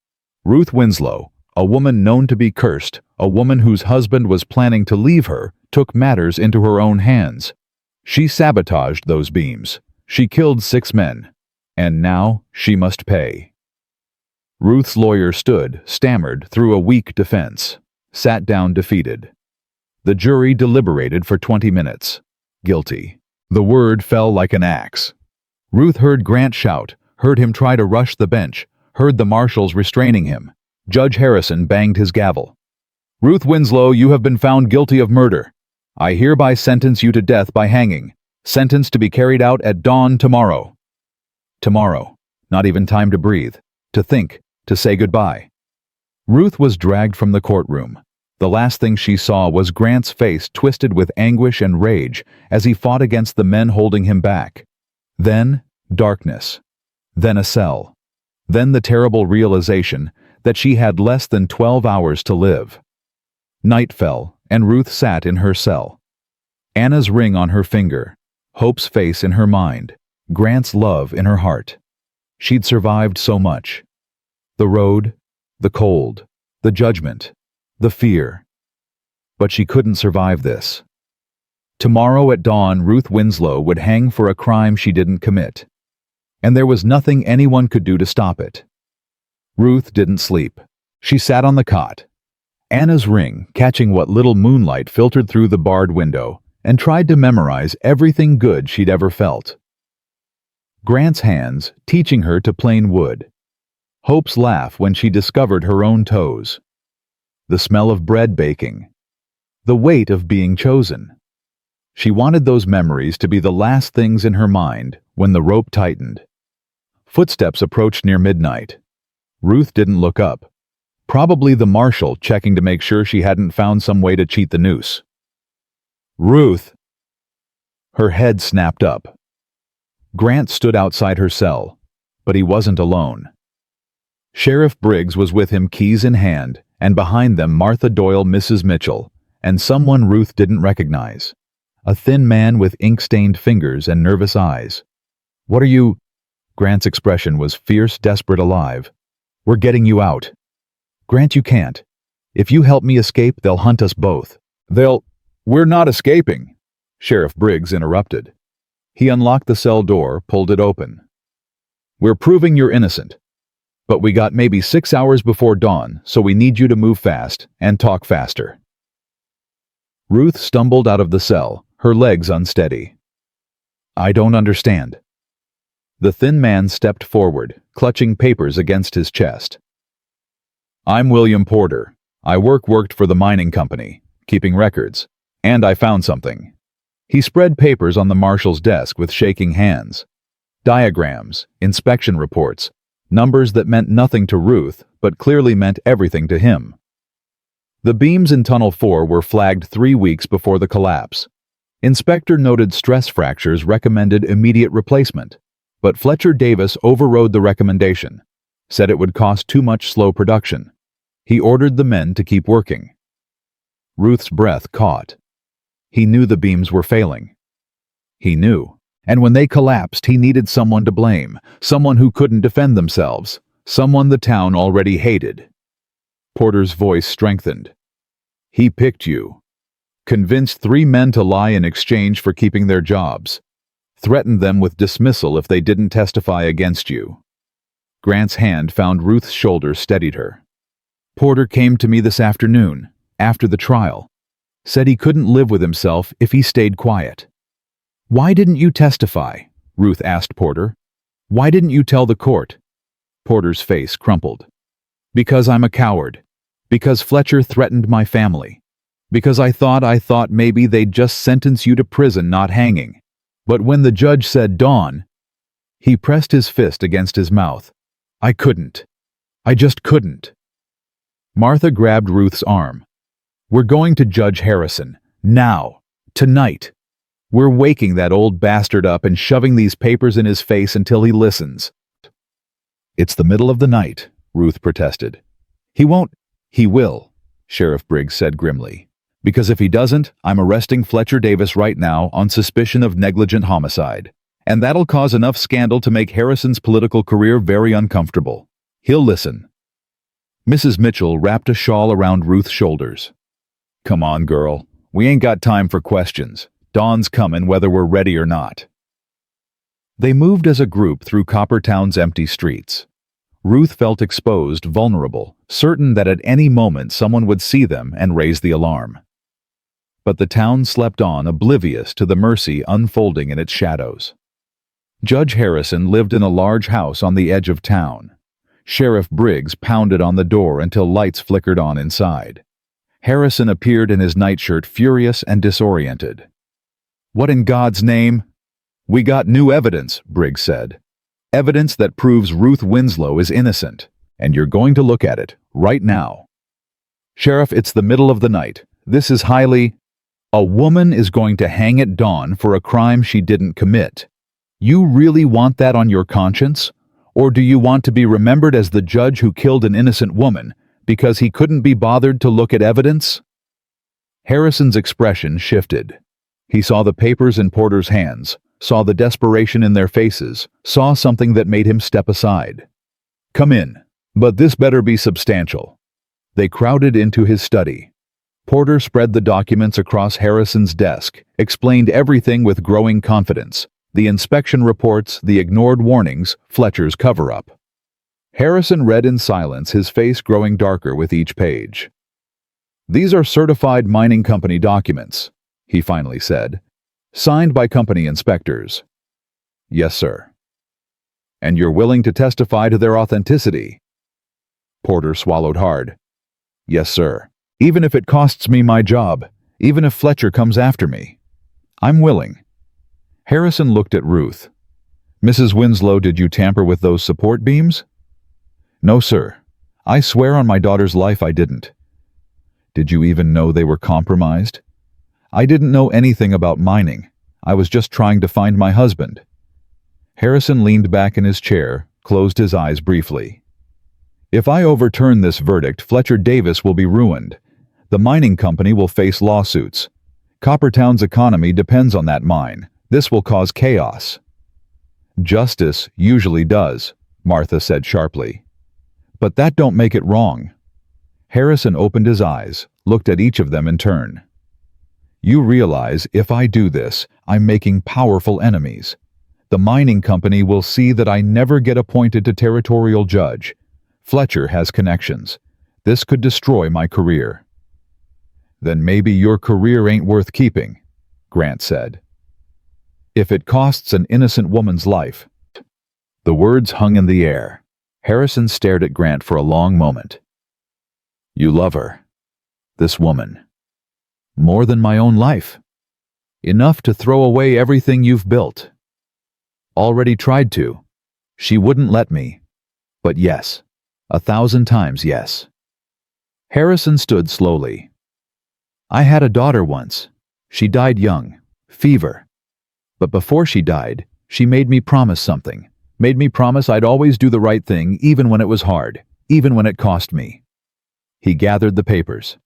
Ruth Winslow, a woman known to be cursed, a woman whose husband was planning to leave her, took matters into her own hands. She sabotaged those beams. She killed 6 men. And now she must pay. Ruth's lawyer stood, stammered, through a weak defense, sat down defeated. The jury deliberated for 20 minutes. Guilty. The word fell like an axe. Ruth heard Grant shout, heard him try to rush the bench, heard the marshals restraining him. Judge Harrison banged his gavel. Ruth Winslow, you have been found guilty of murder. I hereby sentence you to death by hanging, sentence to be carried out at dawn tomorrow. Tomorrow. Not even time to breathe, to think, to say goodbye. Ruth was dragged from the courtroom. The last thing she saw was Grant's face twisted with anguish and rage as he fought against the men holding him back. Then, darkness. Then a cell. Then the terrible realization that she had less than 12 hours to live. Night fell, and Ruth sat in her cell. Anna's ring on her finger, Hope's face in her mind, Grant's love in her heart. She'd survived so much. The road, the cold, the judgment, the fear. But she couldn't survive this. Tomorrow at dawn, Ruth Winslow would hang for a crime she didn't commit. And there was nothing anyone could do to stop it. Ruth didn't sleep. She sat on the cot, Anna's ring catching what little moonlight filtered through the barred window, and tried to memorize everything good she'd ever felt. Grant's hands teaching her to plane wood. Hope's laugh when she discovered her own toes. The smell of bread baking. The weight of being chosen. She wanted those memories to be the last things in her mind when the rope tightened. Footsteps approached near midnight. Ruth didn't look up. Probably the marshal checking to make sure she hadn't found some way to cheat the noose. Ruth! Her head snapped up. Grant stood outside her cell, but he wasn't alone. Sheriff Briggs was with him, keys in hand, and behind them Martha Doyle, Mrs. Mitchell, and someone Ruth didn't recognize. A thin man with ink-stained fingers and nervous eyes. "What are you—" Grant's expression was fierce, desperate, alive. "We're getting you out." "Grant, you can't. If you help me escape, they'll hunt us both." "We're not escaping," Sheriff Briggs interrupted. He unlocked the cell door, pulled it open. "We're proving you're innocent. But we got maybe 6 hours before dawn, so we need you to move fast and talk faster." Ruth stumbled out of the cell, her legs unsteady. "I don't understand." The thin man stepped forward, clutching papers against his chest. "I'm William Porter. I worked for the mining company, keeping records, and I found something." He spread papers on the marshal's desk with shaking hands. Diagrams, inspection reports, numbers that meant nothing to Ruth, but clearly meant everything to him. The beams in Tunnel 4 were flagged 3 weeks before the collapse. Inspector noted stress fractures, recommended immediate replacement, but Fletcher Davis overrode the recommendation, said it would cost too much slow production. He ordered the men to keep working. Ruth's breath caught. He knew the beams were failing. He knew. And when they collapsed, he needed someone to blame, someone who couldn't defend themselves, someone the town already hated. Porter's voice strengthened. "He picked you. Convinced 3 men to lie in exchange for keeping their jobs. Threatened them with dismissal if they didn't testify against you." Grant's hand found Ruth's shoulder, steadied her. "Porter came to me this afternoon, after the trial. Said he couldn't live with himself if he stayed quiet." "Why didn't you testify?" Ruth asked Porter. "Why didn't you tell the court?" Porter's face crumpled. "Because I'm a coward. Because Fletcher threatened my family. Because I thought maybe they'd just sentence you to prison, not hanging. But when the judge said dawn..." He pressed his fist against his mouth. "I couldn't. I just couldn't." Martha grabbed Ruth's arm. "We're going to Judge Harrison. Now. Tonight. We're waking that old bastard up and shoving these papers in his face until he listens." "It's the middle of the night," Ruth protested. "He won't." "He will," Sheriff Briggs said grimly. "Because if he doesn't, I'm arresting Fletcher Davis right now on suspicion of negligent homicide. And that'll cause enough scandal to make Harrison's political career very uncomfortable. He'll listen." Mrs. Mitchell wrapped a shawl around Ruth's shoulders. "Come on, girl. We ain't got time for questions. Dawn's coming whether we're ready or not." They moved as a group through Coppertown's empty streets. Ruth felt exposed, vulnerable, certain that at any moment someone would see them and raise the alarm. But the town slept on, oblivious to the mercy unfolding in its shadows. Judge Harrison lived in a large house on the edge of town. Sheriff Briggs pounded on the door until lights flickered on inside. Harrison appeared in his nightshirt, furious and disoriented. "What in God's name?" "We got new evidence," Briggs said. "Evidence that proves Ruth Winslow is innocent, and you're going to look at it right now." "Sheriff, it's the middle of the night. This is highly—" "A woman is going to hang at dawn for a crime she didn't commit. You really want that on your conscience? Or do you want to be remembered as the judge who killed an innocent woman because he couldn't be bothered to look at evidence?" Harrison's expression shifted. He saw the papers in Porter's hands, saw the desperation in their faces, saw something that made him step aside. "Come in, but this better be substantial." They crowded into his study. Porter spread the documents across Harrison's desk, explained everything with growing confidence: the inspection reports, the ignored warnings, Fletcher's cover-up. Harrison read in silence, his face growing darker with each page. "These are certified mining company documents," he finally said, "signed by company inspectors." "Yes, sir." "And you're willing to testify to their authenticity?" Porter swallowed hard. "Yes, sir. Even if it costs me my job, even if Fletcher comes after me. I'm willing." Harrison looked at Ruth. "Mrs. Winslow, did you tamper with those support beams?" "No, sir. I swear on my daughter's life I didn't." "Did you even know they were compromised?" "I didn't know anything about mining. I was just trying to find my husband." Harrison leaned back in his chair, closed his eyes briefly. "If I overturn this verdict, Fletcher Davis will be ruined. The mining company will face lawsuits. Coppertown's economy depends on that mine. This will cause chaos." "Justice usually does," Martha said sharply. "But that don't make it wrong." Harrison opened his eyes, looked at each of them in turn. "You realize if I do this, I'm making powerful enemies. The mining company will see that I never get appointed to territorial judge. Fletcher has connections. This could destroy my career." "Then maybe your career ain't worth keeping," Grant said. "If it costs an innocent woman's life." The words hung in the air. Harrison stared at Grant for a long moment. "You love her, this woman, more than my own life. Enough to throw away everything you've built." "Already tried to. She wouldn't let me. But yes, 1,000 times yes." Harrison stood slowly. "I had a daughter once. She died young, fever. But before she died, she made me promise something. Made me promise I'd always do the right thing, even when it was hard, even when it cost me." He gathered the papers.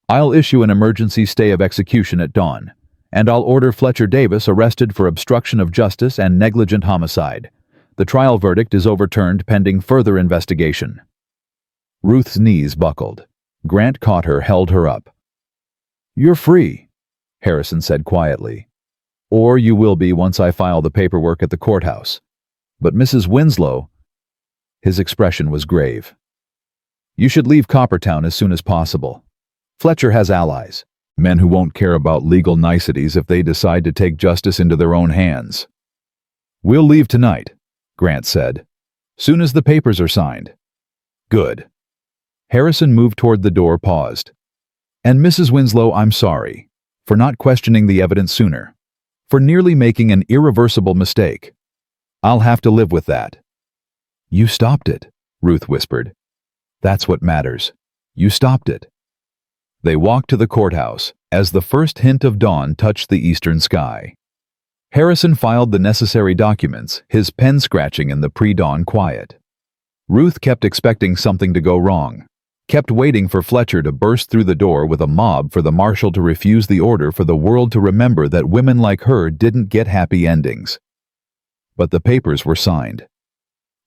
"I'll issue an emergency stay of execution at dawn, and I'll order Fletcher Davis arrested for obstruction of justice and negligent homicide. The trial verdict is overturned pending further investigation." Ruth's knees buckled. Grant caught her, held her up. "You're free," Harrison said quietly. "Or you will be once I file the paperwork at the courthouse. But Mrs. Winslow—" His expression was grave. "You should leave Coppertown as soon as possible. Fletcher has allies, men who won't care about legal niceties if they decide to take justice into their own hands." "We'll leave tonight," Grant said. "Soon as the papers are signed." "Good." Harrison moved toward the door, paused. "And Mrs. Winslow, I'm sorry for not questioning the evidence sooner, for nearly making an irreversible mistake. I'll have to live with that." "You stopped it," Ruth whispered. "That's what matters. You stopped it." They walked to the courthouse as the first hint of dawn touched the eastern sky. Harrison filed the necessary documents, his pen scratching in the pre-dawn quiet. Ruth kept expecting something to go wrong, kept waiting for Fletcher to burst through the door with a mob, for the marshal to refuse the order, for the world to remember that women like her didn't get happy endings. But the papers were signed.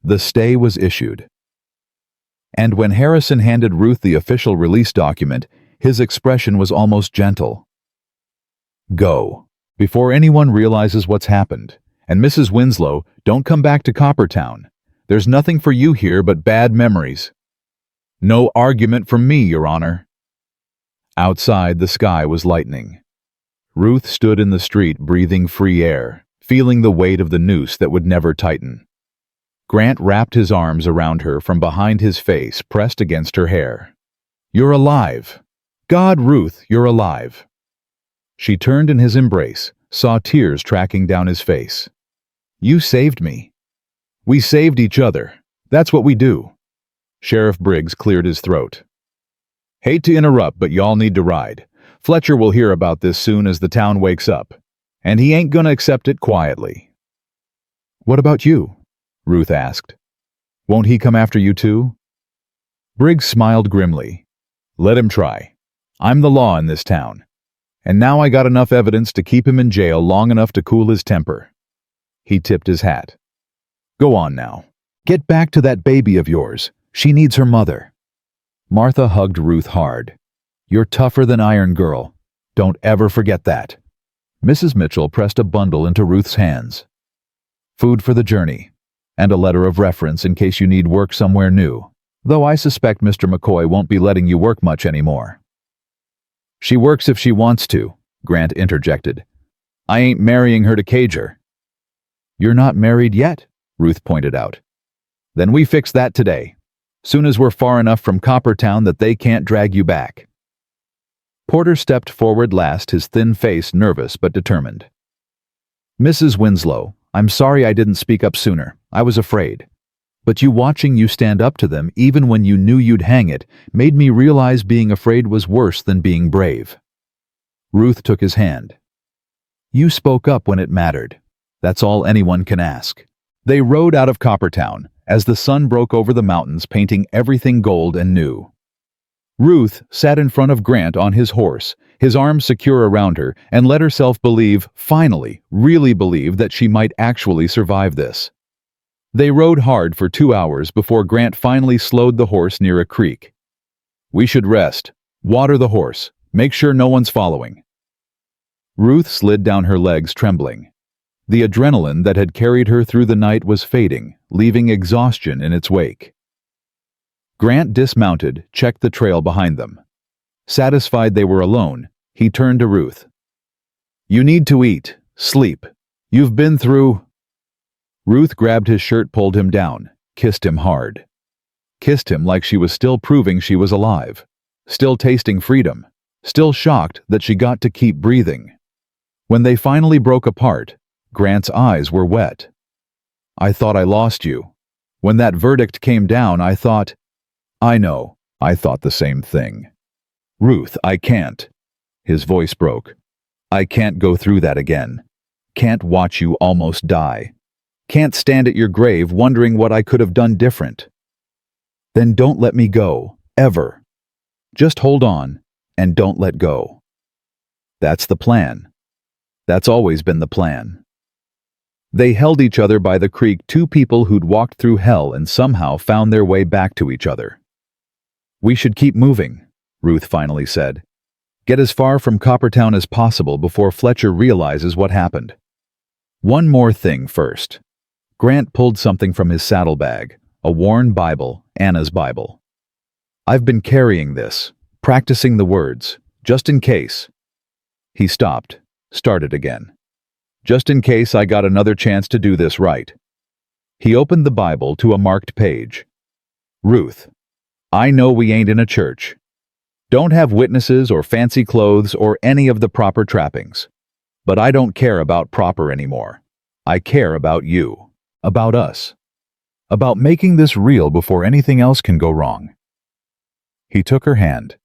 The stay was issued. And when Harrison handed Ruth the official release document, his expression was almost gentle. "Go, before anyone realizes what's happened. And Mrs. Winslow, don't come back to Coppertown. There's nothing for you here but bad memories." "No argument from me, Your Honor." Outside, the sky was lightening. Ruth stood in the street, breathing free air, feeling the weight of the noose that would never tighten. Grant wrapped his arms around her from behind his face, pressed against her hair. "You're alive. God, Ruth, you're alive. She turned in his embrace, saw tears tracking down his face. You saved me. We saved each other. That's what we do. Sheriff Briggs cleared his throat. Hate to interrupt, but y'all need to ride. Fletcher will hear about this soon as the town wakes up, and he ain't gonna accept it quietly. What about you? Ruth asked. Won't he come after you too? Briggs smiled grimly. Let him try. I'm the law in this town. And now I got enough evidence to keep him in jail long enough to cool his temper. He tipped his hat. Go on now. Get back to that baby of yours. She needs her mother. Martha hugged Ruth hard. You're tougher than iron, girl. Don't ever forget that. Mrs. Mitchell pressed a bundle into Ruth's hands. Food for the journey, and a letter of reference in case you need work somewhere new, though I suspect Mr. McCoy won't be letting you work much anymore. She works if she wants to, Grant interjected. I ain't marrying her to cage her. You're not married yet, Ruth pointed out. Then we fix that today, soon as we're far enough from Coppertown that they can't drag you back. Porter stepped forward last, his thin face nervous but determined. Mrs. Winslow, I'm sorry I didn't speak up sooner. I was afraid. But watching you stand up to them even when you knew you'd hang it made me realize being afraid was worse than being brave. Ruth took his hand. You spoke up when it mattered. That's all anyone can ask. They rode out of Coppertown as the sun broke over the mountains, painting everything gold and new. Ruth sat in front of Grant on his horse, his arms secure around her, and let herself believe, finally, really believe that she might actually survive this. They rode hard for 2 hours before Grant finally slowed the horse near a creek. We should rest. Water the horse. Make sure no one's following. Ruth slid down her legs, trembling. The adrenaline that had carried her through the night was fading, leaving exhaustion in its wake. Grant dismounted, checked the trail behind them. Satisfied they were alone, he turned to Ruth. You need to eat, sleep. You've been through... Ruth grabbed his shirt, pulled him down, kissed him hard. Kissed him like she was still proving she was alive, still tasting freedom, still shocked that she got to keep breathing. When they finally broke apart, Grant's eyes were wet. I thought I lost you. When that verdict came down, I thought... I know, I thought the same thing. Ruth, I can't. His voice broke. I can't go through that again. Can't watch you almost die. Can't stand at your grave wondering what I could have done different. Then don't let me go, ever. Just hold on, and don't let go. That's the plan. That's always been the plan. They held each other by the creek, two people who'd walked through hell and somehow found their way back to each other. We should keep moving, Ruth finally said. Get as far from Coppertown as possible before Fletcher realizes what happened. One more thing first. Grant pulled something from his saddlebag, a worn Bible, Anna's Bible. I've been carrying this, practicing the words, just in case. He stopped, started again. Just in case I got another chance to do this right. He opened the Bible to a marked page. Ruth, I know we ain't in a church. Don't have witnesses or fancy clothes or any of the proper trappings. But I don't care about proper anymore. I care about you, about us, about making this real before anything else can go wrong. He took her hand.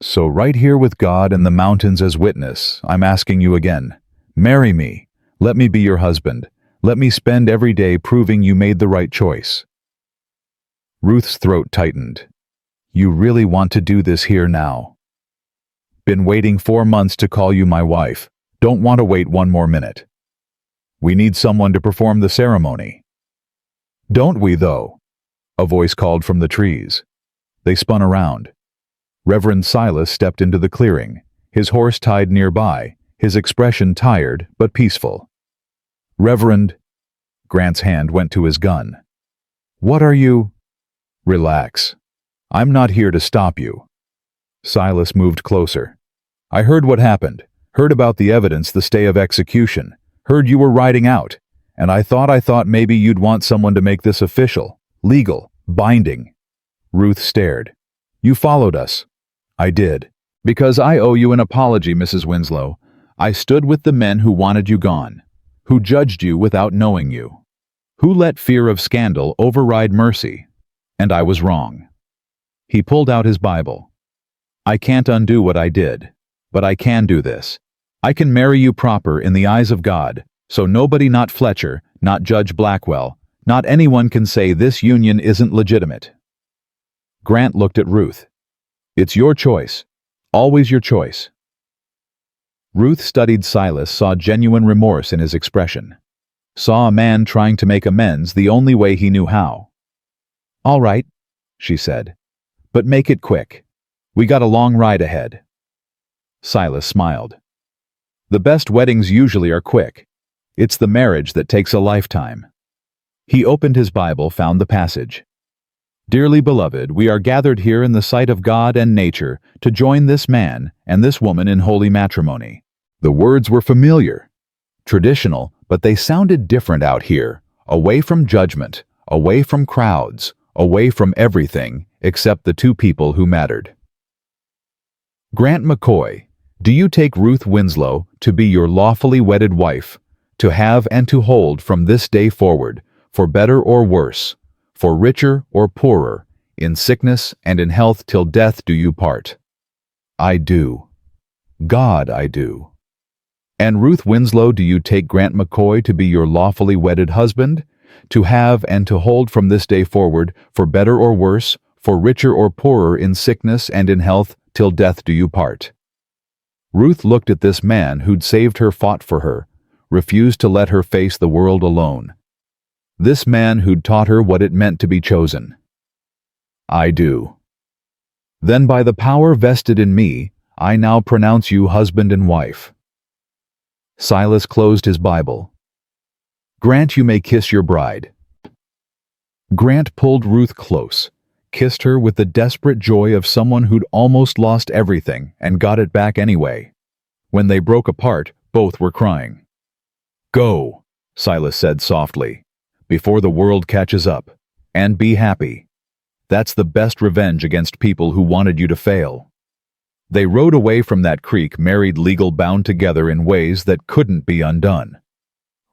So right here with God and the mountains as witness, I'm asking you again, marry me. Let me be your husband. Let me spend every day proving you made the right choice. Ruth's throat tightened. You really want to do this here now? Been waiting 4 months to call you my wife. Don't want to wait one more minute. We need someone to perform the ceremony. Don't we, though? A voice called from the trees. They spun around. Reverend Silas stepped into the clearing, his horse tied nearby, his expression tired but peaceful. Reverend... Grant's hand went to his gun. What are you... Relax. I'm not here to stop you. Silas moved closer. I heard what happened, heard about the evidence, the stay of execution, heard you were riding out, and I thought maybe you'd want someone to make this official, legal, binding. Ruth stared. You followed us. I did. Because I owe you an apology, Mrs. Winslow. I stood with the men who wanted you gone, who judged you without knowing you, who let fear of scandal override mercy, and I was wrong. He pulled out his Bible. I can't undo what I did, but I can do this. I can marry you proper in the eyes of God, so nobody, not Fletcher, not Judge Blackwell, not anyone can say this union isn't legitimate. Grant looked at Ruth. It's your choice. Always your choice. Ruth studied Silas, saw genuine remorse in his expression. Saw a man trying to make amends the only way he knew how. All right, she said, but make it quick. We got a long ride ahead. Silas smiled. The best weddings usually are quick. It's the marriage that takes a lifetime. He opened his Bible, found the passage. Dearly beloved, we are gathered here in the sight of God and nature to join this man and this woman in holy matrimony. The words were familiar, traditional, but they sounded different out here, away from judgment, away from crowds, away from everything except the two people who mattered. Grant McCoy, do you take Ruth Winslow to be your lawfully wedded wife, to have and to hold from this day forward, for better or worse, for richer or poorer, in sickness and in health till death do you part? I do. God, I do. And Ruth Winslow, do you take Grant McCoy to be your lawfully wedded husband, to have and to hold from this day forward, for better or worse, for richer or poorer, in sickness and in health till death do you part? Ruth looked at this man who'd saved her, fought for her, refused to let her face the world alone. This man who'd taught her what it meant to be chosen. I do. Then by the power vested in me, I now pronounce you husband and wife. Silas closed his Bible. Grant, you may kiss your bride. Grant pulled Ruth close, kissed her with the desperate joy of someone who'd almost lost everything and got it back anyway. When they broke apart, both were crying. Go, Silas said softly, before the world catches up, and be happy. That's the best revenge against people who wanted you to fail. They rode away from that creek, married, legal, bound together in ways that couldn't be undone.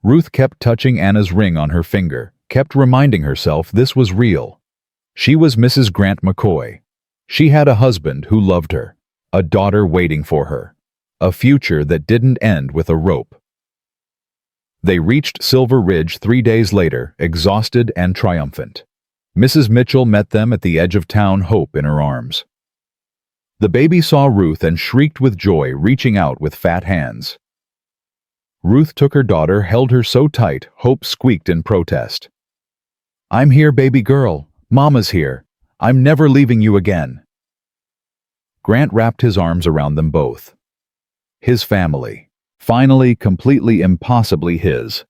Ruth kept touching Anna's ring on her finger, kept reminding herself this was real. She was Mrs. Grant McCoy. She had a husband who loved her, a daughter waiting for her, a future that didn't end with a rope. They reached Silver Ridge 3 days later, exhausted and triumphant. Mrs. Mitchell met them at the edge of town, Hope in her arms. The baby saw Ruth and shrieked with joy, reaching out with fat hands. Ruth took her daughter, held her so tight, Hope squeaked in protest. I'm here, baby girl. Mama's here. I'm never leaving you again. Grant wrapped his arms around them both. His family. Finally, completely, impossibly his.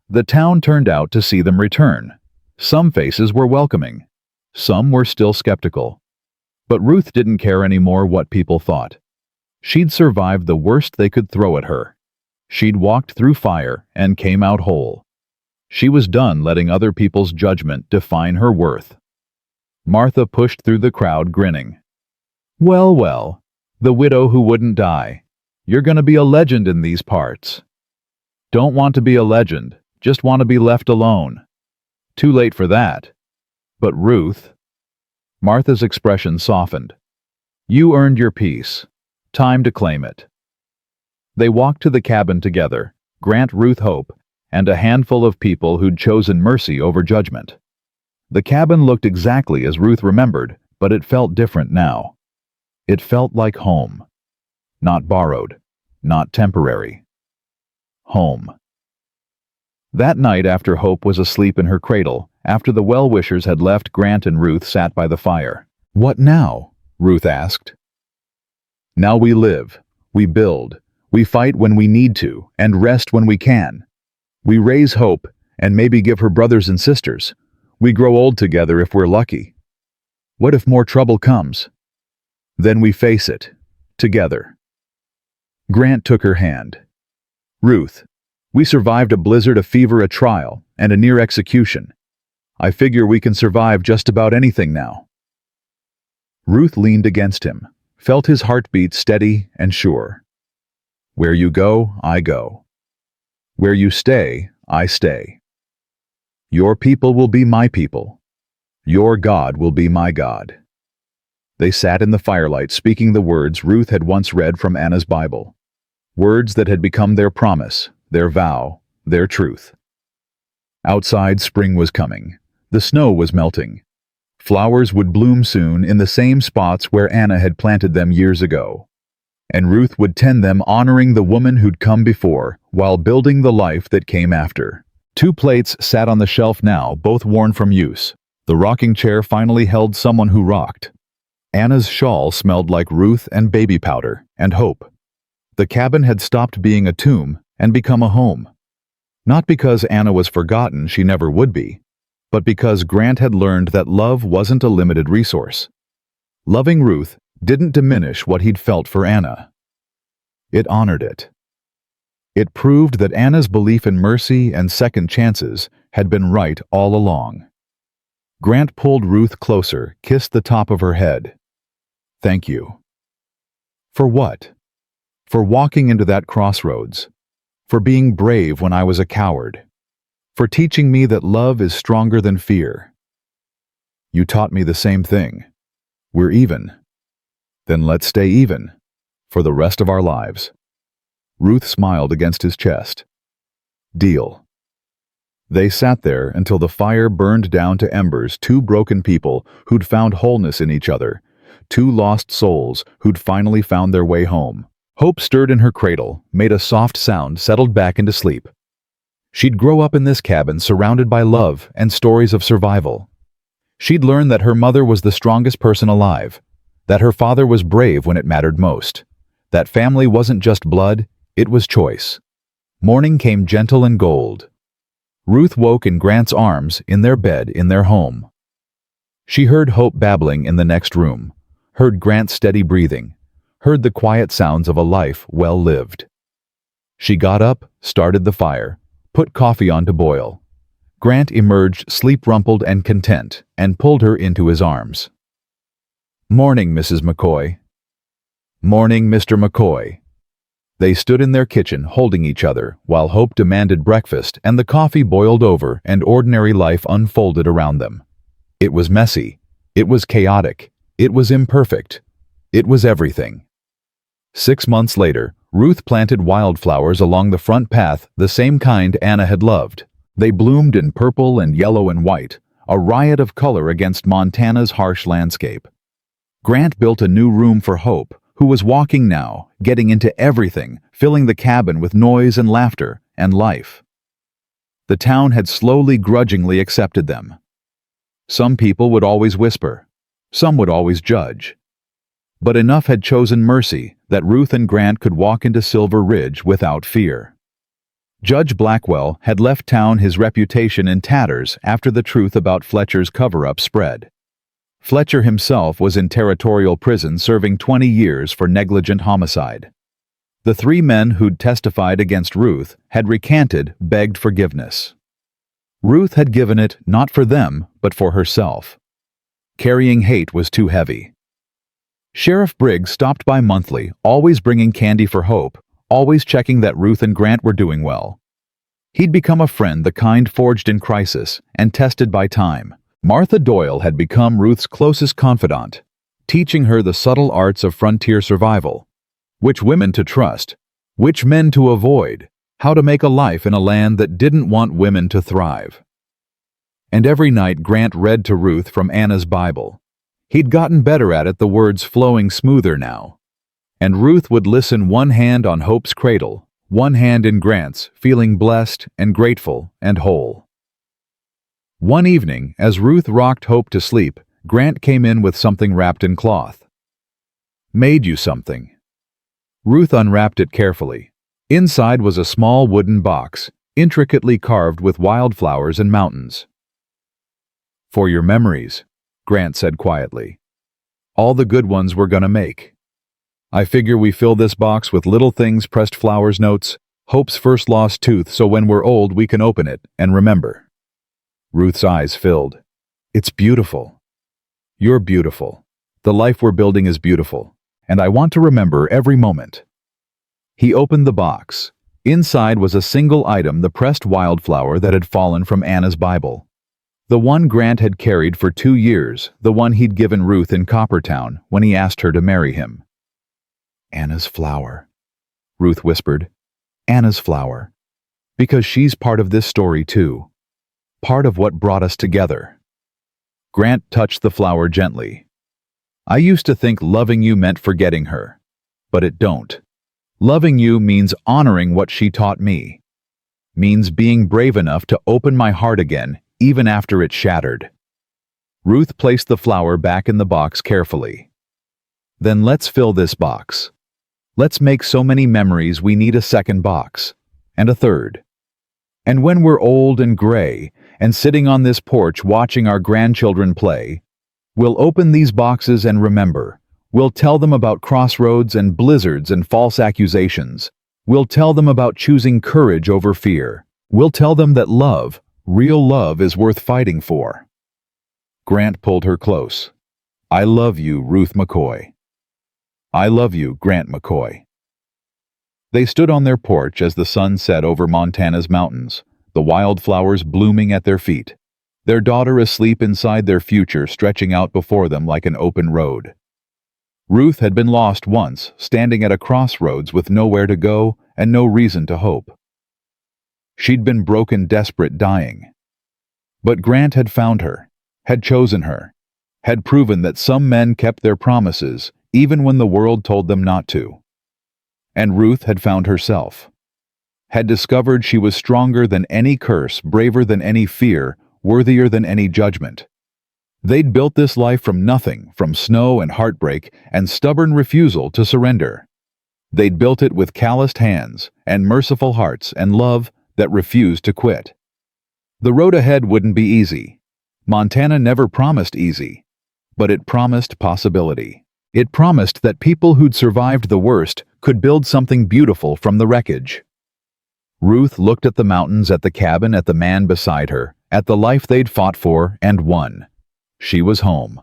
The town turned out to see them return. Some faces were welcoming. Some were still skeptical. But Ruth didn't care anymore what people thought. She'd survived the worst they could throw at her. She'd walked through fire and came out whole. She was done letting other people's judgment define her worth. Martha pushed through the crowd, grinning. Well, well, the widow who wouldn't die. You're gonna be a legend in these parts. Don't want to be a legend, just want to be left alone. Too late for that. But Ruth... Martha's expression softened. You earned your peace. Time to claim it. They walked to the cabin together, Grant, Ruth, Hope, and a handful of people who'd chosen mercy over judgment. The cabin looked exactly as Ruth remembered, but it felt different now. It felt like home. Not borrowed, not temporary. Home. That night, after Hope was asleep in her cradle, after the well-wishers had left, Grant and Ruth sat by the fire. What now? Ruth asked. Now we live, we build, we fight when we need to, and rest when we can. We raise Hope, and maybe give her brothers and sisters. We grow old together if we're lucky. What if more trouble comes? Then we face it, together. Grant took her hand. Ruth, we survived a blizzard, a fever, a trial, and a near execution. I figure we can survive just about anything now. Ruth leaned against him, felt his heartbeat steady and sure. Where you go, I go. Where you stay, I stay. Your people will be my people. Your God will be my God. They sat in the firelight speaking the words Ruth had once read from Anna's Bible. Words that had become their promise, their vow, their truth. Outside, spring was coming. The snow was melting. Flowers would bloom soon in the same spots where Anna had planted them years ago. And Ruth would tend them, honoring the woman who'd come before, while building the life that came after. 2 plates sat on the shelf now, both worn from use. The rocking chair finally held someone who rocked. Anna's shawl smelled like Ruth and baby powder and hope. The cabin had stopped being a tomb and become a home. Not because Anna was forgotten, she never would be, but because Grant had learned that love wasn't a limited resource. Loving Ruth didn't diminish what he'd felt for Anna. It honored it. It proved that Anna's belief in mercy and second chances had been right all along. Grant pulled Ruth closer, kissed the top of her head. Thank you. For what? For walking into that crossroads. For being brave when I was a coward. For teaching me that love is stronger than fear. You taught me the same thing. We're even. Then let's stay even. For the rest of our lives. Ruth smiled against his chest. Deal. They sat there until the fire burned down to embers, 2 broken people who'd found wholeness in each other, 2 lost souls who'd finally found their way home. Hope stirred in her cradle, made a soft sound, settled back into sleep. She'd grow up in this cabin surrounded by love and stories of survival. She'd learn that her mother was the strongest person alive, that her father was brave when it mattered most, that family wasn't just blood, it was choice. Morning came gentle and gold. Ruth woke in Grant's arms, in their bed, in their home. She heard Hope babbling in the next room, heard Grant's steady breathing, heard the quiet sounds of a life well lived. She got up, started the fire, put coffee on to boil. Grant emerged sleep-rumpled and content, and pulled her into his arms. Morning, Mrs. McCoy. Morning, Mr. McCoy. They stood in their kitchen, holding each other, while Hope demanded breakfast and the coffee boiled over and ordinary life unfolded around them. It was messy. It was chaotic. It was imperfect. It was everything. 6 months later, Ruth planted wildflowers along the front path, the same kind Anna had loved. They bloomed in purple and yellow and white, a riot of color against Montana's harsh landscape. Grant built a new room for Hope, who was walking now, getting into everything, filling the cabin with noise and laughter and life. The town had slowly, grudgingly accepted them. Some people would always whisper. Some would always judge. But enough had chosen mercy that Ruth and Grant could walk into Silver Ridge without fear. Judge Blackwell had left town, his reputation in tatters after the truth about Fletcher's cover-up spread. Fletcher himself was in territorial prison serving 20 years for negligent homicide. The 3 men who'd testified against Ruth had recanted, begged forgiveness. Ruth had given it not for them, but for herself. Carrying hate was too heavy. Sheriff Briggs stopped by monthly, always bringing candy for Hope, always checking that Ruth and Grant were doing well. He'd become a friend, the kind forged in crisis and tested by time. Martha Doyle had become Ruth's closest confidant, teaching her the subtle arts of frontier survival, which women to trust, which men to avoid, how to make a life in a land that didn't want women to thrive. And every night Grant read to Ruth from Anna's Bible. He'd gotten better at it, the words flowing smoother now. And Ruth would listen, one hand on Hope's cradle, one hand in Grant's, feeling blessed and grateful and whole. One evening, as Ruth rocked Hope to sleep, Grant came in with something wrapped in cloth. Made you something. Ruth unwrapped it carefully. Inside was a small wooden box, intricately carved with wildflowers and mountains. For your memories, Grant said quietly. All the good ones we're gonna make. I figure we fill this box with little things, pressed flowers, notes, Hope's first lost tooth, so when we're old we can open it and remember. Ruth's eyes filled. It's beautiful. You're beautiful. The life we're building is beautiful. and I want to remember every moment." He opened the box. Inside was a single item, the pressed wildflower that had fallen from Anna's Bible. The one Grant had carried for 2 years, the one he'd given Ruth in Coppertown when he asked her to marry him. "Anna's flower," Ruth whispered. "Anna's flower. Because she's part of this story too. Part of what brought us together." Grant touched the flower gently. "I used to think loving you meant forgetting her. But it don't. Loving you means honoring what she taught me. Means being brave enough to open my heart again, even after it's shattered." Ruth placed the flower back in the box carefully. "Then let's fill this box. Let's make so many memories we need a second box, and a third. And when we're old and gray, and sitting on this porch watching our grandchildren play, we'll open these boxes and remember. We'll tell them about crossroads and blizzards and false accusations. We'll tell them about choosing courage over fear. We'll tell them that love, real love, is worth fighting for." Grant pulled her close. "I love you, Ruth McCoy." "I love you, Grant McCoy." They stood on their porch as the sun set over Montana's mountains, the wildflowers blooming at their feet, their daughter asleep inside their future stretching out before them like an open road. Ruth had been lost once, standing at a crossroads with nowhere to go and no reason to hope. She'd been broken, desperate, dying. But Grant had found her, had chosen her, had proven that some men kept their promises even when the world told them not to. And Ruth had found herself, had discovered she was stronger than any curse, braver than any fear, worthier than any judgment. They'd built this life from nothing, from snow and heartbreak and stubborn refusal to surrender. They'd built it with calloused hands and merciful hearts and love that refused to quit. The road ahead wouldn't be easy. Montana never promised easy, but it promised possibility. It promised that people who'd survived the worst could build something beautiful from the wreckage. Ruth looked at the mountains, at the cabin, at the man beside her, at the life they'd fought for and won. She was home.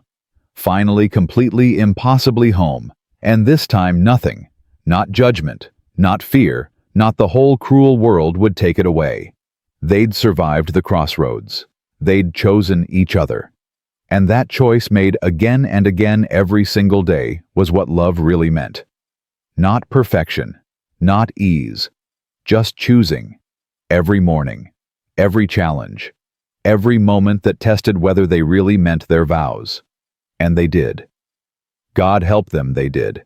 Finally, completely, impossibly home. And this time nothing, not judgment, not fear, not the whole cruel world would take it away. They'd survived the crossroads. They'd chosen each other. And that choice, made again and again every single day, was what love really meant. Not perfection, not ease, just choosing. Every morning, every challenge, every moment that tested whether they really meant their vows. And they did. God help them, they did.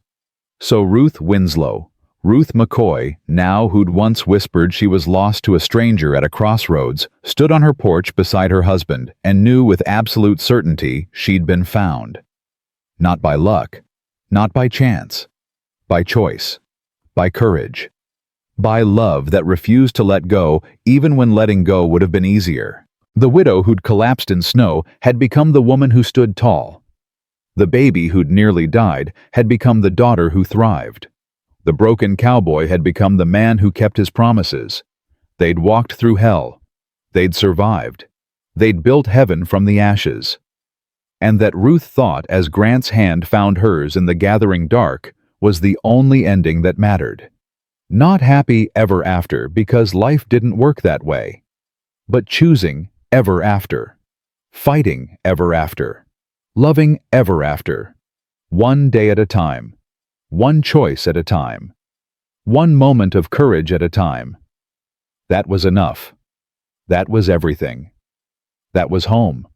So Ruth Winslow, Ruth McCoy, now who'd once whispered she was lost to a stranger at a crossroads, stood on her porch beside her husband and knew with absolute certainty she'd been found. Not by luck, not by chance, by choice, by courage, by love that refused to let go even when letting go would have been easier. The widow who'd collapsed in snow had become the woman who stood tall. The baby who'd nearly died had become the daughter who thrived. The broken cowboy had become the man who kept his promises. They'd walked through hell. They'd survived. They'd built heaven from the ashes. And that, Ruth thought as Grant's hand found hers in the gathering dark, was the only ending that mattered. Not happy ever after, because life didn't work that way. But choosing ever after. Fighting ever after. Loving ever after. One day at a time. One choice at a time. One moment of courage at a time. That was enough. That was everything. That was home.